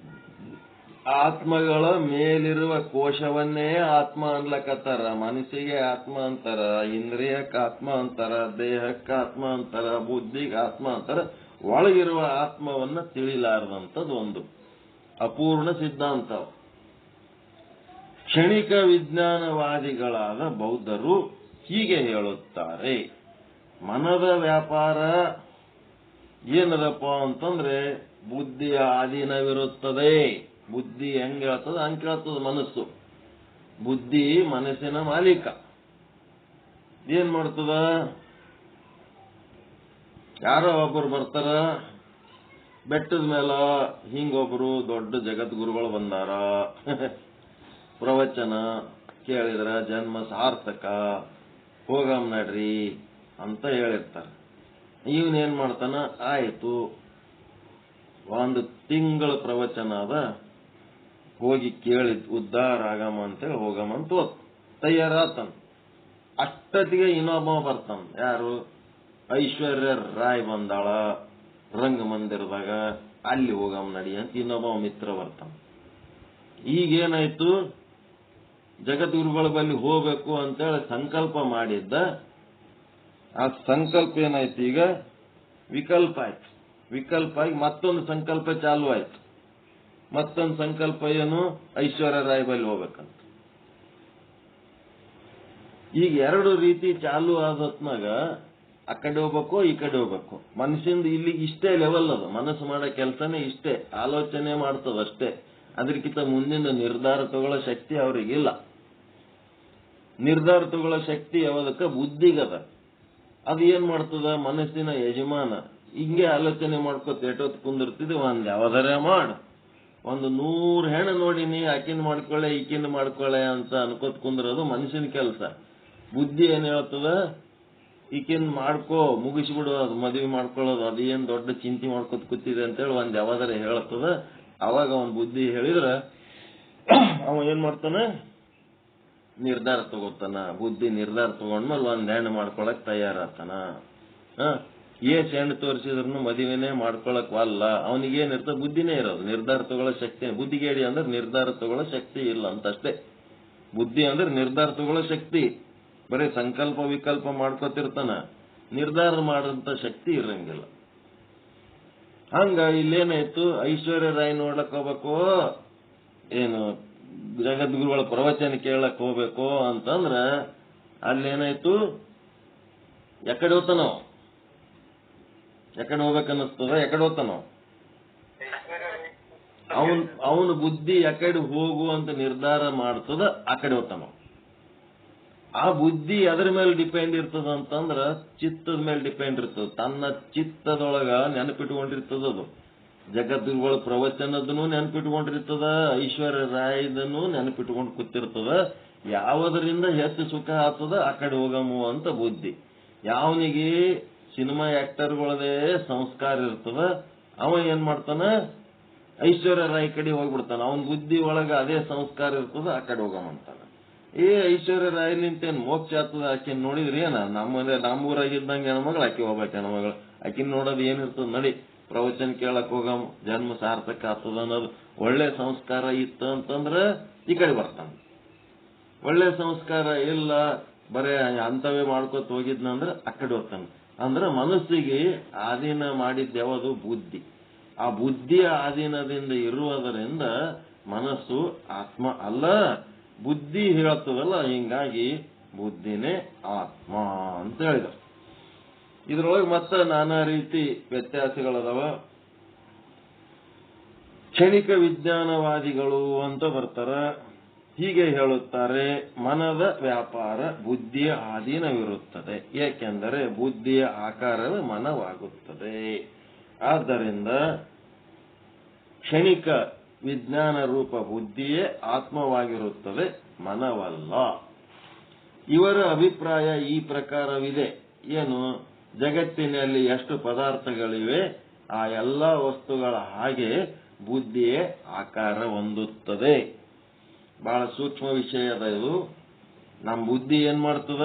ಆತ್ಮಗಳ ಮೇಲಿರುವ ಕೋಶವನ್ನೇ ಆತ್ಮ ಅನ್ಲಕತ್ತಾರ. ಮನಸ್ಸಿಗೆ ಆತ್ಮ ಅಂತಾರ, ಇಂದ್ರಿಯಕ್ಕೆ ಆತ್ಮ ಅಂತಾರ, ದೇಹಕ್ಕೆ ಆತ್ಮ ಅಂತಾರ, ಬುದ್ಧಿಗೆ ಆತ್ಮ ಅಂತಾರ. ಒಳಗಿರುವ ಆತ್ಮವನ್ನ ತಿಳಿಲಾರದಂಥದ್ದು ಒಂದು ಅಪೂರ್ಣ ಸಿದ್ಧಾಂತ. ಕ್ಷಣಿಕ ವಿಜ್ಞಾನವಾದಿಗಳಾದ ಬೌದ್ಧರು ಹೀಗೆ ಹೇಳುತ್ತಾರೆ. ಮನದ ವ್ಯಾಪಾರ ಏನದಪ್ಪ ಅಂತಂದ್ರೆ ಬುದ್ಧಿಯ ಅಧೀನವಿರುತ್ತದೆ. ಬುದ್ಧಿ ಹೆಂಗ್ ಹೇಳ್ತದ ಹಂಗೆ ಕೇಳ್ತದ ಮನಸ್ಸು. ಬುದ್ಧಿ ಮನಸ್ಸಿನ ಮಾಲೀಕ. ಏನ್ ಮಾಡ್ತದ? ಯಾರೋ ಒಬ್ಬರು ಬರ್ತಾರ ಬೆಟ್ಟದ ಮೇಲ, ಹಿಂಗೊಬ್ರು ದೊಡ್ಡ ಜಗದ್ಗುರುಗಳು ಬಂದಾರ, ಪ್ರವಚನ ಕೇಳಿದ್ರ ಜನ್ಮ ಸಾರ್ಥಕ, ಹೋಗಮ್ ನಡ್ರಿ ಅಂತ ಹೇಳಿರ್ತಾರ. ಇವನೇನ್ ಮಾಡ್ತಾನ? ಆಯ್ತು, ಒಂದು ತಿಂಗಳ ಪ್ರವಚನ ಅದ, ಹೋಗಿ ಕೇಳಿ ಉದ್ಧಾರ ಆಗಮ ಅಂತೇಳಿ ಹೋಗಮಂತ ತಯಾರಾತನ್. ಅಷ್ಟೊತ್ತಿಗೆ ಇನ್ನೊಬ್ಬ ಬರ್ತಾನ. ಯಾರು? ಐಶ್ವರ್ಯ ರಾಯ್ ಬಂದಾಳ ರಂಗ ಮಂದಿರದಾಗ, ಅಲ್ಲಿ ಹೋಗಮ್ ನಡಿ ಅಂತ ಇನ್ನೊಬ್ಬ ಮಿತ್ರ ಬರ್ತಾನ. ಈಗೇನಾಯ್ತು? ಜಗದ್ಗುರುಗಳ ಬಳಿ ಹೋಗ್ಬೇಕು ಅಂತೇಳಿ ಸಂಕಲ್ಪ ಮಾಡಿದ್ದ. ಆ ಸಂಕಲ್ಪ ಏನಾಯ್ತು? ಈಗ ವಿಕಲ್ಪ ಆಯ್ತು. ವಿಕಲ್ಪ ಆಗಿ ಮತ್ತೊಂದು ಸಂಕಲ್ಪ ಚಾಲು ಆಯ್ತು. ಮತ್ತೊಂದು ಸಂಕಲ್ಪ ಏನು? ಐಶ್ವರ್ಯ ರಾಯ್ ಬಳಿ ಹೋಗ್ಬೇಕಂತ. ಈಗ ಎರಡು ರೀತಿ ಚಾಲು ಆದತ್ನಾಗ ಆ ಕಡೆ ಹೋಗ್ಬೇಕು ಈ ಕಡೆ ಹೋಗ್ಬೇಕು. ಮನಸ್ಸಿಂದ ಇಲ್ಲಿ ಇಷ್ಟೇ ಲೆವೆಲ್ ಅದು, ಮನಸ್ಸು ಮಾಡೋ ಕೆಲಸನೇ ಇಷ್ಟೇ, ಆಲೋಚನೆ ಮಾಡ್ತದ ಅಷ್ಟೇ. ಅದಕ್ಕಿಂತ ಮುಂದಿನ ನಿರ್ಧಾರ ತಗೊಳ್ಳೋ ಶಕ್ತಿ ಅವ್ರಿಗಿಲ್ಲ. ನಿರ್ಧಾರ ತಗೊಳ್ಳೋ ಶಕ್ತಿ ಯಾವ್ದಕ್ಕ? ಬುದ್ಧಿಗದ. ಅದು ಏನ್ ಮಾಡ್ತದ? ಮನಸ್ಸಿನ ಯಜಮಾನ ಹಿಂಗೆ ಆಲೋಚನೆ ಮಾಡ್ಕೊತ ಎಷ್ಟೊತ್ತು ಕುಂದಿರ್ತಿದ್ದೆ, ಒಂದ್ ಯಾವ್ದಾರ ಮಾಡು, ಒಂದು 100 ಹೆಣ್ಣು ನೋಡಿನಿ, ಆಕಿಂದ ಮಾಡ್ಕೊಳ್ಳೆ ಈಕಿಂದ ಮಾಡ್ಕೊಳ್ಳೆ ಅಂತ ಅನ್ಕೋತ್ ಕುಂದ್ರೋದು ಮನುಷ್ಯನ ಕೆಲಸ. ಬುದ್ಧಿ ಏನ್ ಹೇಳ್ತದ? ಈಕಿಂದ ಮಾಡ್ಕೋ, ಮುಗಿಸ್ಬಿಡು, ಅದು ಮದುವೆ ಮಾಡ್ಕೊಳ್ಳೋದು ಅದೇನ್ ದೊಡ್ಡ ಚಿಂತೆ ಮಾಡ್ಕೊತ ಕೂತಿದೆ ಅಂತೇಳಿ ಒಂದ್ ಯಾವ್ದಾರ ಹೇಳ್ತದ. ಅವಾಗ ಅವನ್ ಬುದ್ಧಿ ಹೇಳಿದ್ರ ಅವ ಏನ್ ಮಾಡ್ತಾನ? ನಿರ್ಧಾರ ತಗೋತಾನ. ಬುದ್ಧಿ ನಿರ್ಧಾರ ತಗೊಂಡ್ಮೇಲೆ ಒಂದ್ ಹೆಣ್ಣು ಮಾಡ್ಕೊಳಕ್ ತಯಾರಾತಾನ. ಏಸ್ ಹೆಣ್ಣು ತೋರಿಸಿದ್ರು ಮದುವೆನೇ ಮಾಡ್ಕೊಳಕ್ ಅಲ್ಲ, ಅವನಿಗೇನಿರ್ತದ? ಬುದ್ಧಿನೇ ಇರೋದು, ನಿರ್ಧಾರ ತಗೊಳ್ಳೋ ಶಕ್ತಿ. ಬುದ್ಧಿಗೇಡಿ ಅಂದ್ರೆ ನಿರ್ಧಾರ ತಗೊಳ್ಳೋ ಶಕ್ತಿ ಇಲ್ಲ ಅಂತಷ್ಟೇ. ಬುದ್ಧಿ ಅಂದ್ರೆ ನಿರ್ಧಾರ ತಗೊಳ್ಳೋ ಶಕ್ತಿ, ಬರೀ ಸಂಕಲ್ಪ ವಿಕಲ್ಪ ಮಾಡ್ಕೊತಿರ್ತಾನ, ನಿರ್ಧಾರ ಮಾಡೋಂತ ಶಕ್ತಿ ಇರಂಗಿಲ್ಲ. ಹಂಗ ಇಲ್ಲೇನಾಯ್ತು? ಐಶ್ವರ್ಯ ರಾಯ್ ನೋಡ್ಲಕ್ ಹೋಗ್ಬೇಕು, ಏನು ಜಗದ್ಗುರುಗಳ ಪ್ರವಚನ ಕೇಳಕ್ ಹೋಗ್ಬೇಕು ಅಂತಂದ್ರ ಅಲ್ಲೇನಾಯ್ತು? ಎಕಡೆ ಹೋಗ್ತಾನೋ? ಎಕಡೆ ಹೋಗ್ಬೇಕನ್ನಿಸ್ತದ? ಎಕಡೆ ಹೋಗ್ತಾನೋ? ಅವನ ಬುದ್ಧಿ ಎಕಡೆ ಹೋಗು ಅಂತ ನಿರ್ಧಾರ ಮಾಡ್ತದ, ಆ ಕಡೆ ಹೋಗ್ತಾನೋ. ಆ ಬುದ್ಧಿ ಅದರ ಮೇಲೆ ಡಿಪೆಂಡ್ ಇರ್ತದ ಅಂತಂದ್ರ ಚಿತ್ತದ ಮೇಲೆ ಡಿಪೆಂಡ್ ಇರ್ತದ. ತನ್ನ ಚಿತ್ತದೊಳಗ ನೆನಪಿಟ್ಕೊಂಡಿರ್ತದ. ಅದು ಜಗದ್ಗುರುಗಳ ಪ್ರವಚನದನ್ನು ನೆನಪಿಟ್ಕೊಂಡಿರ್ತದ, ಐಶ್ವರ್ಯ ರಾಯದನ್ನು ನೆನಪಿಟ್ಕೊಂಡು ಕೂತಿರ್ತದ. ಯಾವುದರಿಂದ ಹೆಚ್ಚು ಸುಖ ಆಗ್ತದ ಆ ಕಡೆ ಹೋಗಮು ಅಂತ ಬುದ್ಧಿ. ಯಾವನಿಗೆ ಸಿನಿಮಾ ಆಕ್ಟರ್ಗಳದೇ ಸಂಸ್ಕಾರ ಇರ್ತದ, ಅವ ಏನ್ ಮಾಡ್ತಾನ? ಐಶ್ವರ್ಯ ರಾಯ್ ಕಡೆ ಹೋಗ್ಬಿಡ್ತಾನ. ಅವನ ಬುದ್ಧಿ ಒಳಗ ಅದೇ ಸಂಸ್ಕಾರ ಇರ್ತದ, ಆ ಕಡೆ ಹೋಗಮಂತಾನ. ಐಶ್ವರ್ಯ ರಾಯ್ ನಿಂತೇನ್ ಮೋಕ್ಷ ಆಗ್ತದ? ಆಕಿನ್ ನೋಡಿದ್ರಿ ಏನ? ನಮ್ಮೂರಾಗಿದ್ದಂಗೆ ಹೆಣ್ಮಗಳು ಆಕಿ ಹೋಗ್ಬೇಕು. ಹೆಣ್ಮಗಳು ಆಕಿನ್ ನೋಡೋದು ಏನಿರ್ತದ? ನಡಿ ಪ್ರವಚನ ಕೇಳಕ್ ಹೋಗಮ್, ಜನ್ಮ ಸಾರ್ಥಕ ಆಗ್ತದ ಅನ್ನೋದು ಒಳ್ಳೆ ಸಂಸ್ಕಾರ ಇತ್ತು ಅಂತಂದ್ರ ಈ ಕಡೆ ಬರ್ತಾನ. ಒಳ್ಳೆ ಸಂಸ್ಕಾರ ಇಲ್ಲ, ಬರೇ ಅಂತವೇ ಮಾಡ್ಕೊತ ಹೋಗಿದ್ನಂದ್ರ ಆ ಕಡೆ ಹೋಗ್ತಾನ. ಅಂದ್ರ ಮನಸ್ಸಿಗೆ ಆಧೀನ ಮಾಡಿದ್ದ ಯಾವುದು? ಬುದ್ಧಿ. ಆ ಬುದ್ಧಿಯ ಆಧೀನದಿಂದ ಇರುವುದರಿಂದ ಮನಸ್ಸು ಆತ್ಮ ಅಲ್ಲ, ಬುದ್ಧಿ ಹೇಳ್ತದಲ್ಲ, ಹಿಂಗಾಗಿ ಬುದ್ಧಿನೇ ಆತ್ಮ ಅಂತ ಹೇಳಿದ. ಇದ್ರೊಳಗೆ ಮತ್ತೆ ನಾನಾ ರೀತಿ ವ್ಯತ್ಯಾಸಗಳದಾವ. ಕ್ಷಣಿಕ ವಿಜ್ಞಾನವಾದಿಗಳು ಅಂತ ಬರ್ತಾರ. ಹೀಗೆ ಹೇಳುತ್ತಾರೆ, ಮನದ ವ್ಯಾಪಾರ ಬುದ್ಧಿಯ ಅಧೀನವಿರುತ್ತದೆ, ಏಕೆಂದರೆ ಬುದ್ಧಿಯ ಆಕಾರವೇ ಮನವಾಗುತ್ತದೆ. ಆದ್ದರಿಂದ ಕ್ಷಣಿಕ ವಿಜ್ಞಾನ ರೂಪ ಬುದ್ಧಿಯೇ ಆತ್ಮವಾಗಿರುತ್ತದೆ, ಮನವಲ್ಲ. ಇವರ ಅಭಿಪ್ರಾಯ ಈ ಪ್ರಕಾರವಿದೆ. ಏನು? ಜಗತ್ತಿನಲ್ಲಿ ಎಷ್ಟು ಪದಾರ್ಥಗಳಿವೆ ಆ ಎಲ್ಲ ವಸ್ತುಗಳ ಹಾಗೆ ಬುದ್ಧಿಯೇ ಆಕಾರ ಹೊಂದುತ್ತದೆ. ಬಹಳ ಸೂಕ್ಷ್ಮ ವಿಷಯ ಅದ ಇದು. ನಮ್ಮ ಬುದ್ಧಿ ಏನ್ ಮಾಡ್ತದ?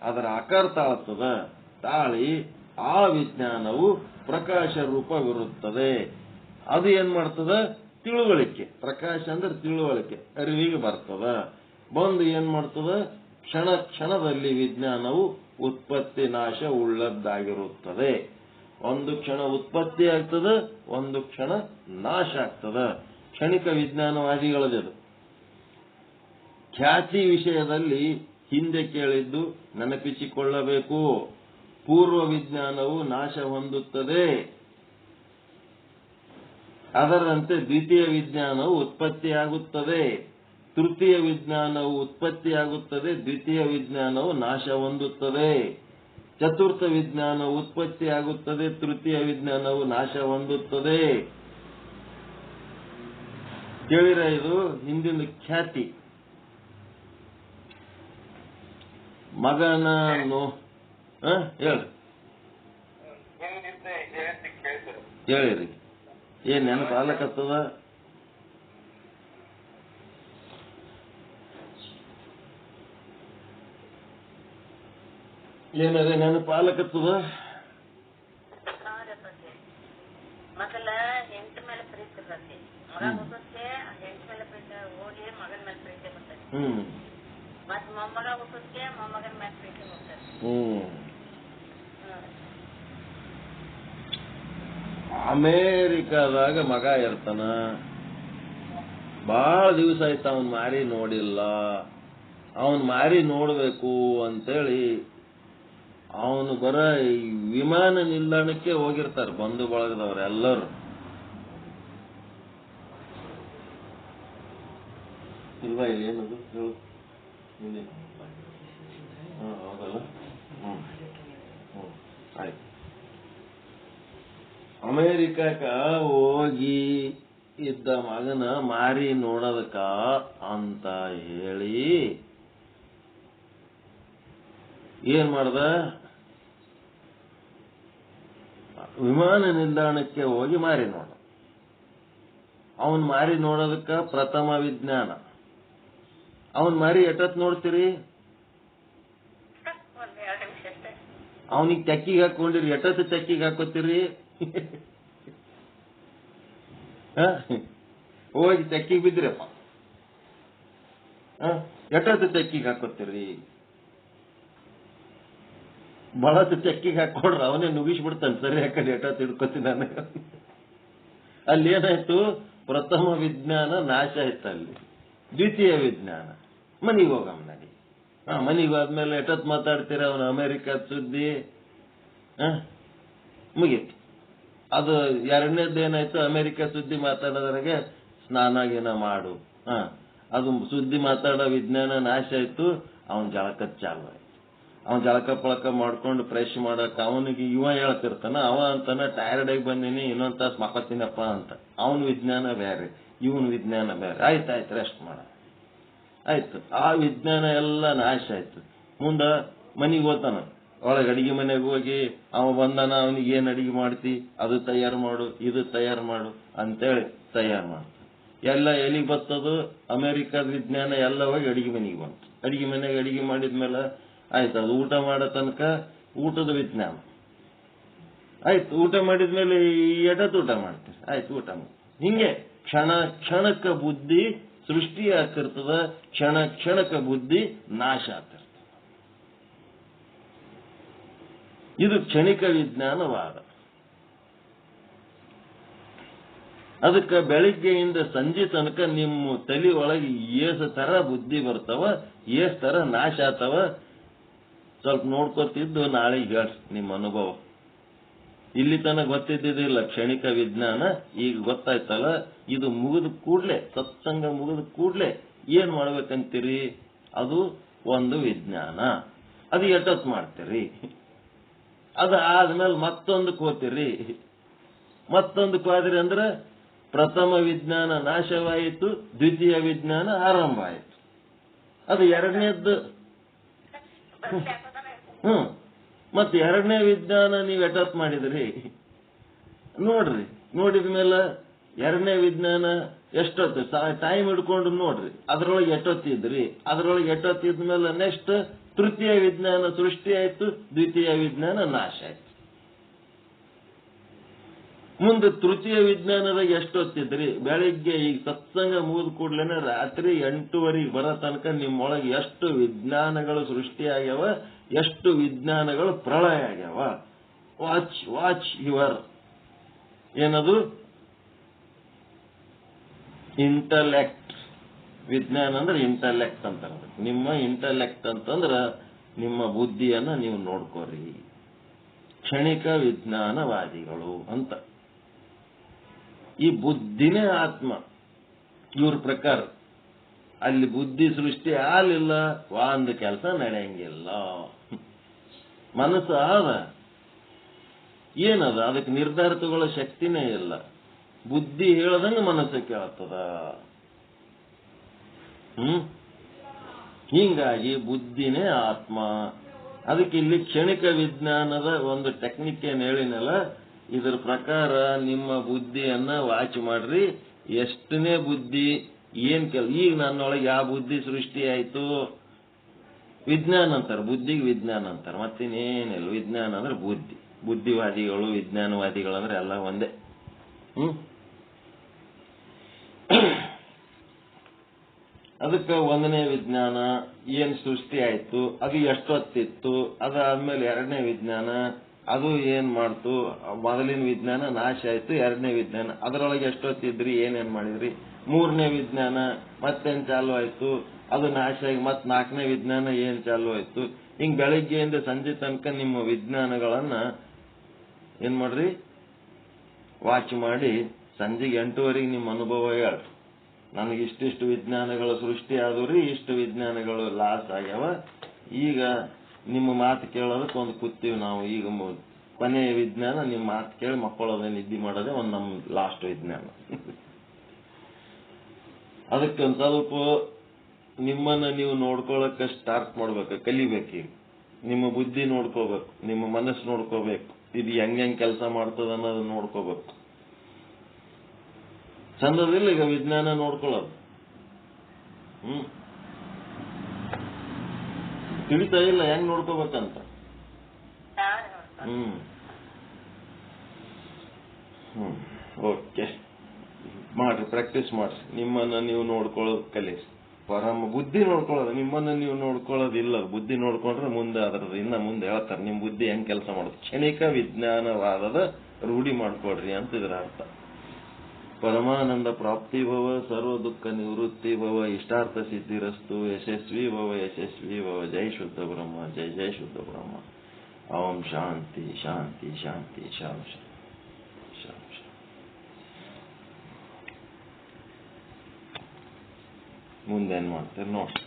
ಅದರ ಆಕಾರ ತಾಳ್ತದ. ತಾಳಿ ಆ ವಿಜ್ಞಾನವು ಪ್ರಕಾಶ ರೂಪವಿರುತ್ತದೆ. ಅದು ಏನ್ ಮಾಡ್ತದ? ತಿಳುವಳಿಕೆ. ಪ್ರಕಾಶ ಅಂದ್ರೆ ತಿಳುವಳಿಕೆ, ಅರಿವಿಗೆ ಬರ್ತದ. ಬಂದು ಏನ್ ಮಾಡ್ತದ? ಕ್ಷಣ ಕ್ಷಣದಲ್ಲಿ ವಿಜ್ಞಾನವು ಉತ್ಪತ್ತಿ ನಾಶ ಉಳ್ಳದ್ದಾಗಿರುತ್ತದೆ. ಒಂದು ಕ್ಷಣ ಉತ್ಪತ್ತಿ ಆಗ್ತದ, ಒಂದು ಕ್ಷಣ ನಾಶ ಆಗ್ತದ. ಕ್ಷಣಿಕ ವಿಜ್ಞಾನವಾದಿಗಳದು. ಖ್ಯಾತಿ ವಿಷಯದಲ್ಲಿ ಹಿಂದೆ ಕೇಳಿದ್ದು ನೆನಪಿಸಿಕೊಳ್ಳಬೇಕು. ಪೂರ್ವ ವಿಜ್ಞಾನವು ನಾಶ ಹೊಂದುತ್ತದೆ, ಅದರಂತೆ ದ್ವಿತೀಯ ವಿಜ್ಞಾನವು ಉತ್ಪತ್ತಿಯಾಗುತ್ತದೆ. ತೃತೀಯ ವಿಜ್ಞಾನವು ಉತ್ಪತ್ತಿಯಾಗುತ್ತದೆ, ದ್ವಿತೀಯ ವಿಜ್ಞಾನವು ನಾಶ ಹೊಂದುತ್ತದೆ. ಚತುರ್ಥ ವಿಜ್ಞಾನವು ಉತ್ಪತ್ತಿಯಾಗುತ್ತದೆ, ತೃತೀಯ ವಿಜ್ಞಾನವು ನಾಶ ಹೊಂದುತ್ತದೆ. ಕೇಳಿರ? ಇದು ಹಿಂದಿನ ಖ್ಯಾತಿ. ಮಗನ ಹೇಳಿರಿ, ಏನ್ ನೆನಪು ಆಗ್ಲಕತ್ತದ? ಏನದೇ ನೆನಪು ಆಗ್ಲಕತ್ತದ? ಮೊದಲ ಹೆಂಡತಿ ಮೇಲೆ ಪ್ರೀತಿ ಬರ್ತೈತಿ, ಮಗ ಹುಟ್ಟುತ್ತೆ ಹೆಂಡತಿ ಮೇಲೆ ಪ್ರೀತಿ ಹೋಗಿ ಮಗನ ಮೇಲೆ ಪ್ರೀತಿ ಬರ್ತೈತಿ. ಮತ್ ಮೊಮ್ಮಗ ಹುಟ್ಟುತ್ತೆ ಮೊಮ್ಮಗನ ಮೇಲೆ ಪ್ರೀತಿ ಬರ್ತೈತಿ. ಅಮೇರಿಕಾದಾಗ ಮಗ ಇರ್ತಾನ, ಬಹಳ ದಿವಸ ಆಯ್ತು ಅವನ್ ಮಾರಿ ನೋಡಿಲ್ಲ. ಅವನ್ ಮಾರಿ ನೋಡ್ಬೇಕು ಅಂತೇಳಿ ಅವನು ಬರ ಈ ವಿಮಾನ ನಿಲ್ದಾಣಕ್ಕೆ ಹೋಗಿರ್ತಾರೆ ಬಂಧು ಬಳಗದವ್ರು ಎಲ್ಲರೂ. ಇಲ್ವಾ ಏನದು ಹೇಳು. ಹೌದಲ್ಲ. ಆಯ್ತು. ಅಮೇರಿಕಕ್ಕ ಹೋಗಿ ಇದ್ದ ಮಗನ ಮಾರಿ ನೋಡೋದಕ್ಕ ಅಂತ ಹೇಳಿ ಏನ್ ಮಾಡ್ದ, ವಿಮಾನ ನಿಲ್ದಾಣಕ್ಕೆ ಹೋಗಿ ಮಾರಿ ನೋಡ. ಅವನ್ ಮಾರಿ ನೋಡೋದಕ್ಕ ಪ್ರಥಮ ವಿಜ್ಞಾನ. ಅವನ್ ಮಾರಿ ಎಷ್ಟೊತ್ ನೋಡ್ತೀರಿ? ಅವನಿಗೆ ಚಕ್ಕಿಗೆ ಹಾಕೊಂಡಿರಿ, ಎಷ್ಟೊತ್ತು ಚಕ್ಕಿಗೆ ಹಾಕೋತೀರಿ? ಹೋಗಿ ಚಕ್ಕಿಗೆ ಬಿದ್ರಪ್ಪ, ಎಷ್ಟೊತ್ತು ಚಕ್ಕಿಗೆ ಹಾಕೋತೀರಿ? ಬಳತ್ತು ಚಕ್ಕಿಗೆ ಹಾಕೊಂಡ್ರ ಅವನೇ ನುಗ್ಗಿಸ್ಬಿಡ್ತಾನೆ. ಸರಿ ಹಾಕಿ ಎಷ್ಟೊತ್ತು ಹಿಡ್ಕೊತೀನಿ ನನಗೆ. ಅಲ್ಲಿ ಏನಾಯ್ತು, ಪ್ರಥಮ ವಿಜ್ಞಾನ ನಾಶ ಆಯ್ತು. ಅಲ್ಲಿ ದ್ವಿತೀಯ ವಿಜ್ಞಾನ. ಮನಿಗೆ ಹೋಗಮ್ಮ ನಡಿ. ಮನಿಗೆ ಹೋದ್ಮೇಲೆ ಎಷ್ಟೊತ್ತು ಮಾತಾಡ್ತೀರ? ಅವನು ಅಮೆರಿಕದ ಸುದ್ದಿ ಮುಗೀತು. ಅದು ಎರಡನೇದ್ದು ಏನಾಯ್ತು, ಅಮೆರಿಕ ಸುದ್ದಿ ಮಾತಾಡೋದ್ರಾಗೆ ಸ್ನಾನ ಗೀನ ಮಾಡು. ಅದು ಸುದ್ದಿ ಮಾತಾಡೋ ವಿಜ್ಞಾನ ನಾಶ ಆಯ್ತು. ಅವನ್ ಜಳಕದ ಚಾಲು ಆಯ್ತು. ಅವನ್ ಜಳಕ ಪಳಕ ಮಾಡ್ಕೊಂಡು ಫ್ರೆಶ್ ಮಾಡಕ್ ಅವನಿಗೆ ಇವ ಹೇಳ್ತಿರ್ತಾನ. ಅವ ಅಂತಾನ ಟೈರ್ಡ್ ಆಗಿ ಬಂದೀನಿ, ಇನ್ನೊಂದ್ ತಾಸು ಮಕ್ಕತ್ತೀನಪ್ಪ ಅಂತ. ಅವನ ವಿಜ್ಞಾನ ಬೇರೆ, ಇವನ್ ವಿಜ್ಞಾನ ಬೇರೆ. ಆಯ್ತಾಯ್ತು, ರೆಸ್ಟ್ ಮಾಡ. ಆಯ್ತು, ಆ ವಿಜ್ಞಾನ ಎಲ್ಲ ನಾಶ ಆಯ್ತು. ಮುಂದ ಮನಿಗೆ ಹೋಗ್ತಾನ. ಒಳಗೆ ಅಡಿಗೆ ಮನೆಗೆ ಹೋಗಿ ಅವ ಬಂದಾನ, ಅವನಿಗೆ ಏನ್ ಅಡಿಗೆ ಮಾಡ್ತಿ, ಅದು ತಯಾರು ಮಾಡು, ಇದು ತಯಾರು ಮಾಡು ಅಂತೇಳಿ ತಯಾರು ಮಾಡು. ಎಲ್ಲ ಎಲ್ಲಿಗೆ ಬರ್ತದು, ಅಮೆರಿಕದ ವಿಜ್ಞಾನ ಎಲ್ಲ ಹೋಗಿ ಅಡಿಗೆ ಮನೆಗೆ ಬಂತು. ಅಡಿಗೆ ಮನೆಗೆ ಅಡಿಗೆ ಮಾಡಿದ್ಮೇಲೆ ಆಯ್ತು, ಅದು ಊಟ ಮಾಡೋ ತನಕ ಊಟದ ವಿಜ್ಞಾನ ಆಯ್ತು. ಊಟ ಮಾಡಿದ್ಮೇಲೆ ಎಷ್ಟೊತ್ತು ಊಟ ಮಾಡ್ತೀರಿ? ಆಯ್ತು, ಊಟ ಮಾಡಿ. ಹಿಂಗೆ ಕ್ಷಣ ಕ್ಷಣಕ್ಕ ಬುದ್ಧಿ ಸೃಷ್ಟಿ ಆಗ್ತಿರ್ತದ, ಕ್ಷಣ ಕ್ಷಣಕ್ಕ ಬುದ್ಧಿ ನಾಶ ಆಗ್ತಿರ್ತದ. ಇದು ಕ್ಷಣಿಕ ವಿಜ್ಞಾನವಾದ. ಅದಕ್ಕೆ ಬೆಳಿಗ್ಗೆಯಿಂದ ಸಂಜೆ ತನಕ ನಿಮ್ಮ ತಲೆ ಒಳಗೆ ಏಸು ತರ ಬುದ್ಧಿ ಬರ್ತಾವ, ಏಸ್ ತರ ನಾಶ ಆಗ್ತಾವ. ಸ್ವಲ್ಪ ನೋಡ್ಕೊತಿದ್ದು ನಾಳೆಗೆ ಹೇಳ್ರಿ ನಿಮ್ಮ ಅನುಭವ. ಇಲ್ಲಿ ತನಕ ಗೊತ್ತಿದ್ದಿದ್ದಿಲ್ಲ ಕ್ಷಣಿಕ ವಿಜ್ಞಾನ, ಈಗ ಗೊತ್ತಾಯ್ತಲ್ಲ. ಇದು ಮುಗಿದ ಕೂಡ್ಲೆ, ಸತ್ಸಂಗ ಮುಗಿದ ಕೂಡ್ಲೆ ಏನ್ ಮಾಡ್ಬೇಕಂತೀರಿ? ಅದು ಒಂದು ವಿಜ್ಞಾನ. ಅದು ಎಷ್ಟೊತ್ತು ಮಾಡ್ತೀರಿ? ಅದು ಆದ್ಮೇಲೆ ಮತ್ತೊಂದಕ್ಕೆ ಹೋಗ್ತೀರಿ. ಮತ್ತೊಂದಕ್ಕೆ ಹೋದ್ರಿ ಅಂದ್ರೆ ಪ್ರಥಮ ವಿಜ್ಞಾನ ನಾಶವಾಯಿತು, ದ್ವಿತೀಯ ವಿಜ್ಞಾನ ಆರಂಭ ಆಯಿತು. ಅದು ಎರಡನೇದ್ದು. ಮತ್ತೆ ಎರಡನೇ ವಿಜ್ಞಾನ ನೀವು ಎಷ್ಟೊತ್ತು ಮಾಡಿದ್ರಿ ನೋಡ್ರಿ. ನೋಡಿದ್ಮೇಲೆ ಎರಡನೇ ವಿಜ್ಞಾನ ಎಷ್ಟೊತ್ತು ಟೈಮ್ ಹಿಡ್ಕೊಂಡು ನೋಡ್ರಿ, ಅದ್ರೊಳಗೆ ಎಷ್ಟೊತ್ತಿದ್ರಿ. ಅದ್ರೊಳಗೆ ಎಷ್ಟೊತ್ತಿದ್ಮೇಲೆ ನೆಕ್ಸ್ಟ್ ತೃತೀಯ ವಿಜ್ಞಾನ ಸೃಷ್ಟಿ ಆಯ್ತು, ದ್ವಿತೀಯ ವಿಜ್ಞಾನ ನಾಶ ಆಯ್ತು. ಮುಂದೆ ತೃತೀಯ ವಿಜ್ಞಾನದಾಗ ಎಷ್ಟೊತ್ತಿದ್ರಿ? ಬೆಳಿಗ್ಗೆ ಈಗ ಸತ್ಸಂಗ ಮುಗಿದ ಕೂಡ್ಲೇನೆ ರಾತ್ರಿ 8:30 ಬರೋ ತನಕ ನಿಮ್ಮೊಳಗೆ ಎಷ್ಟು ವಿಜ್ಞಾನಗಳು ಸೃಷ್ಟಿಯಾಗ್ಯಾವ, ಎಷ್ಟು ವಿಜ್ಞಾನಗಳು ಪ್ರಳಯ ಆಗ್ಯಾವ. ವಾಚ್ ಯುವರ್ ಏನದು ಇಂಟಲೆಕ್ಟ್. ವಿಜ್ಞಾನ ಅಂದ್ರೆ ಇಂಟಲೆಕ್ಟ್ ಅಂತ. ನಿಮ್ಮ ಇಂಟಲೆಕ್ಟ್ ಅಂತಂದ್ರ ನಿಮ್ಮ ಬುದ್ಧಿಯನ್ನ ನೀವು ನೋಡ್ಕೋರಿ. ಕ್ಷಣಿಕ ವಿಜ್ಞಾನವಾದಿಗಳು ಅಂತ. ಈ ಬುದ್ಧಿನೇ ಆತ್ಮ ಇವ್ರ ಪ್ರಕಾರ. ಅಲ್ಲಿ ಬುದ್ಧಿ ಸೃಷ್ಟಿ ಆಗಲಿಲ್ಲ, ಒಂದು ಕೆಲಸ ನಡೆಯಂಗಿಲ್ಲ. ಮನಸ್ಸು ಆದ, ಏನದ? ಅದಕ್ಕೆ ನಿರ್ಧಾರ ತಗೊಳ್ಳೋ ಶಕ್ತಿನೇ ಇಲ್ಲ. ಬುದ್ಧಿ ಹೇಳದಂಗ ಮನಸ್ಸು ಕೇಳ್ತದ. ಹಿಂಗಾಗಿ ಬುದ್ಧಿನೇ ಆತ್ಮ. ಅದಕ್ಕೆ ಇಲ್ಲಿ ಕ್ಷಣಿಕ ವಿಜ್ಞಾನದ ಒಂದು ಟೆಕ್ನಿಕ್ ಏನ್ ಹೇಳಿನಲ್ಲ, ಇದರ ಪ್ರಕಾರ ನಿಮ್ಮ ಬುದ್ಧಿಯನ್ನ ವಾಚ್ ಮಾಡ್ರಿ. ಎಷ್ಟನೇ ಬುದ್ಧಿ ಏನ್ ಈಗ ನನ್ನೊಳಗೆ ಯಾವ ಬುದ್ಧಿ ಸೃಷ್ಟಿ ಆಯ್ತು? ವಿಜ್ಞಾನ ಅಂತಾರೆ, ಬುದ್ಧಿಗೆ ವಿಜ್ಞಾನ ಅಂತಾರೆ. ಮತ್ತಿನ್ನೇನಿಲ್ಲ. ವಿಜ್ಞಾನ ಅಂದ್ರೆ ಬುದ್ಧಿ. ಬುದ್ಧಿವಾದಿಗಳು ವಿಜ್ಞಾನವಾದಿಗಳು ಅಂದ್ರೆ ಎಲ್ಲ ಒಂದೇ. ಅದಕ್ಕೆ ಒಂದನೇ ವಿಜ್ಞಾನ ಏನ್ ಸೃಷ್ಟಿ ಆಯ್ತು, ಅದು ಎಷ್ಟೊತ್ತಿತ್ತು. ಅದಾದ್ಮೇಲೆ ಎರಡನೇ ವಿಜ್ಞಾನ, ಅದು ಏನ್ ಮಾಡ್ತು? ಮೊದಲಿನ ವಿಜ್ಞಾನ ನಾಶ ಆಯ್ತು, ಎರಡನೇ ವಿಜ್ಞಾನ ಅದರೊಳಗೆ ಎಷ್ಟೊತ್ತಿದ್ರಿ, ಏನೇನ್ ಮಾಡಿದ್ರಿ. ಮೂರನೇ ವಿಜ್ಞಾನ ಮತ್ತೇನ್ ಚಾಲು ಆಯ್ತು, ಅದು ನಾಶ ಆಗಿ ಮತ್ ನಾಲ್ಕನೇ ವಿಜ್ಞಾನ ಏನ್ ಚಾಲು ಆಯ್ತು. ಹಿಂಗ್ ಬೆಳಗ್ಗೆಯಿಂದ ಸಂಜೆ ತನಕ ನಿಮ್ಮ ವಿಜ್ಞಾನಗಳನ್ನ ಏನ್ ಮಾಡ್ರಿ, ವಾಚ್ ಮಾಡಿ ಸಂಜೆಗೆ 8:00 ನಿಮ್ಮ ಅನುಭವ ಹೇಳ್ರಿ. ನನಗೆ ಇಷ್ಟಿಷ್ಟು ವಿಜ್ಞಾನಗಳು ಸೃಷ್ಟಿ ಆದವ್ರಿ, ಇಷ್ಟು ವಿಜ್ಞಾನಗಳು ಲಾಸ್ ಆಗ್ಯಾವ, ಈಗ ನಿಮ್ಮ ಮಾತು ಕೇಳೋದಕ್ಕೆ ಒಂದು ಕೂತೀವಿ ನಾವು. ಈಗ ಕೊನೆಯ ವಿಜ್ಞಾನ ನಿಮ್ಮ ಮಾತು ಕೇಳಿ ಮಕ್ಕಳೋದೇ ನಿದ್ದೆ ಮಾಡೋದೇ ಒಂದು ನಮ್ಮ ಲಾಸ್ಟ್ ವಿಜ್ಞಾನ. ಅದಕ್ಕೆ ಒಂದು ಸ್ವಲ್ಪ ನಿಮ್ಮನ್ನ ನೀವು ನೋಡ್ಕೊಳಕ್ಕೆ ಸ್ಟಾರ್ಟ್ ಮಾಡ್ಬೇಕು, ಕಲಿಬೇಕೀಗ. ನಿಮ್ಮ ಬುದ್ಧಿ ನೋಡ್ಕೋಬೇಕು, ನಿಮ್ಮ ಮನಸ್ಸು ನೋಡ್ಕೋಬೇಕು, ಇದು ಹೆಂಗ್ ಕೆಲಸ ಮಾಡ್ತದ ಅನ್ನೋದನ್ನ ನೋಡ್ಕೋಬೇಕು. ಚಂದದಿಲ್ಲ ಈಗ ವಿಜ್ಞಾನ ನೋಡ್ಕೊಳ್ಳೋದು. ತಿಳಿತಾ ಇಲ್ಲ ಹೆಂಗ್ ನೋಡ್ಕೋಬೇಕಂತ. ಓಕೆ, ಮಾಡ್ರಿ, ಪ್ರಾಕ್ಟೀಸ್ ಮಾಡ್ರಿ. ನಿಮ್ಮನ್ನ ನೀವು ನೋಡ್ಕೊಳ್ಳೋದು ಕಲೀರಿ. ಪರಮ ಬುದ್ಧಿ ನೋಡ್ಕೊಳ್ಳೋದು, ನಿಮ್ಮನ್ನ ನೀವು ನೋಡ್ಕೊಳ್ಳೋದಿಲ್ಲ. ಬುದ್ಧಿ ನೋಡ್ಕೊಂಡ್ರೆ ಮುಂದೆ ಅದ್ರದ್ದು ಇನ್ನ ಮುಂದೆ ಹೇಳ್ತಾರೆ ನಿಮ್ ಬುದ್ಧಿ ಹೆಂಗ್ ಕೆಲಸ ಮಾಡೋದು. ಕ್ಷಣಿಕ ವಿಜ್ಞಾನವಾದದ ರೂಢಿ ಮಾಡ್ಕೊಡ್ರಿ ಅಂತ ಇದರ ಅರ್ಥ. ಪರಮಾನಂದ ಪ್ರಾಪ್ತಿ ಭವ, ಸರ್ವ ದುಃಖ ನಿವೃತ್ತಿ ಭವ, ಇಷ್ಟಾರ್ಥ ಸಿದ್ಧಿರಸ್ತು, ಯಶಸ್ವಿ ಭವ, ಯಶಸ್ವಿ ಭವ. ಜೈ ಶುದ್ಧ ಬ್ರಹ್ಮ, ಜೈ ಜೈ ಶುದ್ಧ ಬ್ರಹ್ಮ. ಓಂ ಶಾಂತಿ ಶಾಂತಿ ಶಾಂತಿ ಶಾಂತಿ ಶಾಂತಿ. ಮುಂದೇನ್ ಮಾಡ್ತೀರಿ ನೋಡಿ.